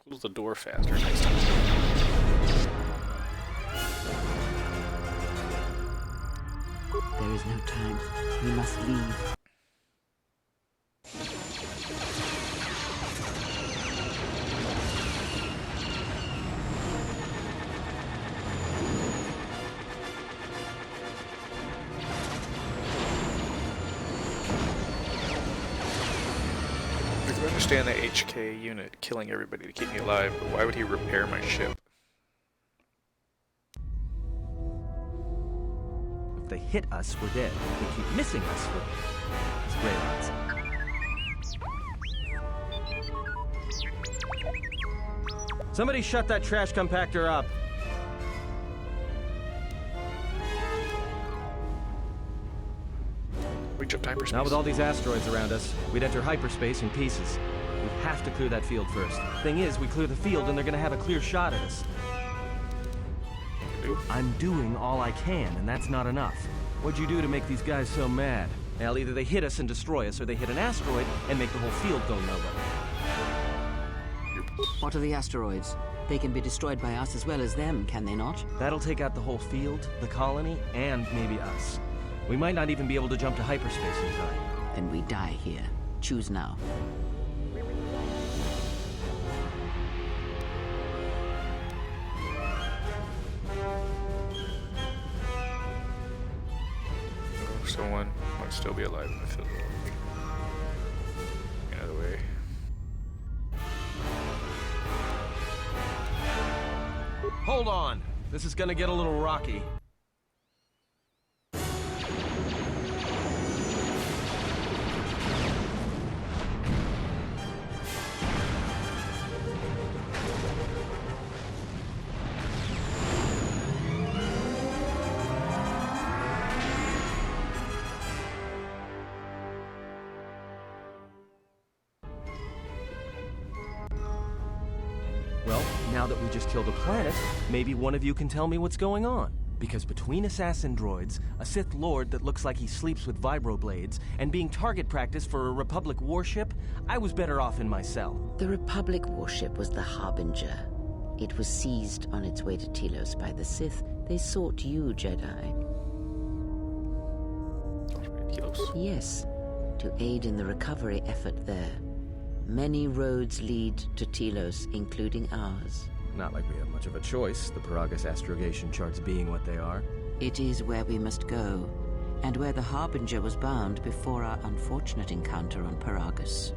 Close the door faster next time. There is no time. We must leave. I understand the HK unit killing everybody to keep me alive, but why would he repair my ship? If they hit us, we're dead. If they keep missing us, we're dead. It's great odds. Somebody shut that trash compactor up. We jumped hyperspace. Now with all these asteroids around us, we'd enter hyperspace in pieces. We'd have to clear that field first. Thing is, we clear the field and they're gonna have a clear shot at us. I'm doing all I can, and that's not enough. What'd you do to make these guys so mad? Well, either they hit us and destroy us, or they hit an asteroid and make the whole field go nowhere. What are the asteroids? They can be destroyed by us as well as them, can they not? That'll take out the whole field, the colony, and maybe us. We might not even be able to jump to hyperspace in time. Then we die here. Choose now. Someone might still be alive in the field. Another way. Hold on! This is gonna get a little rocky. Well, now that we just killed a planet, maybe one of you can tell me what's going on. Because between assassin droids, a Sith Lord that looks like he sleeps with vibroblades, and being target practice for a Republic warship, I was better off in my cell. The Republic warship was the Harbinger. It was seized on its way to Telos by the Sith. They sought you, Jedi. Telos? Yes, to aid in the recovery effort there. Many roads lead to Telos, including ours. Not like we have much of a choice, the Peragus astrogation charts being what they are. It is where we must go, and where the Harbinger was bound before our unfortunate encounter on Peragus.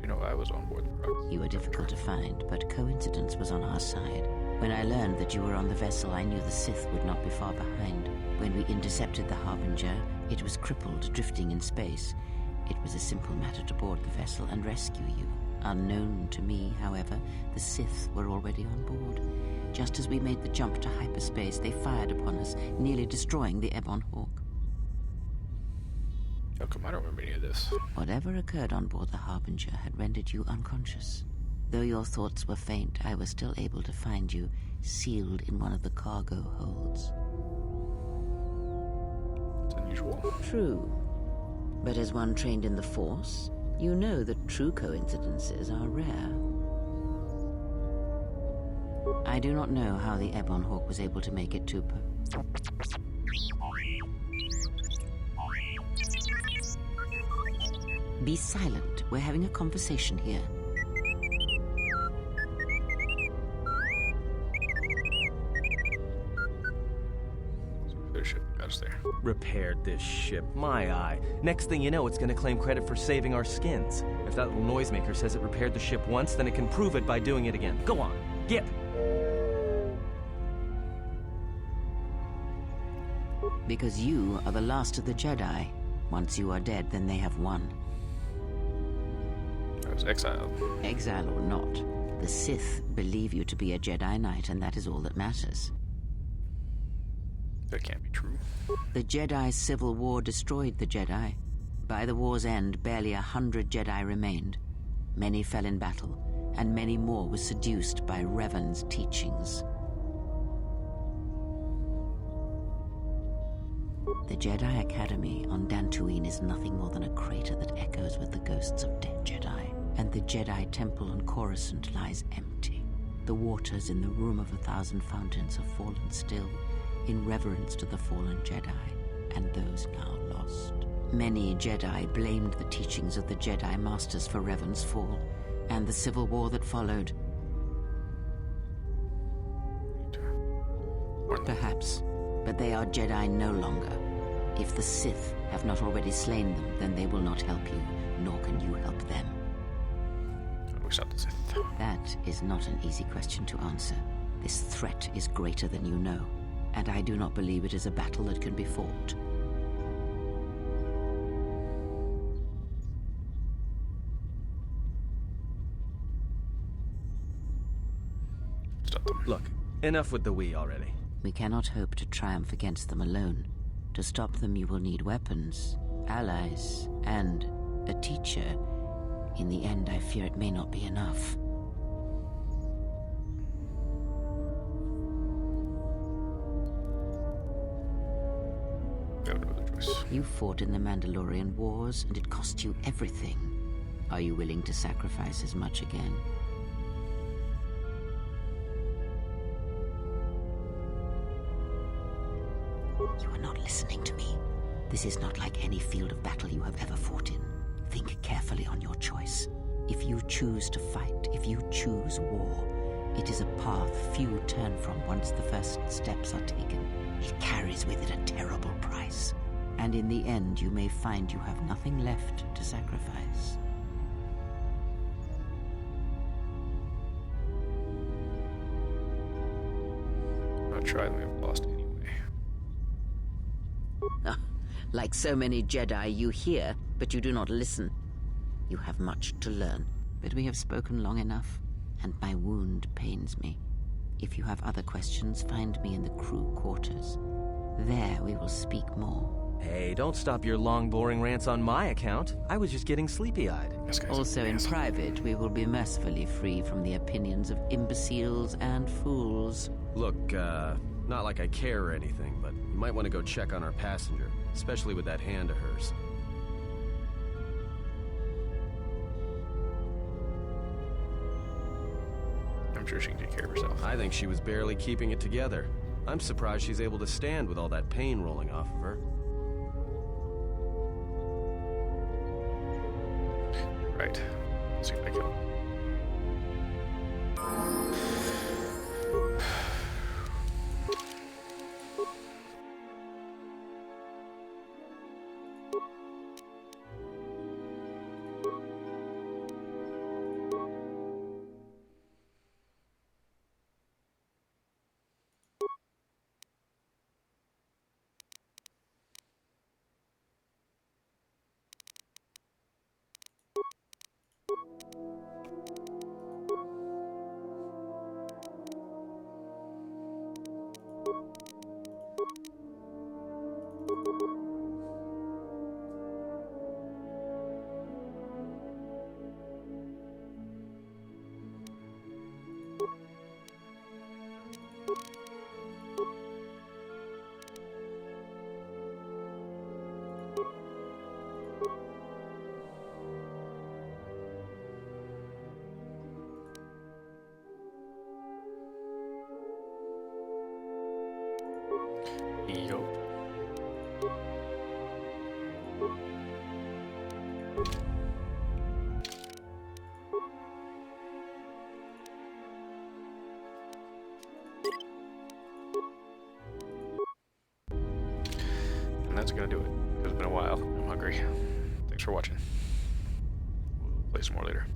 You know, I was on board the Peragus. You were difficult to find, but coincidence was on our side. When I learned that you were on the vessel, I knew the Sith would not be far behind. When we intercepted the Harbinger, it was crippled, drifting in space. It was a simple matter to board the vessel and rescue you. Unknown to me, however, the Sith were already on board. Just as we made the jump to hyperspace, they fired upon us, nearly destroying the Ebon Hawk. How come I don't remember any of this? Whatever occurred on board the Harbinger had rendered you unconscious. Though your thoughts were faint, I was still able to find you, sealed in one of the cargo holds. It's unusual. True. But as one trained in the Force, you know that true coincidences are rare. I do not know how the Ebon Hawk was able to make it to Be silent. We're having a conversation here. Ship got us there. Repaired this ship, my eye. Next thing you know, it's gonna claim credit for saving our skins. If that little noisemaker says it repaired the ship once, then it can prove it by doing it again. Go on, get! Because you are the last of the Jedi. Once you are dead, then they have won. I was exiled. Exile or not, the Sith believe you to be a Jedi Knight, and that is all that matters. That can't be true. The Jedi Civil War destroyed the Jedi. By the war's end, barely 100 Jedi remained. Many fell in battle, and many more were seduced by Revan's teachings. The Jedi Academy on Dantooine is nothing more than a crater that echoes with the ghosts of dead Jedi, and the Jedi Temple on Coruscant lies empty. The waters in the Room of 1,000 Fountains have fallen still, in reverence to the fallen Jedi and those now lost. Many Jedi blamed the teachings of the Jedi Masters for Revan's fall, and the civil war that followed. Perhaps, but they are Jedi no longer. If the Sith have not already slain them, then they will not help you, nor can you help them. We shot the Sith. That is not an easy question to answer. This threat is greater than you know, and I do not believe it is a battle that can be fought. Look, enough with the we already. We cannot hope to triumph against them alone. To stop them, you will need weapons, allies, and a teacher. In the end, I fear it may not be enough. You fought in the Mandalorian Wars, and it cost you everything. Are you willing to sacrifice as much again? You are not listening to me. This is not like any field of battle you have ever fought in. Think carefully on your choice. If you choose to fight, if you choose war, it is a path few turn from once the first steps are taken. It carries with it a terrible price. And in the end, you may find you have nothing left to sacrifice. I'm not trying, we have lost anyway. Like so many Jedi, you hear, but you do not listen. You have much to learn, but we have spoken long enough, and my wound pains me. If you have other questions, find me in the crew quarters. There we will speak more. Hey, don't stop your long, boring rants on my account. I was just getting sleepy-eyed. Also in private, we will be mercifully free from the opinions of imbeciles and fools. Look, not like I care or anything, but you might want to go check on our passenger, especially with that hand of hers. I'm sure she can take care of herself. I think she was barely keeping it together. I'm surprised she's able to stand with all that pain rolling off of her. Right. Let's see if I can. Yup. And that's gonna do it. It's been a while. I'm hungry. Thanks for watching. We'll play some more later.